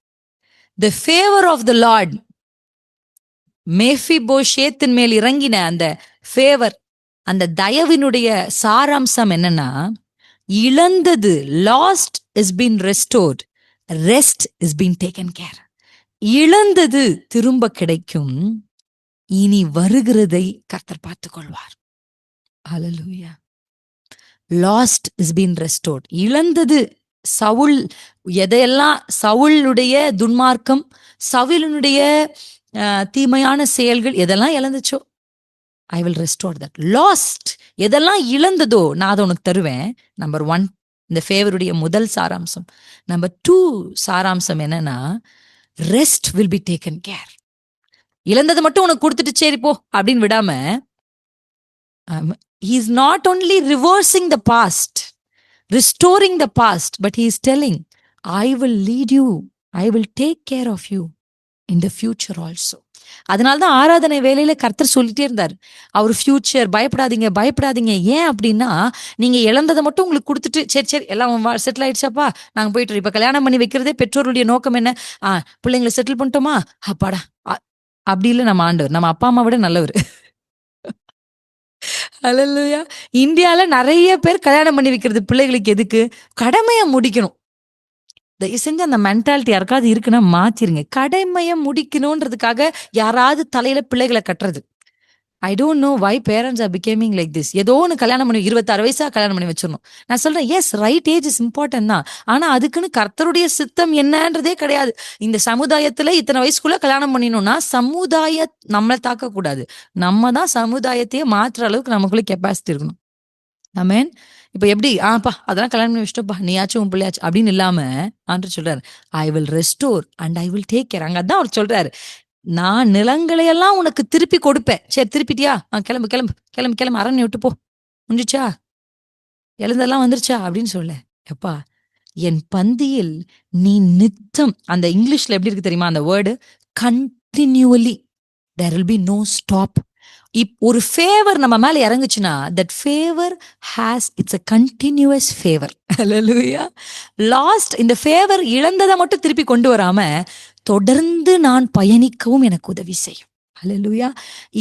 The favor of the Lord, மேஃபிபோஷேத்தின் மேல் இறங்கின அந்த ஃபேவர், அந்த தயவினுடைய சாராம்சம் என்னன்னா, இழந்தது, lost is been restored, rest is been taken care. இழந்தது திரும்ப கிடைக்கும், இனி வருகிறதை கர்த்தர் பார்த்துக் கொள்வார். ஹல்லேலூயா. Lost is been restored. இழந்தது, சவுல் எதையெல்லாம், சவுளுடைய துன்மார்க்கம், சவுலினுடைய தீமையான செயல்கள் எதெல்லாம் இழந்துச்சோ, I will restore that. Lost எதெல்லாம் இழந்ததோ நான் அதை உனக்கு தருவேன். நம்பர் 1 இந்த ஃபேவருடைய முதல் சாராம்சம். நம்பர் 2 சாராம்சம் என்னன்னா, rest will be taken care. இழந்தது மட்டும் உனக்கு கொடுத்துட்டு சரி போ அப்படின்னு விடாம, he is not only reversing the past, restoring the past, but he is telling, I will lead you, I will take care of you in the future also. அதனால்தான் ஆராதனை வேலையில கர்த்தர் சொல்லிட்டே இருந்தார், அவர் ஃபியூச்சர், பயப்படாதீங்க பயப்படாதீங்க. ஏன் அப்படின்னா, நீங்க இழந்ததை மட்டும் உங்களுக்கு கொடுத்துட்டு சரி சரி எல்லாம் செட்டில் ஆயிடுச்சாப்பா நாங்க போயிட்டு, இப்ப கல்யாணம் பண்ணி வைக்கிறதே பெற்றோருடைய நோக்கம் என்ன, பிள்ளைங்களை செட்டில் பண்ணிட்டோமா அப்பாடா, அப்படி இல்லை நம்ம ஆண்டவர், நம்ம அப்பா அம்மா விட நல்லவர். ஹல்லேலூயா. இந்தியால நிறைய பேர் கல்யாணம் பண்ணி வைக்கிறது பிள்ளைகளுக்கு எதுக்கு, கடமையை முடிக்கணும். தயவு செஞ்சு அந்த மென்டாலிட்டி யாருக்காவது இருக்குன்னா மாத்திருங்க. கடமையை முடிக்கணும்ன்றதுக்காக யாராவது தலையில பிள்ளைகளை கட்டுறது. I don't know why parents are becoming like this. ஏதோ ஒன்று கல்யாணம் பண்ணி 26 வயசா கல்யாணம் பண்ணி வச்சிடணும். நான் சொல்றேன், S right age is important தான், ஆனா அதுக்குன்னு கர்த்தருடைய சித்தம் என்னன்றதே கிடையாது. இந்த சமுதாயத்துல இத்தனை வயசுக்குள்ள கல்யாணம் பண்ணினோம்னா சமுதாய நம்மளை தாக்க கூடாது, நம்ம தான் சமுதாயத்தையே மாற்றுற அளவுக்கு நமக்குள்ள கெப்பாசிட்டி இருக்கணும். ஆமென். இப்ப எப்படி அதெல்லாம் கல்யாணம் பண்ணி வச்சுட்டோப்பா, நீயாச்சும் உன் பிள்ளையாச்சும் அப்படின்னு இல்லாம ஆண்டவர் சொல்றாரு, ஐ will restore and I will take care. அங்க அதான் அவர் சொல்றாரு, நான் நிலங்களையெல்லாம் உனக்கு திருப்பி கொடுப்பேன். சரி திருப்பிட்டியா, கிளம்பு கிளம்பு கிளம்பு கிளம்பு, அரண்ய விட்டு போ, முடிஞ்சுச்சா, எழுந்தெல்லாம் வந்துருச்சா அப்படின்னு சொல்ல. எப்பா, என் பந்தியில் நீ நித்தம், அந்த இங்கிலீஷ்ல எப்படி இருக்கு தெரியுமா அந்த word, continually, there will be no stop. ஒரு ஃபேவர் நம்ம மேல இறங்குச்சுன்னா, that favor has, it's a continuous favor. Hallelujah. Last இந்த ஃபேவர் இழந்ததை மட்டும் திருப்பி கொண்டு வராம, தொடர்ந்து நான் பயணிக்கவும் எனக்கு உதவி செய்யும். ஹல்லேலூயா.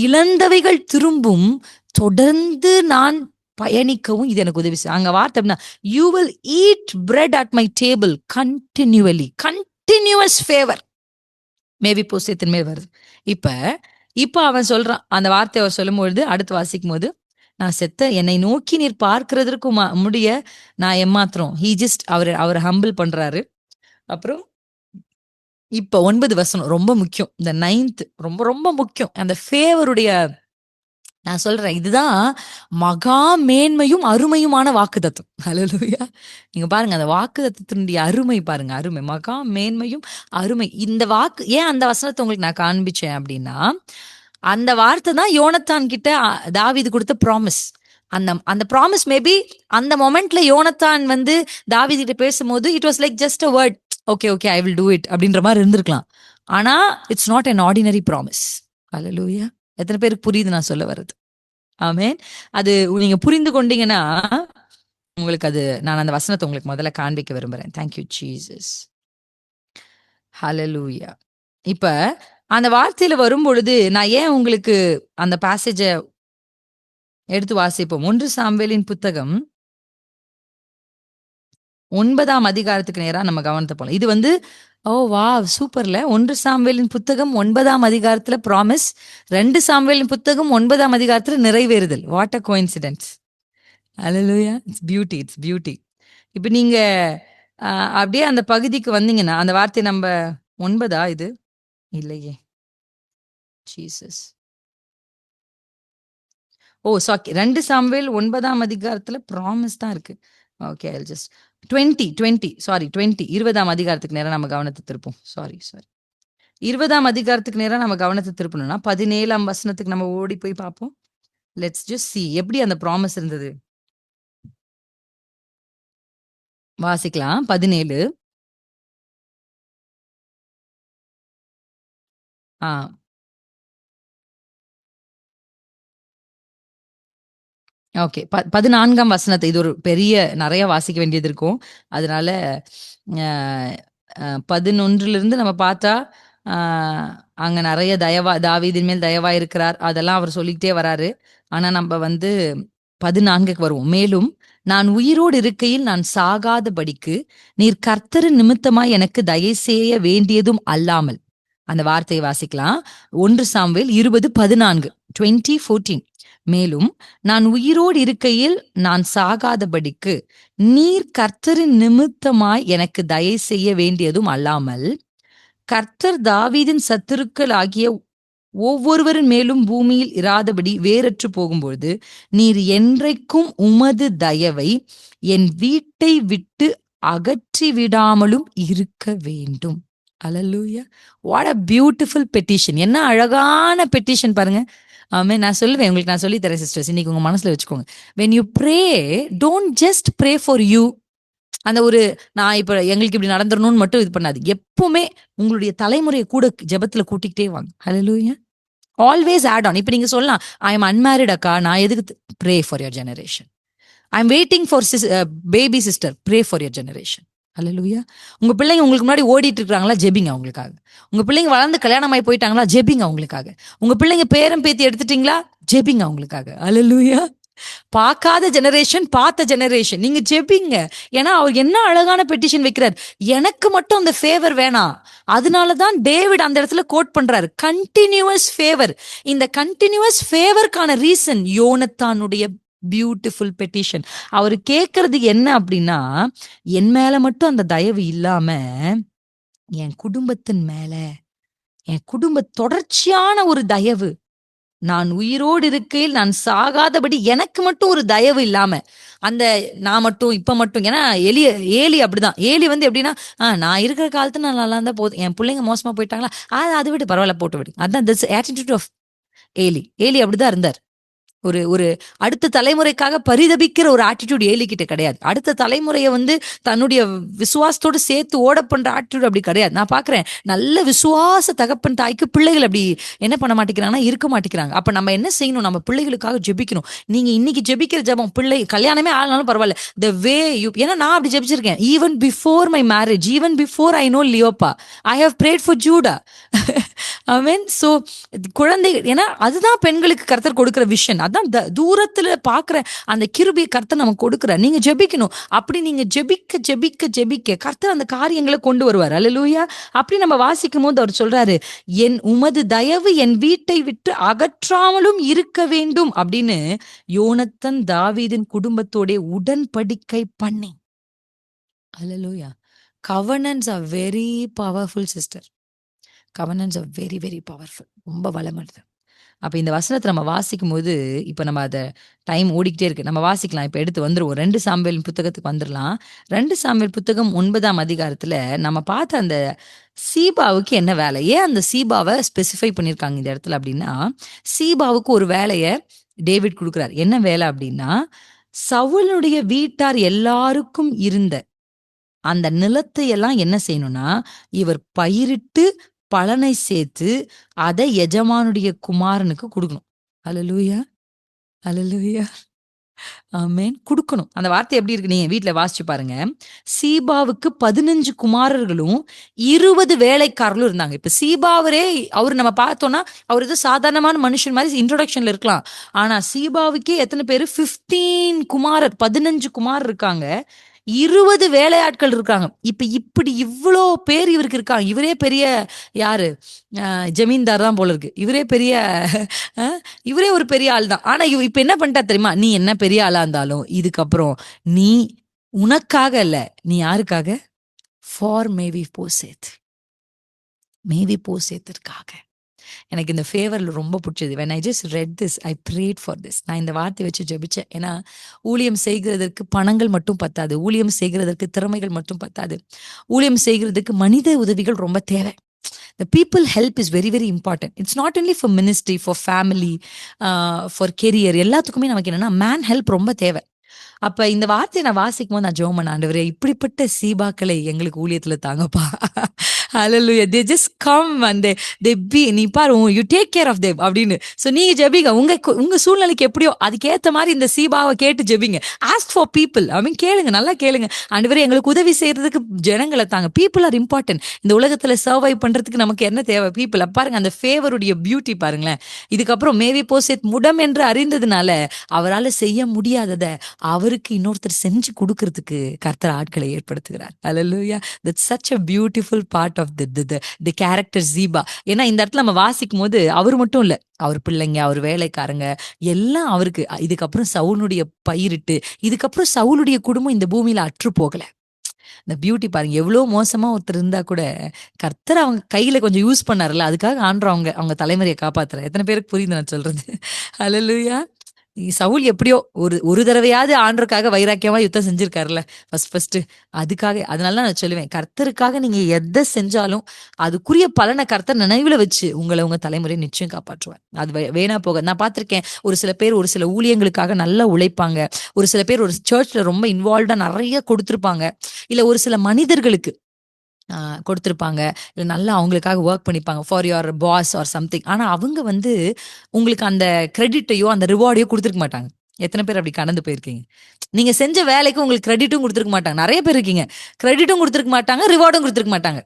இழந்தவைகள் திரும்பும், தொடர்ந்து நான் பயணிக்கவும் இது எனக்கு உதவி செய்யும். அங்க வார்த்தை அப்படின்னா, you will eat bread at my table continually. continuous favor maybe போஸ்டத்தின் மேல் வருது. இப்ப அவன் சொல்றான், அந்த வார்த்தை அவர் சொல்லும்பொழுது அடுத்து வாசிக்கும் போது, நான் செத்த என்னை நோக்கி நீர் பார்க்கிறதற்கு முடிய நான் ஏமாத்திரம். ஹீ ஜஸ்ட் அவர் ஹம்பிள் பண்றாரு. அப்புறம் இப்ப 9 வசனம் ரொம்ப முக்கியம். இந்த 9th ரொம்ப ரொம்ப முக்கியம். அந்த ஃபேவருடைய, நான் சொல்றேன், இதுதான் மகா மேன்மையும் அருமையுமான வாக்குத்தத்தம். ஹல்லேலூயா. நீங்க பாருங்க அந்த வாக்குத்தத்தத்தினுடைய அருமை பாருங்க, அருமை, மகா மேன்மையும் அருமை. இந்த வாக்கு ஏன் அந்த வசனத்தை உங்களுக்கு நான் காண்பிச்சேன் அப்படின்னா, அந்த வார்த்தை தான் யோனத்தான் கிட்ட தாவீது கொடுத்த ப்ராமிஸ். அந்த ப்ராமிஸ் மேபி அந்த மொமெண்ட்ல யோனத்தான் தாவீது கிட்ட பேசும்போது it was like just a word, okay okay I will do it அப்படின்ற மாதிரி இருந்திருக்கலாம். ஆனா it's not an ordinary promise. ஹல்லேலூயா. எத்தனை பேருக்கு புரியுது நான் சொல்ல வர்றது? ஆமென். அது நீங்க புரிந்து கொண்டீங்கன்னா உங்களுக்கு அது, நான் அந்த வசனத்தை உங்களுக்கு முதல்ல காண்பிக்க விரும்புறேன். Thank you Jesus. ஹல்லேலூயா. இப்ப அந்த வார்த்தையில வரும் பொழுது நான் ஏன் உங்களுக்கு அந்த பேசேஜ எடுத்து வாசிப்போம். 1 சாமுவேலின் புத்தகம் 9ஆம் அதிகாரத்துக்கு நேரா நம்ம கவனத்தை போலாம். இது சூப்பர்ல. 1 சாமுவேலின் புத்தகம் 9ஆம் அதிகாரத்துல ப்ராமிஸ், 2 சாமுவேலின் புத்தகம் 9ஆம் அதிகாரத்துல நிறைவேறுதல். What a coincidence. ஹல்லேலூயா. It's beauty, it's beauty. இப்ப நீங்க அப்படியே அந்த பகுதிக்கு வந்தீங்கன்னா, அந்த வார்த்தை நம்ம 9ஆ இது இல்லையே, ஜீசஸ். 2 சாமுவேல் 9ஆம் அதிகாரத்துல ப்ராமிஸ் தான் இருக்கு. ஓகே, ஐ ஜஸ்ட் 20ஆம் அதிகாரத்துக்கு நேரா நம்ம கவனத்தை திருப்போம். சாரி 20ஆம் அதிகாரத்துக்கு நேரா நம்ம கவனத்தை திருப்பணும்னா 17ஆம் வசனத்துக்கு நம்ம ஓடி போய் பார்ப்போம். லெட்ஸ் ஜஸ்ட் see எப்படி அந்த ப்ராமிஸ் இருந்தது. வாசிக்கலாம். 17. ஓகே. 14ஆம் வசனத்தை இது ஒரு பெரிய நிறைய வாசிக்க வேண்டியது இருக்கும். அதனால 11லிருந்து நம்ம பார்த்தா அங்க நிறைய தாவீதின் மேல் தயவா இருக்கிறார், அதெல்லாம் அவர் சொல்லிக்கிட்டே வராரு. ஆனா நம்ம வந்து 14க்கு வருவோம். மேலும் நான் உயிரோடு இருக்கையில் நான் சாகாதபடிக்கு நீர் கர்த்தரின் நிமித்தமாய் எனக்கு தயை செய்ய வேண்டியதும் அல்லாமல், அந்த வார்த்தையை வாசிக்கலாம். 1 சாமுவேல் 20:14, 20:14. மேலும் நான் உயிரோடு இருக்கையில் நான் சாகாதபடிக்கு நீர் கர்த்தரின் நிமித்தமாய் எனக்கு தயை செய்ய வேண்டியதும் அல்லாமல், கர்த்தர் தாவீதின் சத்துருக்கள் ஆகிய ஒவ்வொருவரின் மேலும் பூமியில் இராதபடி வேறற்று போகும்பொழுது நீர் என்றைக்கும் உமது தயவை என் வீட்டை விட்டு அகற்றி விடாமலும் இருக்க வேண்டும். அல்லேலூயா. What a beautiful petition. என்ன அழகான பெட்டிஷன் பாருங்க. ஆமே. நான் சொல்லுவேன் உங்களுக்கு, நான் சொல்லி தரேன் சிஸ்டர்ஸ், இன்னைக்கு உங்க மனசுல வச்சுக்கோங்க. when you pray, don't just pray for you. அந்த ஒரு நான் இப்ப எங்களுக்கு இப்படி நடந்துடணும்னு மட்டும் இது பண்ணாது. எப்பவுமே உங்களுடைய தலைமுறையை கூட ஜெபத்துல கூட்டிக்கிட்டே வாங்க. ஹல்லேலூயா. Always add on. இப்ப நீங்க சொல்லலாம், ஐ எம் அன்மேரிட் அக்கா, நான் எதுக்கு pray for your generation. I am waiting for baby sister, pray for your generation. ஹல்லேலூயா. உங்க பிள்ளைங்க உங்களுக்கு முன்னாடி ஓடிட்டு இருக்காங்களா, ஜெபிங்க அவங்களுக்காக. உங்க பிள்ளைங்க வளர்ந்து கல்யாணம் ஆகி போயிட்டாங்களா, ஜெபிங்க அவங்களுக்காக. உங்க பிள்ளைங்க பேரம் பேத்தி எடுத்துட்டீங்களா, ஜெபிங்க அவங்களுக்காக. ஹல்லேலூயா. பார்க்காத ஜெனரேஷன், பார்த்த ஜெனரேஷன், நீங்க ஜெபிங்க. ஏன்னா அவர் என்ன அழகான பெட்டிஷன் வைக்கிறார். எனக்கு மட்டும் அந்த ஃபேவர் வேணாம். அதனாலதான் டேவிட் அந்த இடத்துல கோட் பண்றாரு, கண்டினியூஸ் ஃபேவர். இந்த கண்டினியூஸ் ஃபேவருக்கான ரீசன் யோனத்தானுடைய பியூட்டிஃபுல் பெட்டிஷன். அவர் கேட்கறது என்ன அப்படின்னா, என் மேல மட்டும் அந்த தயவு இல்லாம என் குடும்பத்தின் மேல, என் குடும்ப தொடர்ச்சியான ஒரு தயவு, நான் உயிரோடு இருக்கையில் நான் சாகாதபடி எனக்கு மட்டும் ஒரு தயவு இல்லாம, அந்த நான் மட்டும் இப்ப மட்டும். ஏன்னா ஏலி அப்படிதான். ஏலி வந்து எப்படின்னா, நான் இருக்கிற காலத்துல நான் நல்லா இருந்தா போதும், என் பிள்ளைங்க மோசமா போயிட்டாங்களா, அதை விட்டு பரவாயில்ல, போட்டு விடு. அதான் ஆட்டிடியூட் ஆஃப் ஏலி அப்படிதான் இருந்தார். ஒரு அடுத்த தலைமுறைக்காக பரிதபிக்கிற ஒரு ஆட்டிடியூட் ஏலி கிட்ட கிடையாது. அடுத்த தலைமுறையை வந்து தன்னுடைய விசுவாசத்தோடு சேர்த்து ஓட பண்ற ஆட்டிடியூட் அப்படி கிடையாது. நான் பாக்குறேன், நல்ல விசுவாச தகப்பன் தாய்க்கு பிள்ளைகள் அப்படி என்ன பண்ண மாட்டேங்கிறாங்கன்னா, இருக்க மாட்டேங்கிறாங்க. அப்ப நம்ம என்ன செய்யணும், நம்ம பிள்ளைகளுக்காக ஜெபிக்கணும். நீங்க இன்னைக்கு ஜெபிக்கிற ஜெபம், பிள்ளை கல்யாணமே ஆனாலும் பரவாயில்ல, த வே யூ, ஏன்னா நான் அப்படி ஜெபிச்சிருக்கேன். Even before my marriage, even before I know லியோப்பா, I have prayed for Judah. ஆமென். சோ குழந்தைகள், ஏன்னா அதுதான் பெண்களுக்கு கர்த்தர் கொடுக்கிற விஷன். அதான் தூரத்துல பாக்குற அந்த கிருபையை கர்த்தர் நமக்கு கொடுக்கிறார். நீங்க ஜெபிக்கணும். அப்படி நீங்க ஜெபிக்க ஜெபிக்க ஜெபிக்க கர்த்தர் அந்த காரியங்களை கொண்டு வருவார். அல்லேலூயா. அப்படி நம்ம வாசிக்கும் போது அவர் சொல்றாரு, என் உமது தயவு என் வீட்டை விட்டு அகற்றாமலும் இருக்க வேண்டும் அப்படின்னு யோனத்தன் தாவீதின் குடும்பத்தோட உடன்படிக்கை பண்ணி. அல்லேலூயா. covenants are very powerful sister. covenants are very very powerful. ரொம்ப வல்லமையானது. அப்ப இந்த வசனத்தை நம்ம வாசிக்கும் போது, இப்ப நம்ம அதை டைம் ஓடிக்கிட்டே இருக்கு, நம்ம வாசிக்கலாம். இப்ப எடுத்து வந்துருவோம், 2 சாமுவேல் புத்தகத்துக்கு வந்துடலாம். 2 சாமுவேல் புத்தகம் 9ஆம் அதிகாரத்துல நம்ம பார்த்த அந்த சீபாவுக்கு என்ன வேலை, ஏன் அந்த சீபாவை ஸ்பெசிஃபை பண்ணியிருக்காங்க இந்த இடத்துல அப்படின்னா, சீபாவுக்கு ஒரு வேலையை டேவிட் கொடுக்குறார். என்ன வேலை அப்படின்னா, சவுலுடைய வீட்டார் எல்லாருக்கும் இருந்த அந்த நிலத்தை எல்லாம் என்ன செய்யணும்னா, இவர் பயிரிட்டு பலனை சேர்த்து அதை எஜமானுடைய குமாரனுக்கு கொடுக்கணும். அல்லேலூயா. அல்லேலூயா. ஆமென். கொடுக்கணும். அந்த வார்த்தை எப்படி இருக்கு, நீங்க வீட்டுல வாசிச்சு பாருங்க. சீபாவுக்கு 15 குமாரர்களும் 20 வேலைக்காரர்களும் இருந்தாங்க. இப்ப சீபாவரே, அவரு நம்ம பார்த்தோம்னா அவர் ஏதோ சாதாரணமான மனுஷன் மாதிரி இன்ட்ரோடக்ஷன்ல இருக்கலாம். ஆனா சீபாவுக்கே எத்தனை பேரு, 15 குமாரர் இருக்காங்க, 20 வேலையாட்கள் இருக்காங்க. இப்ப இப்படி இவ்வளோ பேர் இவருக்கு இருக்காங்க. இவரே பெரிய யாரு, ஜமீன்தார் தான் போல இருக்கு. இவரே பெரிய இவரே ஒரு பெரிய ஆள் தான். ஆனா இப்ப என்ன பண்ணிட்டா தெரியுமா, நீ என்ன பெரிய ஆளா இருந்தாலும் இதுக்கப்புறம் நீ உனக்காக இல்ல, நீ யாருக்காக, ஃபார் மேவி போசேத்திற்காக. எனக்கு இந்த ஃபேவர்ல ரொம்ப பிடிச்சது. when I just read this, I prayed for this. நான் இந்த வார்த்தை வச்சு ஜெபிச்சேன். ஏன்னா ஊழியம் செய்கிறதற்கு பணங்கள் மட்டும் பத்தாது, ஊழியம் செய்கிறதற்கு திறமைகள் மட்டும் பத்தாது, ஊழியம் செய்கிறதுக்கு மனித உதவிகள் ரொம்ப தேவை. The people help is very very important. It's not only for ministry, for family, for career, எல்லாத்துக்குமே நமக்கு என்னன்னா மேன் ஹெல்ப் ரொம்ப தேவை. அப்ப இந்த வார்த்தையை நான் வாசிக்கும் போது நான் ஜெபம் பண்ணேன், ஆண்டவரே இப்படிப்பட்ட சீபாக்களை எங்களுக்கு ஊழியத்துல தாங்கப்பா. Hallelujah. They just come and they be, நீ பாரு, you take care of them அப்படின்னு. So நீங்க ஜெபிங்க, உங்க சூழ்நிலைக்கு எப்படியோ அதுக்கேத்த மாதிரி இந்த சீபாவை கேட்டு ஜெபிங்க. ஆஸ்க் ஃபார் பீப்புள், ஐ மீன் கேளுங்க, நல்லா கேளுங்க. ஆண்டவரே எங்களுக்கு உதவி செய்யறதுக்கு ஜனங்களை தாங்க. People are important. இந்த உலகத்துல சர்வை பண்றதுக்கு நமக்கு என்ன தேவை? பீப்புள். பாருங்க அந்த ஃபேவருடைய பியூட்டி பாருங்களேன். இதுக்கப்புறம் மேவி போசேத் முடம் என்று அறிந்ததுனால அவரால் செய்ய முடியாததை அவருக்கு இன்னொருத்தர் செஞ்சு கொடுக்கறதுக்கு கர்த்தர் ஆட்களை ஏற்படுத்துகிறார். Hallelujah. That's such a beautiful part of the character Ziba. ஏன்னா இந்த இடத்துல நம்ம வாசிக்கும் போது அவர் மட்டும் இல்ல, அவர் பிள்ளைங்க, அவர் வேலைக்காரங்க எல்லாம் அவருக்கு. இதுக்கப்புறம் சவுலுடைய பயிரிட்டு, இதுக்கப்புறம் சவுலுடைய குடும்பம் இந்த பூமியில அற்று போகல. இந்த பியூட்டி பாருங்க. எவ்வளவு மோசமா ஒருத்தர் இருந்தா கூட கர்த்தர் அவங்க கையில கொஞ்சம் யூஸ் பண்ணாருல்ல, அதுக்காக ஆண்டவர் அவங்க தலைமுறையை காப்பாத்துற. எத்தனை பேருக்கு புரியுது நான் சொல்றது? ஹல்லேலூயா. சவுல் எப்படியோ ஒரு தடவையாவது ஆண்டருக்காக வைராக்கியமா யுத்தம் செஞ்சிருக்காருல்ல ஃபர்ஸ்ட். அதனால நான் சொல்லுவேன், கர்த்தருக்காக நீங்க எதை செஞ்சாலும் அதுக்குரிய பலனை கர்த்தர் நினைவுல வச்சு உங்க தலைமுறை நிச்சயம் காப்பாற்றுவார். அது வேணா போக. நான் பார்த்திருக்கேன், ஒரு சில பேர் ஒரு சில ஊழியங்களுக்காக நல்லா உழைப்பாங்க, ஒரு சில பேர் ஒரு சர்ச்ல ரொம்ப இன்வால்வ்டா நிறைய கொடுத்திருப்பாங்க, இல்ல ஒரு சில மனிதர்களுக்கு கொடுத்துருப்பாங்க, இல்லை நல்லா அவங்களுக்காக ஒர்க் பண்ணிப்பாங்க for your boss or something. ஆனால் அவங்க உங்களுக்கு அந்த கிரெடிட்டையோ அந்த ரிவார்டையோ கொடுத்துருக்க மாட்டாங்க. எத்தனை பேர் அப்படி கடந்து போயிருக்கீங்க? நீங்க செஞ்ச வேலைக்கு உங்களுக்கு கிரெடிட்டும் கொடுத்துருக்க மாட்டாங்க. நிறைய பேர் இருக்கீங்க, கிரெடிட்டும் கொடுத்துருக்க மாட்டாங்க, ரிவார்டும் கொடுத்துருக்க மாட்டாங்க.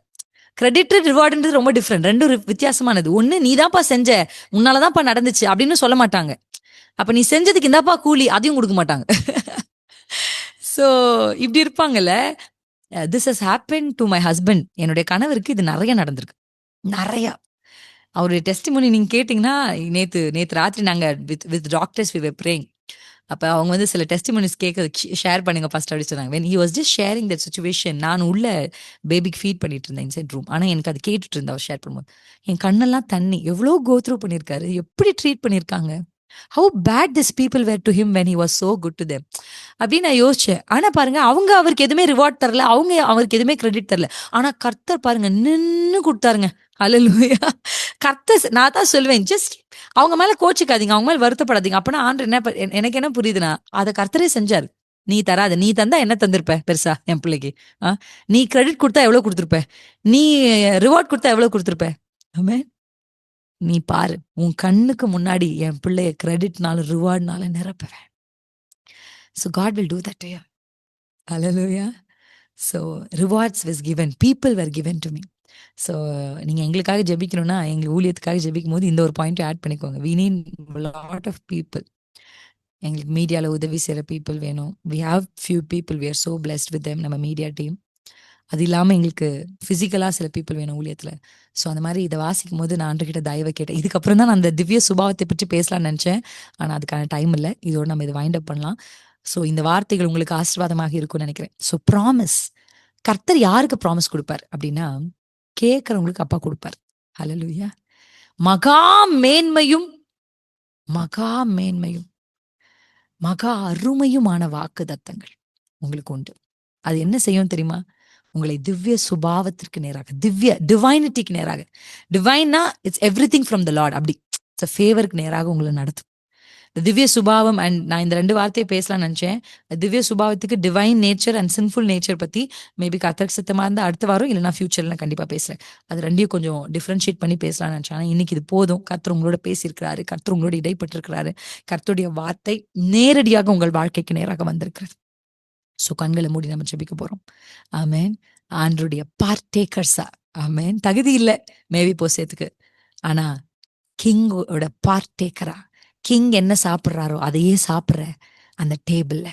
கிரெடிட் ரிவார்டுன்றது ரொம்ப டிஃப்ரெண்ட், ரெண்டும் வித்தியாசமானது. ஒன்று நீதான்ப்பா செஞ்ச, உன்னாலதான்ப்பா நடந்துச்சு அப்படின்னு சொல்ல மாட்டாங்க. அப்ப நீ செஞ்சதுக்கு இந்தாப்பா கூலி, அதையும் கொடுக்க மாட்டாங்க. ஸோ இப்படி இருப்பாங்கல்ல. This has happen to my husband. என்னுடைய கணவருக்கு இது நிறைய நடந்திருக்கு, நிறையா. அவருடைய டெஸ்டிமோனி நீங்க கேட்டீங்கன்னா, நேத்து ராத்திரி நாங்க with doctors we were praying. அப்ப அவங்க சில டெஸ்டிமோனிஸ் ஷேர் பண்ணுங்க ஃபர்ஸ்ட் அப்படி சொன்னாங்க. when he was just sharing that situation, நான் உள்ள பேபிக்கு ஃபீட் பண்ணிட்டு இருந்தேன் இன்சைட் ரூம். ஆனா எனக்கு அது கேட்டுட்டு இருந்தேன் அவர் ஷேர் பண்ணும்போது. என் கண்ணெல்லாம் தண்ணி. எவ்வளோ கோ த்ரூ பண்ணியிருக்காரு, எப்படி ட்ரீட் பண்ணியிருக்காங்க, how bad these people were to him when he was so good to them அப்படின்னு நான் யோசிச்சேன். ஆனா பாருங்க, அவருக்கு எதுவுமே ரிவார்ட் தரல, அவருக்கு எதுவுமே கிரெடிட் தரல. ஆனா கர்த்தர் பாருங்க நின்னு கொடுத்தாருங்க. ஹல்லேலூயா. கர்த்தர், நான் தான் சொல்லுவேன், ஜஸ்ட் அவங்க மேல கோச்சிக்காதீங்க, அவங்க மேல வருத்தப்படாதீங்க. அப்பனா ஆண்டவர் எனக்கு என்ன புரியுதுன்னா, அதை கர்த்தரே செஞ்சாரு. நீ தராத, நீ தந்தா என்ன தந்திருப்ப பெருசா என் பிள்ளைக்கு? நீ கிரெடிட் கொடுத்தா எவ்வளவு கொடுத்துருப்ப, நீ ரிவார்ட் கொடுத்தா எவ்வளவு கொடுத்துருப்ப? ஆமென். நீ பாரு, உன் கண்ணுக்கு முன்னாடி என் பிள்ளைய கிரெடிட்னாலும் ரிவார்ட்னாலும் நிரப்புவேன். So God will do that to you. Hallelujah. So rewards was given, people were given to me. So நீங்க எங்களுக்காக ஜெபிக்கணும்னா, எங்க ஊழியத்துக்காக ஜெபிக்கும் போது இந்த ஒரு பாயிண்ட் ஆட் பண்ணிக்கோங்க. we need lot of people. எங்களுக்கு மீடியால உதவி செய்யற பீப்புள் வேணும். we have few people, we are so blessed with them, நம்ம மீடியா டீம். அது இல்லாமல் எங்களுக்கு ஃபிசிக்கலாக சில பீப்புள் வேணும் ஊழியத்தில். ஸோ அந்த மாதிரி இதை வாசிக்கும் போது நான் ஆண்டவர்கிட்ட தயவை கேட்டேன். இதுக்கப்புறம் தான் நான் அந்த திவ்ய சுபாவத்தை பற்றி பேசலாம்னு நினச்சேன், ஆனால் அதுக்கான டைம் இல்லை. இதோடு நம்ம இதை வைண்ட் அப் பண்ணலாம். ஸோ இந்த வார்த்தைகள் உங்களுக்கு ஆசீர்வாதமாக இருக்கும்னு நினைக்கிறேன். ஸோ ப்ராமிஸ், கர்த்தர் யாருக்கு ப்ராமிஸ் கொடுப்பார் அப்படின்னா, கேட்குறவங்களுக்கு அப்பா கொடுப்பார். ஹல்லேலூயா. மகா மேன்மையும் மகா அருமையுமான வாக்கு தத்தங்கள் உங்களுக்கு உண்டு. அது என்ன செய்யும் தெரியுமா? உங்களை திவ்ய சுபாவத்திற்கு நேராக, டிவைனிட்டிக்கு நேராக. டிவைன்னா it's everything from the lord. அப்படி இட்ஸ் ஃபேவருக்கு நேராக உங்களை நடத்தும். திவ்ய சுபாவம். அண்ட் நான் இந்த 2 வார்த்தையை பேசலாம்னு நினைச்சேன். திவ்ய சுபாவத்துக்கு divine nature and sinful nature பத்தி மேபி கர்த்தருக்கு சித்தமா இருந்தா அடுத்த வாரம், இல்லைன்னா ஃபியூச்சர்ல நான் கண்டிப்பா பேசுறேன். அது ரெண்டையும் கொஞ்சம் டிஃபரன்ஷியேட் பண்ணி பேசலாம்னு நினைச்சேன். ஆனா இன்னைக்கு இது போதும். கர்த்தர் உங்களோட பேசியிருக்கிறாரு, கர்த்தர் உங்களோட இடைப்பட்டிருக்கிறாரு, கர்த்தருடைய வார்த்தை நேரடியாக உங்கள் வாழ்க்கைக்கு நேராக வந்திருக்கிறது. ஸோ கண்களை மூடி நம்ம ஜெபிக்க போறோம். ஆமென். ஆண்டருடைய பார்ட்டேக்கர்ஸா. ஆமென். தகுதி இல்லை மேவி போசேத்துக்கு, ஆனா கிங்கோட பார்ட்டேக்கரா, கிங் என்ன சாப்பிட்றாரோ அதையே சாப்பிட்ற அந்த டேபிள்ல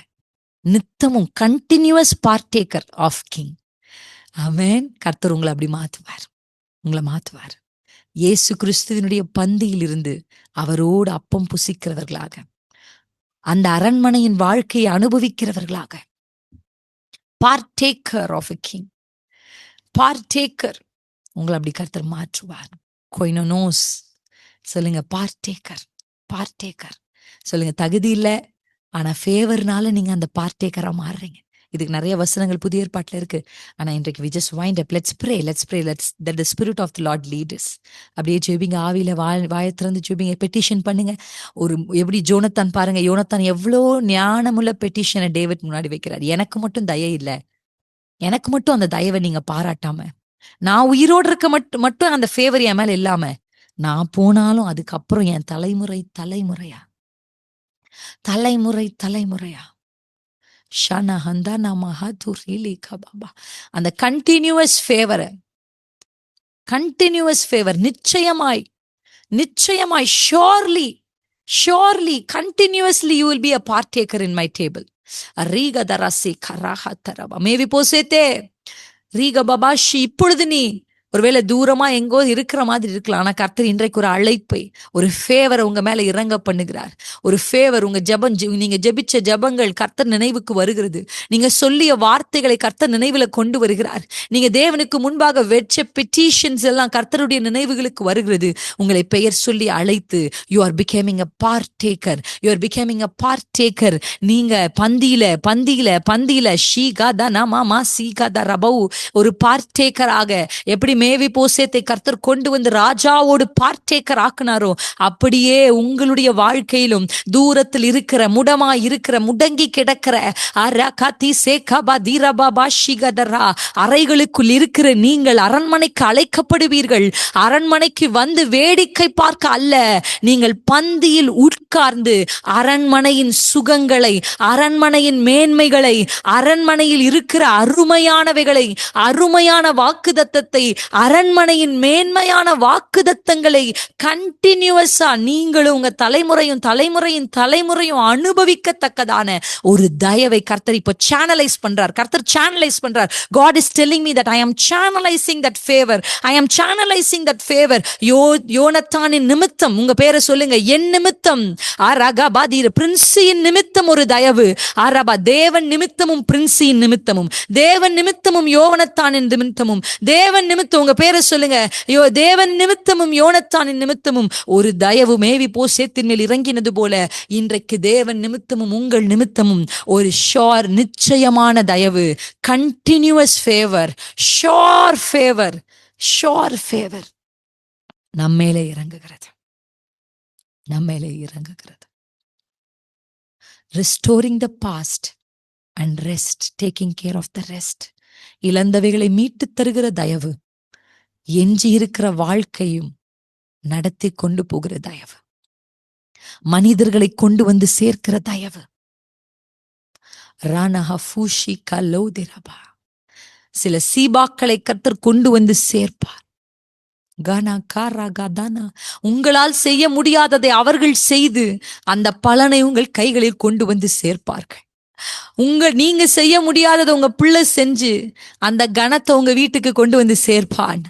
நித்தமும் கண்டினியூஸ் பார்ட்டேக்கர் ஆஃப் கிங். ஆமென். கர்த்தர் உங்களை அப்படி உங்களை மாத்துவார். இயேசு கிறிஸ்துவினுடைய பந்தியில் இருந்து அவரோடு அப்பம் புசிக்கிறவர்களாக, அந்த அரண்மனையின் வாழ்க்கையை அனுபவிக்கிறவர்களாக, partaker of a king, partaker, உங்களை அப்படி கர்த்தர் மாற்றுவார். கொய்னோஸ் சொல்லுங்க, பார்ட்டேக்கர் சொல்லுங்க. தகுதி இல்லை, ஆனா ஃபேவர்னால நீங்க அந்த பார்ட்டேக்கரா மாறுறீங்க. இதுக்கு நிறைய வசனங்கள் புதிய ஏற்பாட்டுல இருக்கு. ஆனா இன்றைக்கு we just wind up. let's pray that the spirit of the Lord lead us. அப்படியே ஜெபிங்க, ஆவியில வாயை திறந்து ஜெபிங்க, பெட்டிஷன் பண்ணுங்க. எப்படி ஜோனத்தான் பாருங்க, யோனத்தான் எவ்வளோ ஞானமுள்ள பெட்டிஷனை டேவிட் முன்னாடி வைக்கிறார். எனக்கு மட்டும் தயை இல்லை, எனக்கு மட்டும் அந்த தயவை நீங்க பாராட்டாம நான் உயிரோடு இருக்க மட்டும் அந்த ஃபேவர் என் மேல இல்லாம நான் போனாலும் அதுக்கப்புறம் என் தலைமுறை தலைமுறையா அந்த கண்டினியூவஸ் ஃபேவர் நிச்சயமாய் surely continuously you will be a partaker in my table. Riga darasi karaha taraba மேவி போசேத்தே ரீக பபாஷி. இப்பொழுது நீ ஒருவேளை தூரமா எங்கோ இருக்கிற மாதிரி இருக்கலாம். ஆனா கர்த்தர் இன்றைக்கு ஒரு அழைப்பை, ஒரு ஃபேவரை உங்க மேல இறங்க பண்ணுகிறார். ஒரு ஃபேவர், உங்க நீங்க ஜெபிச்ச ஜெபங்கள் கர்த்தர் நினைவுக்கு வருகிறது. நீங்க சொல்லிய வார்த்தைகளை கர்த்தர் நினைவுல கொண்டு வருகிறார். நீங்க தேவனுக்கு முன்பாக வெச்ச பெட்டிஷன்ஸ் எல்லாம் கர்த்தருடைய நினைவுகளுக்கு வருகிறது. உங்களை பெயர் சொல்லி அழைத்து you are becoming a partaker. நீங்க பந்தியில ஷீகாதா நாமா சீகாதா ரபவு ஒரு பார்ட்டேக்கராக எப்படி மேவி போசேத்தை கர்த்தர் கொண்டு வந்து ராஜாவோடு பார்ட்டேக்கர் ஆக்குனாரோ அப்படியே உங்களுடைய வாழ்க்கையிலும் தூரத்தில் இருக்கிற முடங்கி கிடக்கிற அறைகளுக்குள் இருக்கிற நீங்கள் அரண்மனைக்கு அழைக்கப்படுவீர்கள். அரண்மனைக்கு வந்து வேடிக்கை பார்க்க அல்ல, நீங்கள் பந்தியில் உட்கார்ந்து அரண்மனையின் சுகங்களை, அரண்மனையின் மேன்மைகளை, அரண்மனையில் இருக்கிற அருமையானவைகளை, அருமையான வாக்குத்தத்தத்தை, அரண்மனையின் மேன்மையான வாக்குத்தத்தங்களை கண்டினியூவஸா நீங்களும் உங்க தலைமுறையும் அனுபவிக்கத்தக்கதான ஒரு தயவை கர்த்தர் இப்போ சேனலைஸ் பண்றார். God is telling me that I am channelizing that favor. யோனத்தானின் நிமித்தம், உங்க பேரை சொல்லுங்க, என் நிமித்தம் பிரின்சியின் நிமித்தம் ஒரு தயவு. தேவன் நிமித்தமும் பிரின்சியின் நிமித்தமும், தேவன் நிமித்தமும் யோனத்தானின் நிமித்தமும், தேவன் நிமித்தம், உங்க பேரை சொல்லுங்க, தேவன் நிமித்தமும் யோனத்தானின் நிமித்தமும் ஒரு தயவு மேவி போசேத்தின் மேல் இறங்கினது போல இன்றைக்கு தேவன் நிமித்தமும் உங்கள் நிமித்தமும் ஒரு ஷோர் நிச்சயமான தயவு, கண்டினியூவஸ் ஃபேவர், ஷோர் ஃபேவர் நம்மேலே இறங்குகிறது. Restoring the past and rest, taking care of the rest. இழந்தவைகளை மீட்டு தருகிற தயவு, எஞ்சி இருக்கிற வாழ்க்கையும் நடத்தி கொண்டு போகிற தயவு, மனிதர்களை கொண்டு வந்து சேர்க்கிற தயவு. சில சீபாக்களை கர்த்தர் கொண்டு வந்து சேர்ப்பார். உங்களால் செய்ய முடியாததை அவர்கள் செய்து அந்த பலனை உங்கள் கைகளில் கொண்டு வந்து சேர்ப்பார்கள். நீங்க செய்ய முடியாததை உங்க பிள்ளை செஞ்சு அந்த கணத்தை உங்க வீட்டுக்கு கொண்டு வந்து சேர்ப்பான்.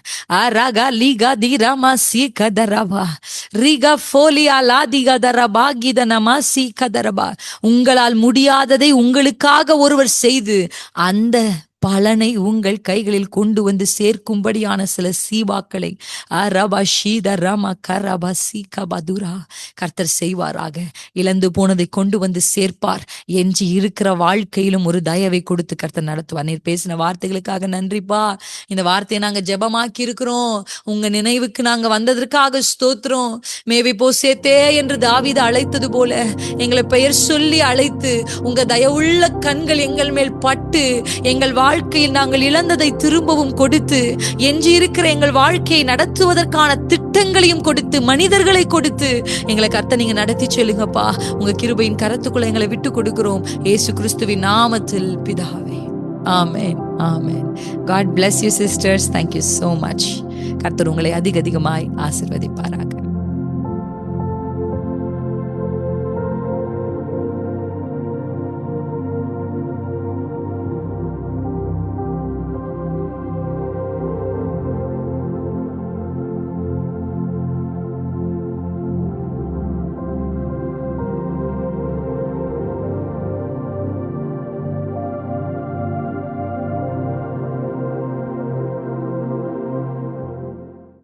உங்களால் முடியாததை உங்களுக்காக ஒருவர் செய்து அந்த பலனை உங்கள் கைகளில் கொண்டு வந்து சேர்க்கும்படியான சில சீபாக்களை கர்த்தர் செய்வாராக. இழந்து போனதை கொண்டு வந்து சேர்ப்பார். எஞ்சி இருக்கிற வாழ்க்கையிலும் ஒரு தயவை கொடுத்து கர்த்தர் நடத்துவார். நீர் பேசின வார்த்தைகளுக்காக நன்றிப்பா. இந்த வார்த்தையை நாங்க ஜெபமாக்கி இருக்கிறோம். உங்க நினைவுக்கு நாங்க வந்ததற்காக ஸ்தோத்திரம். மேவி போசேத்தே என்று தாவீது அழைத்தது போல எங்களை பெயர் சொல்லி அழைத்து உங்க தயவுள்ள கண்கள் எங்கள் மேல் பட்டு எங்கள் வாழ்க்கையில் நாங்கள் இழந்ததை திரும்பவும் கொடுத்து எஞ்சி இருக்கிற எங்கள் வாழ்க்கையை நடத்துவதற்கான திட்டங்களையும் கொடுத்து மனிதர்களை கொடுத்து எங்களை கர்த்தர் நீங்க நடத்தி சொல்லுங்கப்பா. உங்க கிருபையின் கரத்துக்குள்ள எங்களை விட்டு கொடுக்கிறோம். இயேசு கிறிஸ்துவின் நாமத்தில் பிதாவே, ஆமென், ஆமென். God bless you sisters. Thank you so much. கர்த்தர் உங்களை அதிகமாய் ஆசீர்வதிப்பாராக.